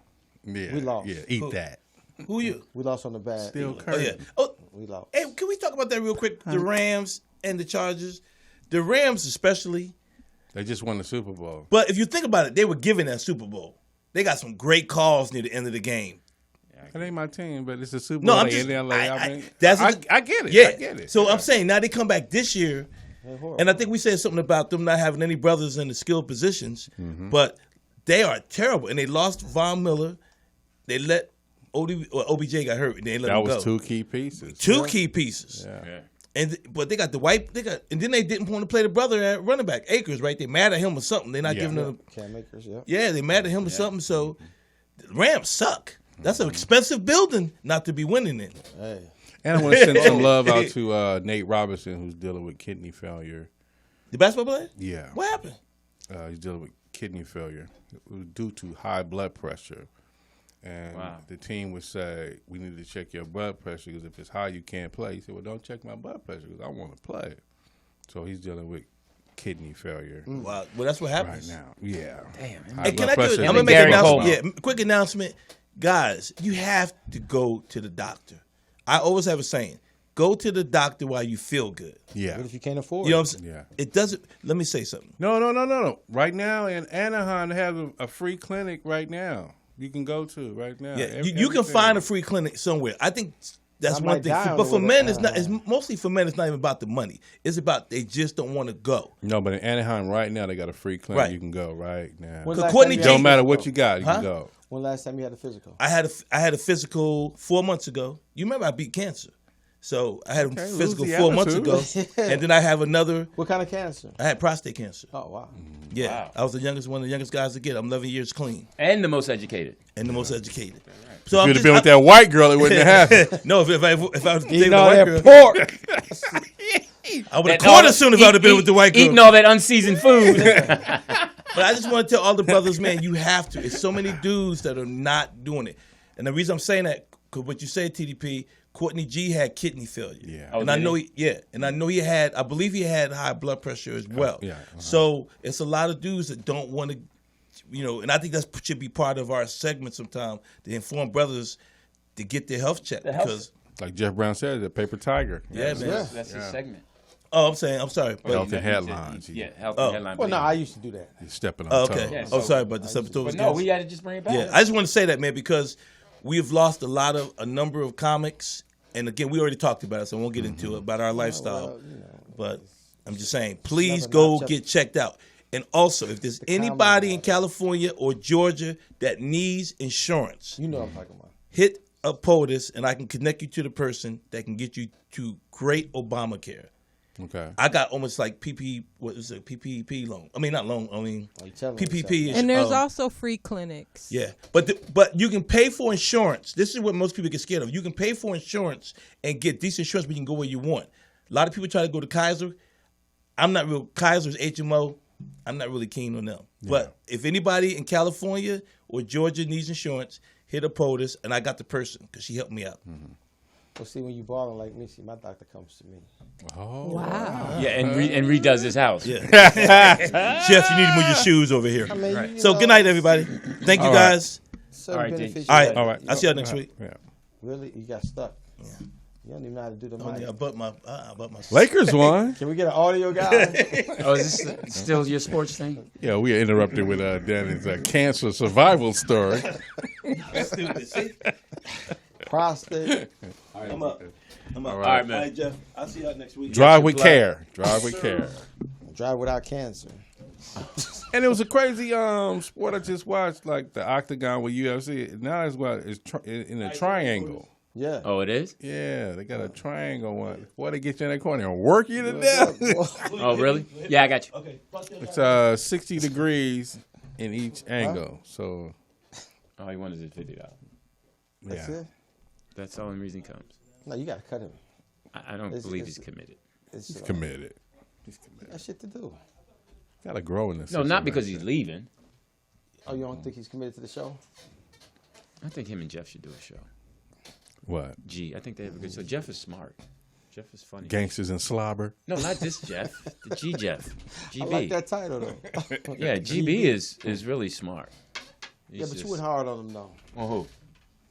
Yeah, We lost. Yeah, eat that. Who you? We lost on the bad. Still Eagles. Oh yeah. current. Oh, We lost. hey, can we talk about that real quick? The Rams and the Chargers. The Rams especially. They just won the Super Bowl. But if you think about it, they were given that Super Bowl. They got some great calls near the end of the game. That ain't my team, but it's a Super No, Bowl. I'm They just. in LA. I mean, that's I get it. Yeah, I get it. So I'm saying now they come back this year, and I think we said something about them not having any brothers in the skilled positions. Mm-hmm. But They are terrible, and they lost Von Miller. They let OBJ got hurt, and they let him go. That was 2 key pieces. Two key pieces. Yeah. But they got the white. And then they didn't want to play the brother at running back, Akers. Right? They mad at him or something. They're not giving him. Cam Akers. Yeah. Yeah, they mad at him or something. So the Rams suck. That's an expensive building not to be winning in. Hey. And I want to send some love out to Nate Robinson, who's dealing with kidney failure. The basketball player? Yeah. What happened? He's dealing with kidney failure. It was due to high blood pressure. And the team would say, we need to check your blood pressure because if it's high, you can't play. He said, well, don't check my blood pressure because I want to play. So he's dealing with kidney failure. Wow. Well, that's what happens. Right now. Yeah. Damn. Hey, can I do it? I'm going to make an announcement. Yeah, quick announcement. Guys, you have to go to the doctor. I always have a saying, go to the doctor while you feel good. Yeah. What if you can't afford You know it? what I'm saying? Yeah. It doesn't. Let me say something. No. Right now in Anaheim, they have a free clinic right now. You can go to right now. Yeah, you can find a free clinic somewhere. I think that's one thing. But for men, it's not. It's mostly for men. It's not even about the money. It's about they just don't want to go. No, but in Anaheim right now, they got a free clinic. Right. You can go right now. Don't matter what you got, you can go. When last time you had a physical? I had a physical 4 months ago. You remember I beat cancer. So I had a physical 4 months ago, and then I have another. What kind of cancer? I had prostate cancer. Oh wow! Yeah, Wow. I was one of the youngest guys to get. I'm 11 years clean, and the most educated. So if you'd have been with that white girl, it wouldn't have happened. No, if I was eating the all white that girl, pork. I would have caught as soon as I would have been with the white girl. Eating all that unseasoned food. But I just want to tell all the brothers, man, you have to. It's so many dudes that are not doing it. And the reason I'm saying that, because what you said, TDP, Courtney G had kidney failure. Yeah. And I know he had, I believe he had high blood pressure as well. Yeah. So it's a lot of dudes that don't want to, and I think that should be part of our segment sometime, to inform brothers to get their health checked. Because like Geof Brown said, the paper tiger. Yeah, man. That's his segment. Oh, I'm sorry. Health and headlines. Health and headlines. Well, no, I used to do that. You're stepping on toes. Okay. Sorry about the subtoes. But no, we had to just bring it back. Yeah, I just want to say that, man, because we've lost a number of comics, and again, we already talked about it, so I won't get into it, about our lifestyle. But I'm just saying, please go get checked out. And also, if there's anybody in California or Georgia that needs insurance, you know what I'm talking about. Hit up POTUS, and I can connect you to the person that can get you to great Obamacare. Okay. I got almost like PPP loan. I mean, not loan. I mean, PPP. And there's also free clinics. Yeah, but you can pay for insurance. This is what most people get scared of. You can pay for insurance and get decent insurance, but you can go where you want. A lot of people try to go to Kaiser. I'm not real. Kaiser's HMO. I'm not really keen on them. Yeah. But if anybody in California or Georgia needs insurance, hit a POTUS, and I got the person because she helped me out. Mm-hmm. Well, see, when you balling like me, my doctor comes to me. Oh, wow. Yeah, and redoes his house. Yeah. Jeff, you need to move your shoes over here. I mean, So good night, everybody. Thank you, guys. All right. I'll see y'all next week. Yeah. Really? You got stuck. Yeah. You don't even know how to do the money. I butt my Lakers won. Can we get an audio guy? Oh, is this still your sports thing? Yeah, we are interrupted with Dannon's cancer survival story. Stupid. See? Prostate. I'm up. All right, man. All right, Jeff. I'll see y'all next week. Drive with care. Drive with care. Drive without cancer. And it was a crazy sport I just watched, like the octagon with UFC. Now it's in a triangle. Yeah. Oh, it is? Yeah, they got a triangle one. Boy, they get you in that corner and work you to death. Oh, really? Yeah, I got you. Okay. It's 60 degrees in each angle. So. All he wanted is $50. That's it? That's the only reason he comes. No, you got to cut him. I don't believe he's committed. He's committed. He's got shit to do. Got to grow in this. No, not because he's leaving. Oh, you don't think he's committed to the show? I think him and Jeff should do a show. What? I think they have a good show. Jeff is smart. Jeff is funny. Gangsters and Slobber? No, not this Jeff. The G Jeff. GB. I like that title, though. Yeah, GB is really smart. Yeah, but you went hard on him, though. On who?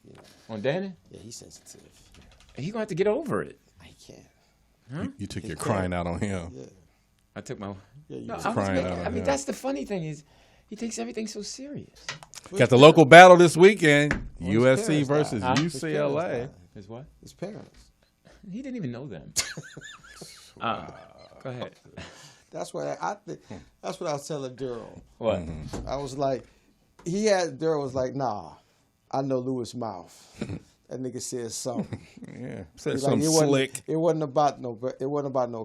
Yeah. On Dannon? Yeah, he's sensitive. He's going to have to get over it. I can't. Huh? You took your crying out on him. Yeah. I took my... Yeah, you crying out on him. I mean, that's the funny thing is he takes everything so serious. Got the local battle this weekend. USC parents versus died. UCLA. His what? His parents. He didn't even know them. Go ahead. That's what I think. That's what I was telling Daryl. What? I was like, Daryl was like, nah, I know Lewis' mouth. That nigga said something. Yeah, said something slick. It wasn't about no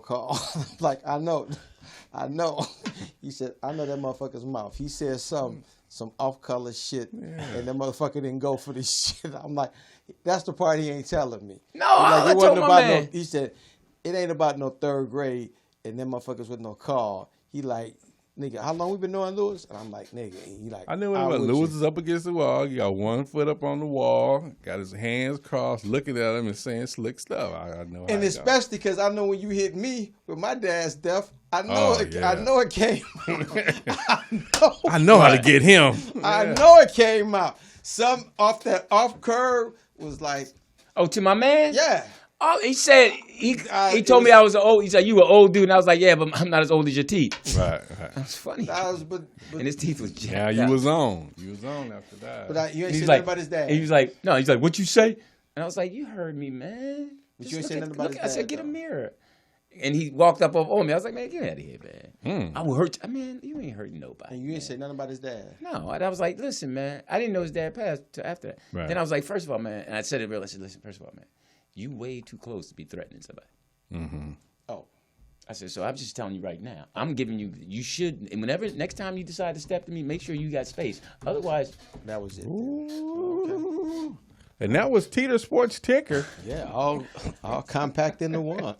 call. Like, I know. He said, I know that motherfucker's mouth. He said some off-color shit, and that motherfucker didn't go for this shit. I'm like, that's the part he ain't telling me. No, I told my man. He said, it ain't about no third grade, and them motherfuckers with no call. He like, nigga, how long we been knowing Lewis? And I'm like, nigga, he like, I knew it. Lewis is up against the wall. He got one foot up on the wall, got his hands crossed, looking at him and saying slick stuff. I know. And especially because I know when you hit me with my dad's death, I know it came. I know how to get him. I know it came out. Some off curve was like, oh, to my man. Yeah. Oh, he said he told me I was old. He said you were old dude, and I was like, yeah, but I'm not as old as your teeth. Right. That's funny. But and his teeth was jacked. Yeah, you was on. You was on after that. But you ain't said nothing about his dad. He was like, no. He's like, what you say? And I was like, you heard me, man. But you ain't said nothing about his dad. I said, get a mirror. And he walked up on me. I was like, man, get out of here, man. I will hurt you. Man, you ain't hurting nobody. And you ain't said nothing about his dad. No, I was like, listen, man. I didn't know his dad passed till after that. Right. Then I was like, first of all, man, and I said it real. I said, listen, first of all, man, you way too close to be threatening somebody. Mm-hmm. Oh. I said, so I'm just telling you right now. I'm giving you should, and whenever, next time you decide to step to me, make sure you got space. Otherwise. That was it. Okay. And that was Teeter Sports Ticker. Yeah, all compact into one. All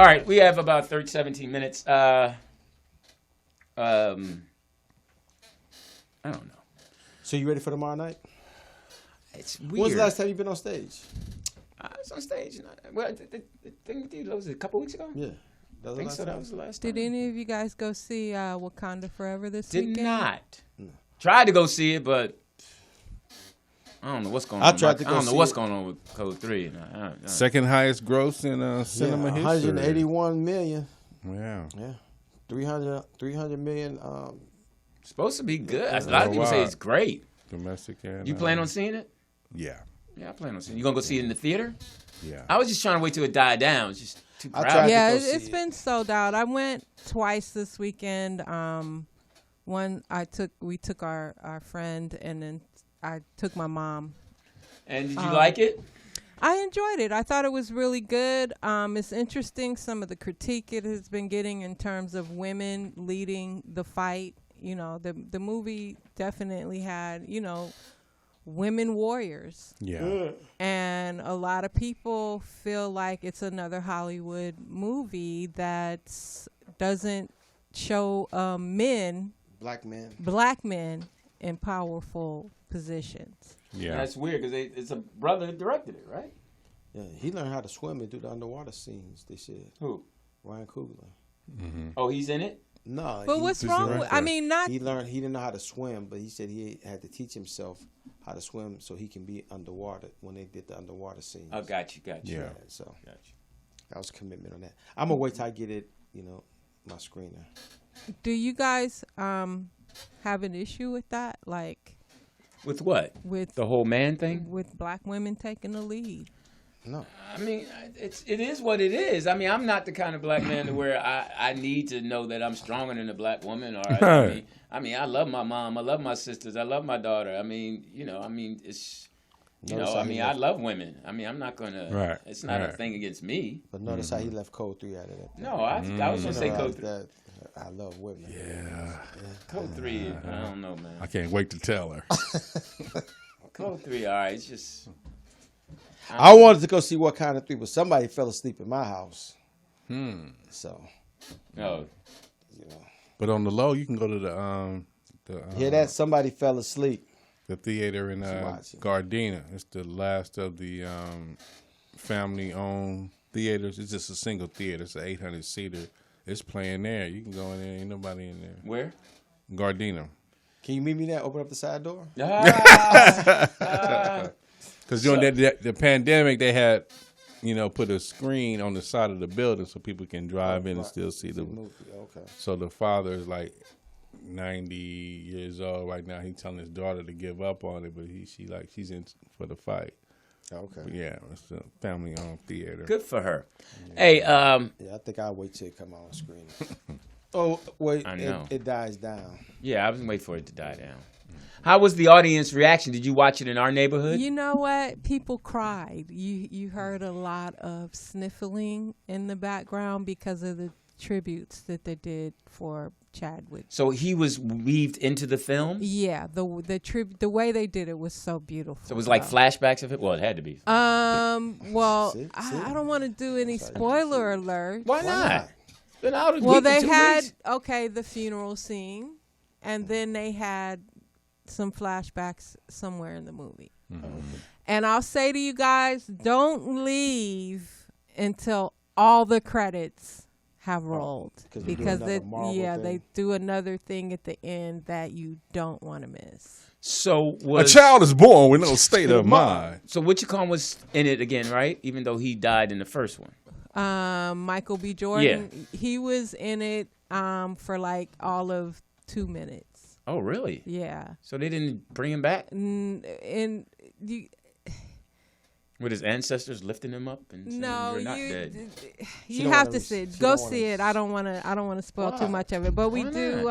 right, we have about 17 minutes. I don't know. So you ready for tomorrow night? It's weird. When was the last time you been on stage? I was on stage. Well, the thing with you, was it a couple weeks ago? Yeah. I think so. That was the last time. Did any of you guys go see Wakanda Forever this weekend? Did not. No. Tried to go see it, but I don't know what's going on. I don't know what's going on with Code 3. Second highest gross in cinema history. 181 million. Yeah. 300 million. Supposed to be good. A lot of people say it's great. Domestic and you plan on seeing it? Yeah. Yeah, I plan on seeing it. You gonna go see it in the theater? Yeah. I was just trying to wait till it died down. It's just too crowded. Yeah, it's been sold out. I went twice this weekend. We took our friend, and then I took my mom. And did you like it? I enjoyed it. I thought it was really good. It's interesting some of the critique it has been getting in terms of women leading the fight. You know, the movie definitely had, women warriors. Yeah. And a lot of people feel like it's another Hollywood movie that doesn't show black men in powerful positions. Yeah. That's weird because it's a brother that directed it, right? Yeah, he learned how to swim and do the underwater scenes, they said. Who? Ryan Coogler. Mm-hmm. Oh, he's in it? No. But what's wrong with, He didn't know how to swim, but he said he had to teach himself how to swim so he can be underwater when they did the underwater scenes. Oh, got you. Yeah, so got you. That was a commitment on that. I'm going to wait till I get it, my screener. Do you guys have an issue with that? Like, with what? With the whole man thing? With black women taking the lead? No. I mean, it is what it is. I mean, I'm not the kind of black man to where I need to know that I'm stronger than a black woman. Or I mean, I love my mom. I love my sisters. I love my daughter. I mean, it's, I love women. I mean, I'm not going to, right. It's not a thing against me. But notice how he left Code 3 out of that. No, I was going to say Code 3. I love women. Yeah. Code 3, I don't know, man. I can't wait to tell her. Code 3, all right, it's just... I wanted to go see Wakanda 3, but somebody fell asleep in my house. So. No. But on the low, you can go to the hear that? Somebody fell asleep. The theater in Gardena. It's the last of the family-owned theaters. It's just a single theater. It's an 800-seater. It's playing there. You can go in there. Ain't nobody in there. Where? Gardena. Can you meet me there? Open up the side door? Because during the pandemic, they had, put a screen on the side of the building so people can drive in and still see the movie. Okay. So the father is like 90 years old right now. He's telling his daughter to give up on it, but she's in for the fight. Okay. But yeah, it's a family-owned theater. Good for her. Yeah. Hey, yeah, I think I'll wait till it come on screen. Oh, wait, I know. It dies down. Yeah, I was waiting for it to die down. How was the audience reaction? Did you watch it in our neighborhood? You know what? People cried. You heard a lot of sniffling in the background because of the tributes that they did for Chadwick. So he was weaved into the film? Yeah, the way they did it was so beautiful. So it was like flashbacks of it? Well, it had to be. Well, I don't want to do any spoiler alert. Why not? Then out well, they had the funeral scene, and then they had some flashbacks somewhere in the movie. Mm-hmm. And I'll say to you guys, don't leave until all the credits have rolled, because they do another thing at the end that you don't want to miss. So a child is born with no state of mind. So Wichicon was in it again, right? Even though he died in the first one. Michael B. Jordan, he was in it for like all of 2 minutes. Oh, really? Yeah. So they didn't bring him back? With his ancestors lifting him up and saying, "You're not dead." You have to see it. Go see it. I don't want to spoil too much of it, but we do.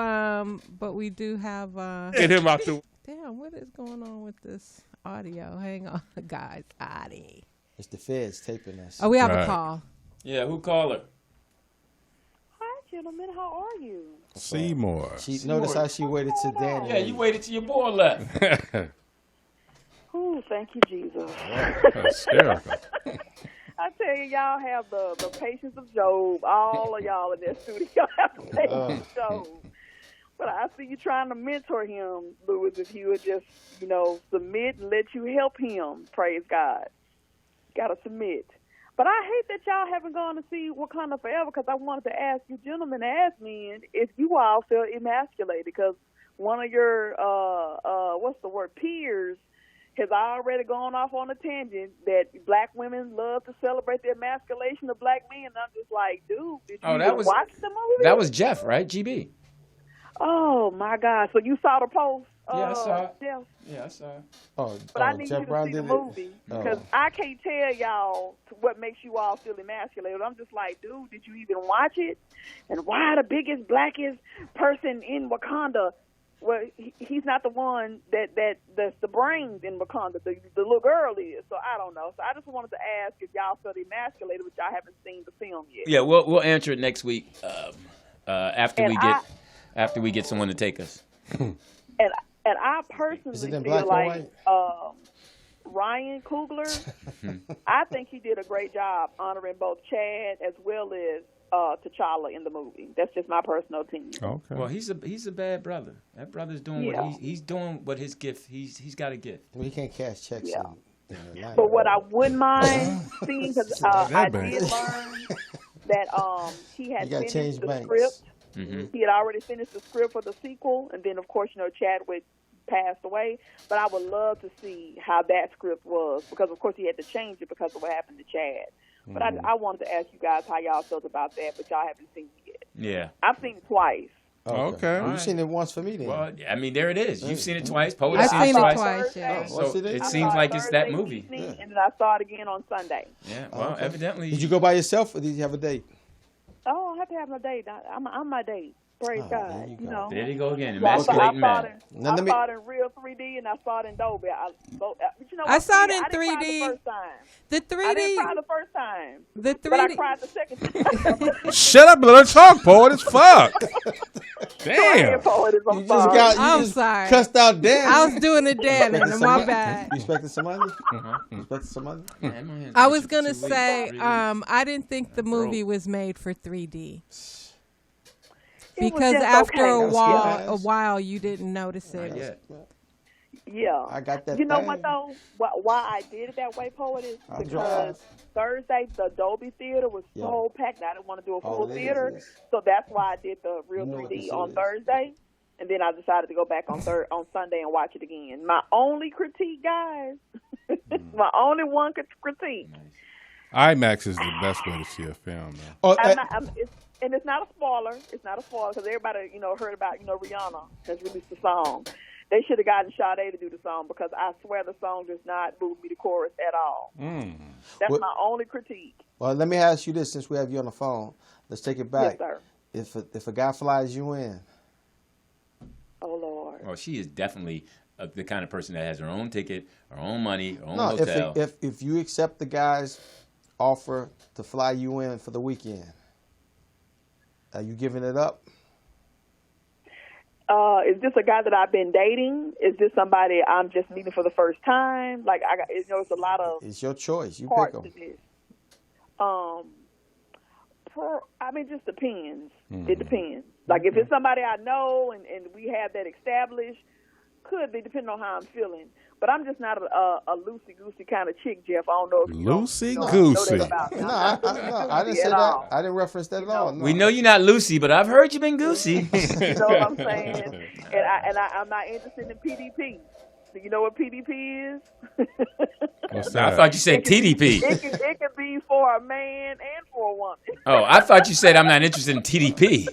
But we do have. Get him out the. Damn, what is going on with this audio? Hang on, guys. Adi. It's the feds taping us. Oh, we have a call. Yeah, who called her? Hi, gentlemen. How are you? Seymour. Notice how she waited to Dannon. Yeah, you waited till your boy left. Ooh, thank you, Jesus. Hysterical. I tell you, y'all have the patience of Job. All of y'all in that studio have the patience of Job. But I see you trying to mentor him, Louis, if you would just, submit and let you help him. Praise God. Got to submit. But I hate that y'all haven't gone to see Wakanda Forever, because I wanted to ask you gentlemen as men if you all feel emasculated, because one of your, peers has already gone off on a tangent that black women love to celebrate the emasculation of black men. And I'm just like, dude, did you watch the movie? That was Geof, right? GB. Oh, my God. So you saw the post? Yeah, I saw it. Jeff? Yeah, I saw it. But I need you to see the movie, because I can't tell y'all what makes you all feel emasculated. I'm just like, dude, did you even watch it? And why the biggest, blackest person in Wakanda? Well, he's not the one that's the brains in Wakanda. The little girl is. So I don't know. So I just wanted to ask if y'all felt emasculated, but y'all haven't seen the film yet. Yeah, we'll answer it next week after we get someone to take us. And I personally feel like Ryan Coogler, I think he did a great job honoring both Chad as well as T'Challa in the movie. That's just my personal opinion. Okay. Well, he's a bad brother. That brother's doing what he's doing. What his gift. He's got a gift. Well, he can't cash checks. Yeah. In the But what I wouldn't mind seeing, because I did learn that he had finished the script. Mm-hmm. He had already finished the script for the sequel, and then of course Chadwick passed away. But I would love to see how that script was, because of course he had to change it because of what happened to Chad. But I wanted to ask you guys how y'all felt about that, but y'all haven't seen it yet. Yeah. I've seen it twice. Okay. Well, you've seen it once for me then. Well, I mean, there it is. You've seen it twice. Poet I've seen seen it it twice. Yeah. So it seems like it's that movie. And then I saw it again on Sunday. Yeah. Well, evidently. Did you go by yourself, or did you have a date? Oh, I have to have my date. I'm my date. Praise God. There you go again. Emasculating man. I saw it in real 3D, and I saw it in Dolby. I saw it in 3D. The 3D. I didn't cry the first time. The 3D. But I cried the second time. Shut up and let her talk, poet. It's fuck. Damn. I'm sorry. Cussed out Dan. I was doing a Dannon. My bad. You expecting somebody? You expecting somebody? I was gonna say, I didn't think the movie was made for 3D. Because after a while, you didn't notice it. Yeah. I got that. You know what though? Why I did it that way, Poet, is because Thursday the Dolby Theater was so packed. And I didn't want to do a full theater, so that's why I did the real 3D on Thursday, and then I decided to go back on Sunday and watch it again. My only critique, guys, my only one critique. IMAX is the best way to see a film, though. And it's not a spoiler. It's not a spoiler, because everybody, heard about, Rihanna has released the song. They should have gotten Sade to do the song, because I swear the song does not move me to chorus at all. That's my only critique. Well, let me ask you this, since we have you on the phone. Let's take it back. Yes, sir. If a guy flies you in. Oh, Lord. Well, she is definitely the kind of person that has her own ticket, her own money, her own No, hotel. if you accept the guy's offer to fly you in for the weekend, are you giving it up? Is this a guy that I've been dating? Is this somebody I'm just meeting for the first time? Like, it's a lot of. It's your choice. You parts pick them. to this. It just depends. Mm-hmm. It depends. Like, if it's somebody I know and we have that established, could be, depending on how I'm feeling. But I'm just not a loosey-goosey kind of chick, Jeff. I don't know if you loosey-goosey. know that about me. No, I didn't say that. I didn't reference that at all. No. We know you're not Lucy, but I've heard you've been goosey. You know what I'm saying? And I'm not interested in PDP. Do you know what PDP is? What's that? I thought you said TDP. It can be for a man and for a woman. Oh, I thought you said I'm not interested in TDP.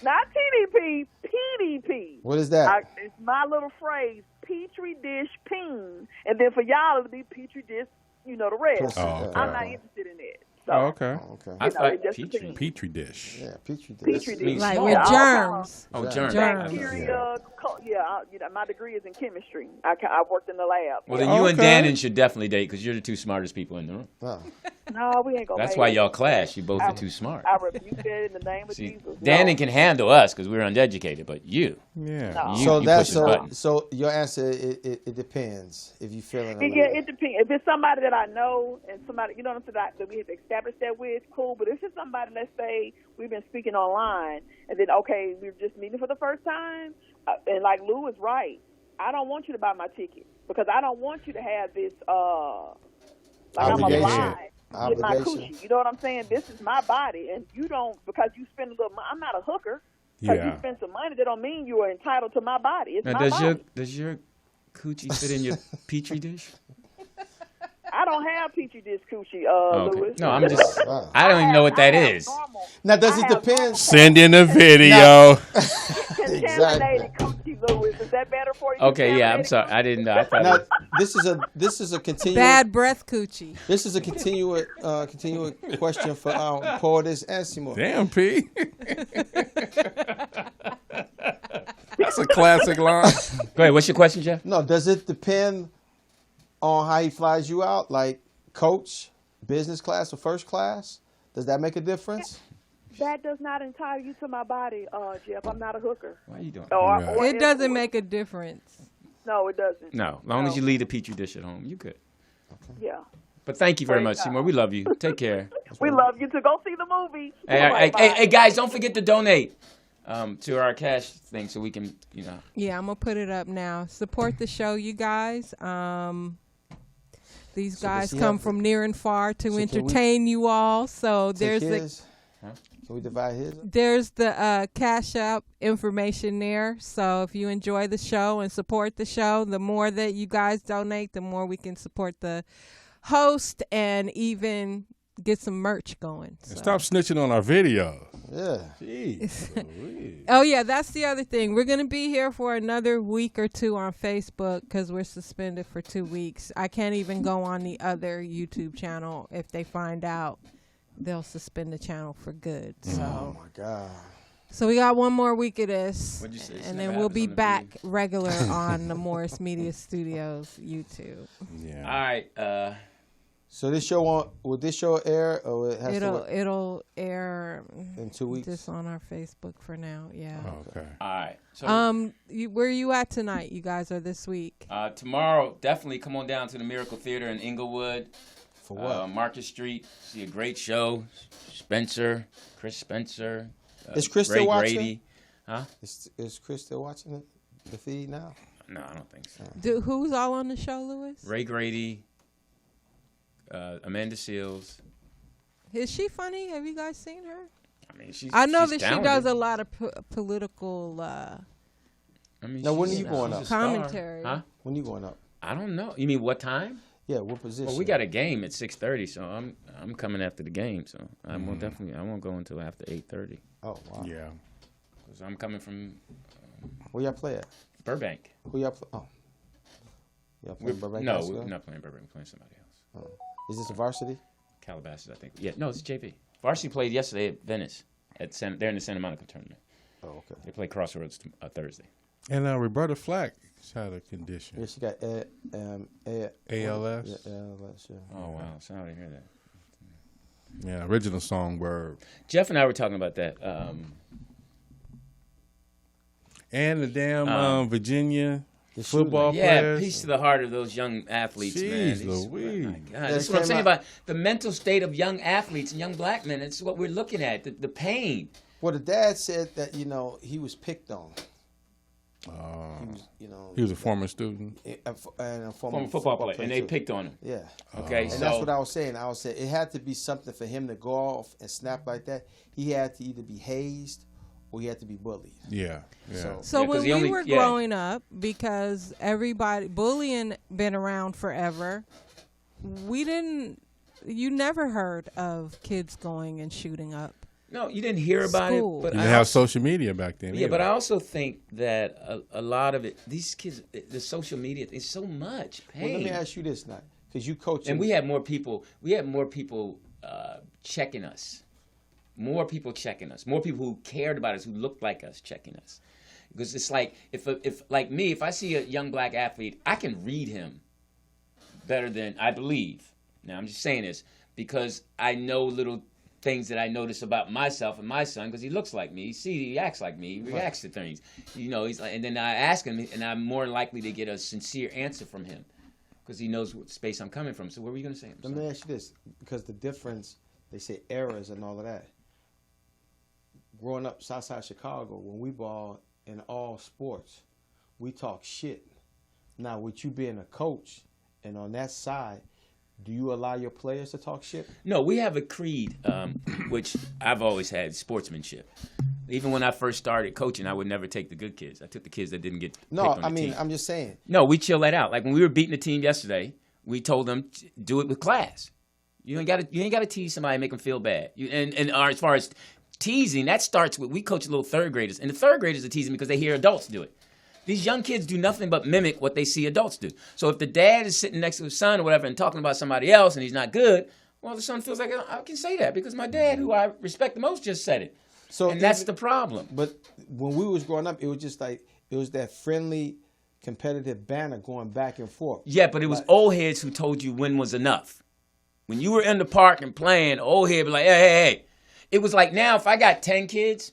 Not TDP, PDP. What is that? It's my little phrase, Petri dish peen. And then for y'all, it'll be Petri dish, the rest. Oh, okay. I'm not interested in that. So, okay. I thought Petri dish. Yeah, Petri dish. Petri dish. Like with germs. Oh, germs. Bacteria. My degree is in chemistry. I worked in the lab. Well, then you and Dannon should definitely date because you're the two smartest people in the room. Oh. No, we ain't gonna. That's why y'all clash. You both are too smart. I rebuke that in the name of Jesus. Dannon can handle us because we're uneducated, but you. Yeah. No. So your answer, it depends if you feeling. It depends. If it's somebody that I know and somebody, you know what I'm saying, that we have established that with, cool. But if it's somebody, let's say we've been speaking online, and then okay, we're just meeting for the first time, and like Lou is right, I don't want you to buy my ticket because I don't want you to have this like I'm alive. With my coochie, you know what I'm saying? This is my body, and you don't, because you spend a little money. I'm not a hooker. Because you spend some money, that don't mean you are entitled to my body. It's now, my body. Does your coochie fit in your Petri dish? I don't have Petri dish coochie, Louis. No, I'm just, I don't even know what that is. Now, does it depend? Send in a video. Contaminated coochie, Louis. Is that better for you? Okay, yeah, I'm sorry. I didn't know. I thought Now, this is a continuous Bad breath coochie. This is a continuous question for Portis and Simone. Damn, P. That's a classic line. Go ahead. What's your question, Jeff? No, does it depend on how he flies you out, like coach, business class, or first class? Does that make a difference? That does not entitle you to my body, Jeff. I'm not a hooker. Why are you doing It doesn't make a difference. No, it doesn't. No, as long as you leave the Petri dish at home, you good. Yeah. But thank you very much, Seymour. We love you. Take care. We love you too. Go see the movie. Hey, guys, don't forget to donate to our cash thing so we can, Yeah, I'm going to put it up now. Support the show, you guys. These guys come from near and far to entertain you all. So there's Can we divide his? There's the Cash App information there. So if you enjoy the show and support the show, the more that you guys donate, the more we can support the host and even get some merch going. So. Stop snitching on our video. Yeah. Jeez. Oh, yeah, that's the other thing. We're going to be here for another week or two on Facebook because we're suspended for 2 weeks. I can't even go on the other YouTube channel. If they find out, they'll suspend the channel for good. So. Oh, my God. So we got one more week of this, What'd you say? and then we'll be back regular on the Morris Media Studios YouTube. Yeah. All right. So this show will this show air or it has it'll air in 2 weeks? Just on our Facebook for now. Yeah. Oh, okay. All right. So, where are you at tonight? You guys are this week. Tomorrow, definitely come on down to the Miracle Theater in Inglewood. For what? Market Street. See a great show. Chris Spencer. Is Chris still watching? Grady. Huh? Is Chris still watching the feed now? No, I don't think so. Who's all on the show, Louis? Ray Grady. Amanda Seals. Is she funny? Have you guys seen her? I mean, I know she's that talented. she does a lot of political. I mean, now, when are you going up? Commentary. Huh? When are you going up? I don't know. You mean what time? Yeah, what position? Well, we got a game at 6:30, so I'm coming after the game, so I won't go until after 8:30. Oh wow. Yeah. Because I'm coming from. Where y'all play at? Burbank. Who y'all play? Oh. Y'all playing Burbank? No, we're not playing Burbank. We're playing somebody else. Oh. Is this a varsity? Calabasas, I think. Yeah, no, it's JV. Varsity played yesterday at Venice. They're in the Santa Monica tournament. Oh, okay. They play Crossroads Thursday. And Roberta Flack She's had a condition. Yeah, she got ALS. Yeah, ALS. Yeah. Oh wow, sorry to hear that. Yeah, original Songbird. Jeff and I were talking about that. And the damn Virginia football yeah, players. peace to the heart of those young athletes, Jeez man. Louise. Oh my God. That's what I'm saying about the mental state of young athletes and young black men. It's what we're looking at, the pain. Well, the dad said that, he was picked on. He was a former student. And a Former football player, and they too. picked on him. Yeah. Okay, and so that's what I was saying. I was saying it had to be something for him to go off and snap like that. He had to either be hazed or he had to be bullied. Yeah. So when we were growing up, because bullying been around forever, you never heard of kids going and shooting up. No, you didn't hear about it. But you didn't have social media back then. Yeah, either. but I also think that a lot of it, these kids, the social media, is so much pain. Well, let me ask you this now, because you coach. And we had more people. We had more people checking us. More people checking us. More people who cared about us, who looked like us, checking us. Because it's like if like me, if I see a young black athlete, I can read him better than I believe. Now I'm just saying this because I know little things that I notice about myself and my son because he looks like me. He acts like me. He reacts to things. He's like, and then I ask him, and I'm more likely to get a sincere answer from him because he knows what space I'm coming from. So what were you going to say? Let me ask you this, because the difference, they say errors and all of that. Growing up Southside Chicago, when we ball in all sports, we talk shit. Now, with you being a coach and on that side, do you allow your players to talk shit? No, we have a creed, which I've always had, sportsmanship. Even when I first started coaching, I would never take the good kids. I took the kids that didn't get picked on the team. I'm just saying. No, we chill that out. Like when we were beating the team yesterday, we told them, do it with class. You ain't got to tease somebody and make them feel bad. And as far as teasing, that starts with, we coach little third graders. And the third graders are teasing because they hear adults do it. These young kids do nothing but mimic what they see adults do. So if the dad is sitting next to his son or whatever and talking about somebody else and he's not good, well, the son feels like, I can say that because my dad, who I respect the most, just said it. And that's the problem. But when we was growing up, it was just like, it was that friendly, competitive banner going back and forth. Yeah, but it was old heads who told you when was enough. When you were in the park and playing, old head be like, hey. It was like now if I got 10 kids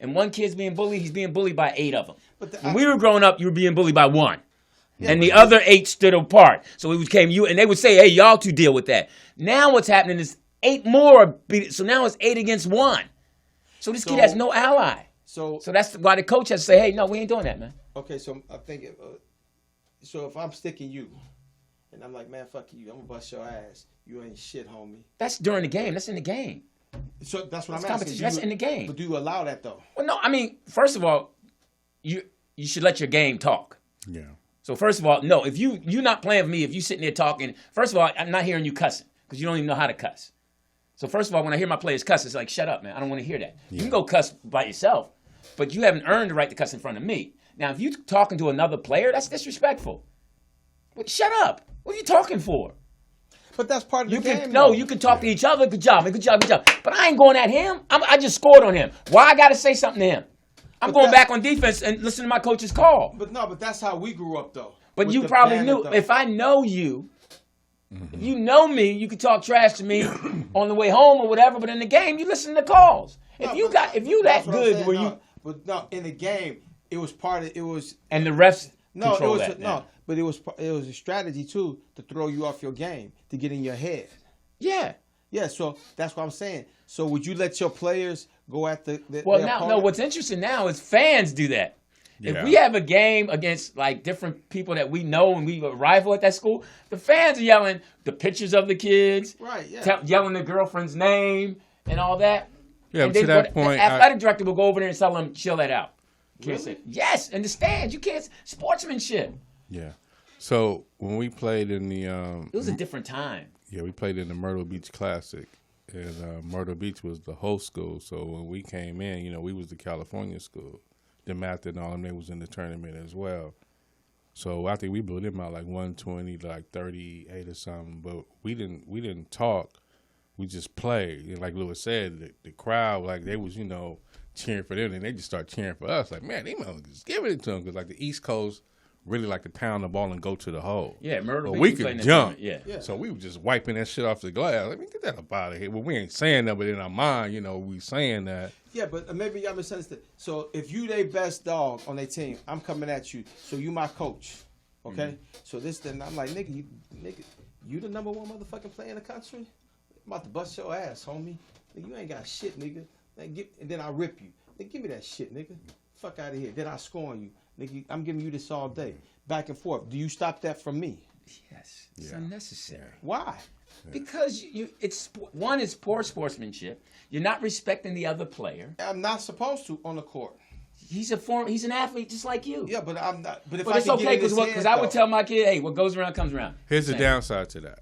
and one kid's being bullied, he's being bullied by 8 of them. When we were growing up, you were being bullied by 1. Yeah, and the other 8 stood apart. So it became you, and they would say, hey, y'all 2 deal with that. Now what's happening is 8 more, so now it's 8 against 1. So this kid has no ally. So that's why the coach has to say, hey, no, we ain't doing that, man. Okay, so I'm thinking, so if I'm sticking you, and I'm like, man, fuck you, I'm going to bust your ass. You ain't shit, homie. That's during the game. That's in the game. So that's what That's I'm asking. That's in the game. But do you allow that, though? Well, no, I mean, first of all, you should let your game talk. Yeah. So first of all, no, if you're not playing with me, if you sitting there talking, first of all, I'm not hearing you cussing because you don't even know how to cuss. So first of all, when I hear my players cuss, it's like, shut up, man. I don't want to hear that. Yeah. You can go cuss by yourself, but you haven't earned the right to cuss in front of me. Now, if you're talking to another player, that's disrespectful. But shut up. What are you talking for? But that's part of the game. No, you can talk to each other. Good job, man. Good job. But I ain't going at him. I just scored on him. Why I got to say something to him? I'm going back on defense and listen to my coach's call. But that's how we grew up, though. But you probably knew. If I know you, if you know me, you can talk trash to me on the way home or whatever. But in the game, you listen to calls. If you that good, where you? But no, in the game, it was part of it was. And the refs. No, it was but it was a strategy too to throw you off your game, to get in your head. Yeah. Yeah, so that's what I'm saying. So would you let your players go at the what's interesting now is fans do that. Yeah. If we have a game against like different people that we know and we rival at that school, the fans are yelling the pictures of the kids, right? Yeah, yelling the girlfriend's name and all that. Yeah, but to that point, the athletic director will go over there and tell them, chill that out. Really? Yes, in the stands. You can't. Sportsmanship. Yeah. So when we played in the it was a different time. Yeah, we played in the Myrtle Beach Classic, and Myrtle Beach was the host school. So when we came in, we was the California school. The Math and all them, they was in the tournament as well. So I think we blew them out like 120 to like 38 or something. But we didn't talk. We just played. And like Lewis said, the crowd, like they was, cheering for them, and they just start cheering for us. Like, man, they must just giving it to them because like the East Coast really like to pound the ball and go to the hole. Yeah, Myrtle but Beach we was playing could that jump. tournament, yeah. So we were just wiping that shit off the glass. Let me get that up out of here. Well, we ain't saying that, but in our mind, we saying that. Yeah, but maybe y'all misunderstood. So if you their best dog on their team, I'm coming at you. So you my coach, okay? So then I'm like, nigga, you the number one motherfucking player in the country? I'm about to bust your ass, homie. Nigga, you ain't got shit, nigga. And then I rip you. Nigga, give me that shit, nigga. Fuck out of here. Then I score on you. Nigga, I'm giving you this all day. Back and forth. Do you stop that from me? Yes. It's unnecessary. Why? Because it's poor sportsmanship. You're not respecting the other player. I'm not supposed to on the court. He's an athlete just like you. Yeah, but I'm not. But it's okay because I would tell my kid, hey, what goes around comes around. Here's the downside to that.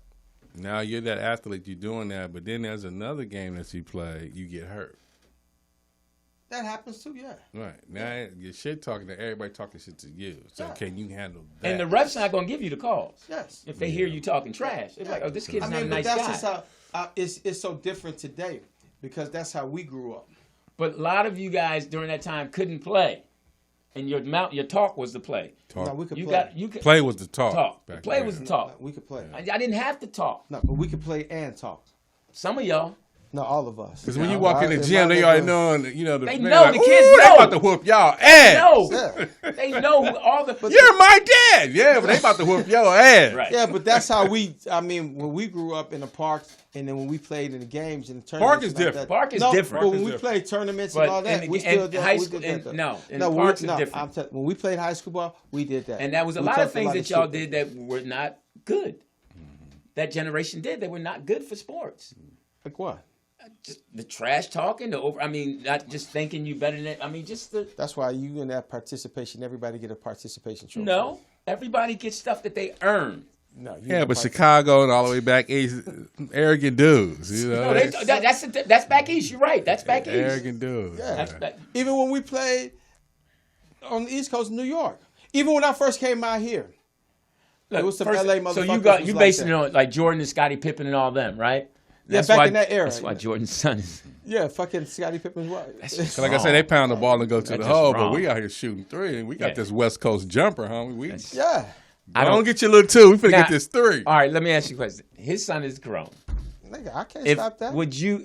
Now you're that athlete, you're doing that, but then there's another game that you play, you get hurt. That happens too, yeah. Right. Now you're shit talking to everybody talking shit to you. So can you handle that? And the ref's not going to give you the calls. Yes. If they hear you talking trash. It's like, oh, this kid's not a nice guy. That's just how it's so different today because that's how we grew up. But a lot of you guys during that time couldn't play. And your talk was the play. Talk. No, we could play. Play was the talk. Play was the talk. We could play. I didn't have to talk. No, but we could play and talk. Some of y'all. No, all of us. Because when you walk in the gym, they already know, they know. The kids know. They about to whoop y'all ass. They know all the. You're my dad. Yeah, but they about to whoop your ass. Right. Yeah, but that's how when we grew up in the parks, and then when we played in the games and the tournaments. Park is different. Park is different. But when we played tournaments and all that, we still did high school. Parks is different. When we played high school ball, we did that. And there was a lot of things that y'all did that were not good. That generation did that were not good for sports. Like what? Just the trash talking, not just thinking you better than, just the... That's why you in that participation, everybody get a participation trophy. No, everybody gets stuff that they earn. No, but Chicago and all the way back east, arrogant dudes. No, that's back east. You're right. That's back east. Arrogant dudes. Yeah. Even when we played on the East Coast of New York, even when I first came out here, it was some LA motherfuckers. So you basing it on like Jordan and Scottie Pippen and all them, right? That's back in that era. That's why Jordan's son is. Yeah, fucking Scottie Pippen's wife. Like I said, they pound the ball and go to the hole, but we out here shooting three, and we got this West Coast jumper, homie. I don't get your little two. We finna get this three. All right, let me ask you a question. His son is grown. Nigga, I can't stop that.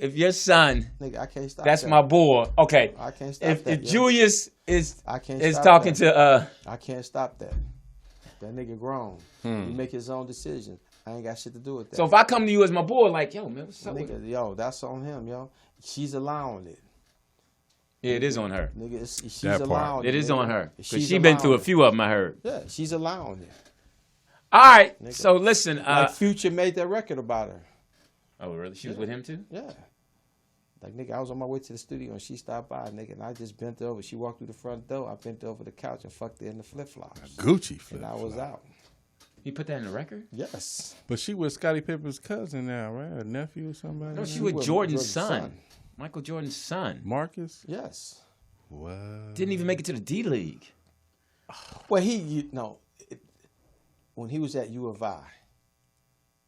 If your son, nigga, I can't stop that's that. my boy. Okay. I can't stop that. If Julius is stop talking that. to I can't stop that. That nigga grown. He make his own decision. I ain't got shit to do with that. So if I come to you as my boy, like, yo, man, what's up? Nigga, yo, that's on him, yo. She's allowing it. Yeah, it is on her. Nigga, she's allowing it. It is on her. Because she's been through a few of them, I heard. Yeah, she's allowing it. All right, nigga. So listen. Like Future made that record about her. Oh, really? She was with him too? Yeah. Like, nigga, I was on my way to the studio and she stopped by, nigga, and I just bent over. She walked through the front door. I bent over the couch and fucked her in the flip-flops. Gucci flip-flops. And I was out. You put that in the record? Yes. But she was Scottie Pippen's cousin now, right? A nephew or somebody? No, she was Jordan's son. Michael Jordan's son. Marcus? Yes. What? Didn't even make it to the D League. Well, when he was at U of I,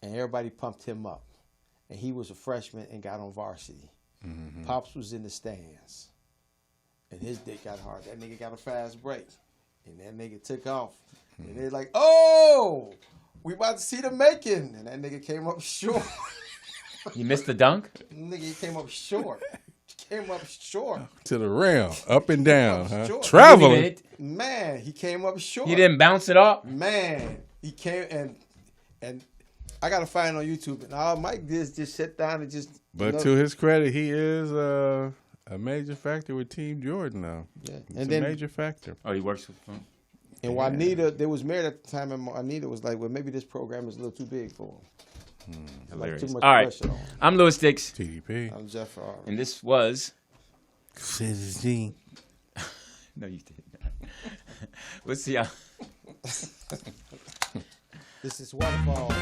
and everybody pumped him up, and he was a freshman and got on varsity. Mm-hmm. Pops was in the stands, and his dick got hard. That nigga got a fast break, and that nigga took off. And they're like, oh, we about to see the making. And that nigga came up short. You missed the dunk? Nigga, he came up short. To the rim, up and down, huh? Traveling. Man, he came up short. He didn't bounce it off? Man, he came and I got to find it on YouTube. And all Mike did is just sit down and just. But to his credit, he is a major factor with Team Jordan now. Yeah. It's a major factor. Oh, he works with them? And Juanita, they was married at the time, and Juanita was like, well, maybe this program is a little too big for him. Hilarious. Like, too much all right. pressure on him. I'm Louis Dix. TDP. I'm Geof Brown. And this was... Citizen. No, you didn't. We'll see y'all. This is Waterfalls.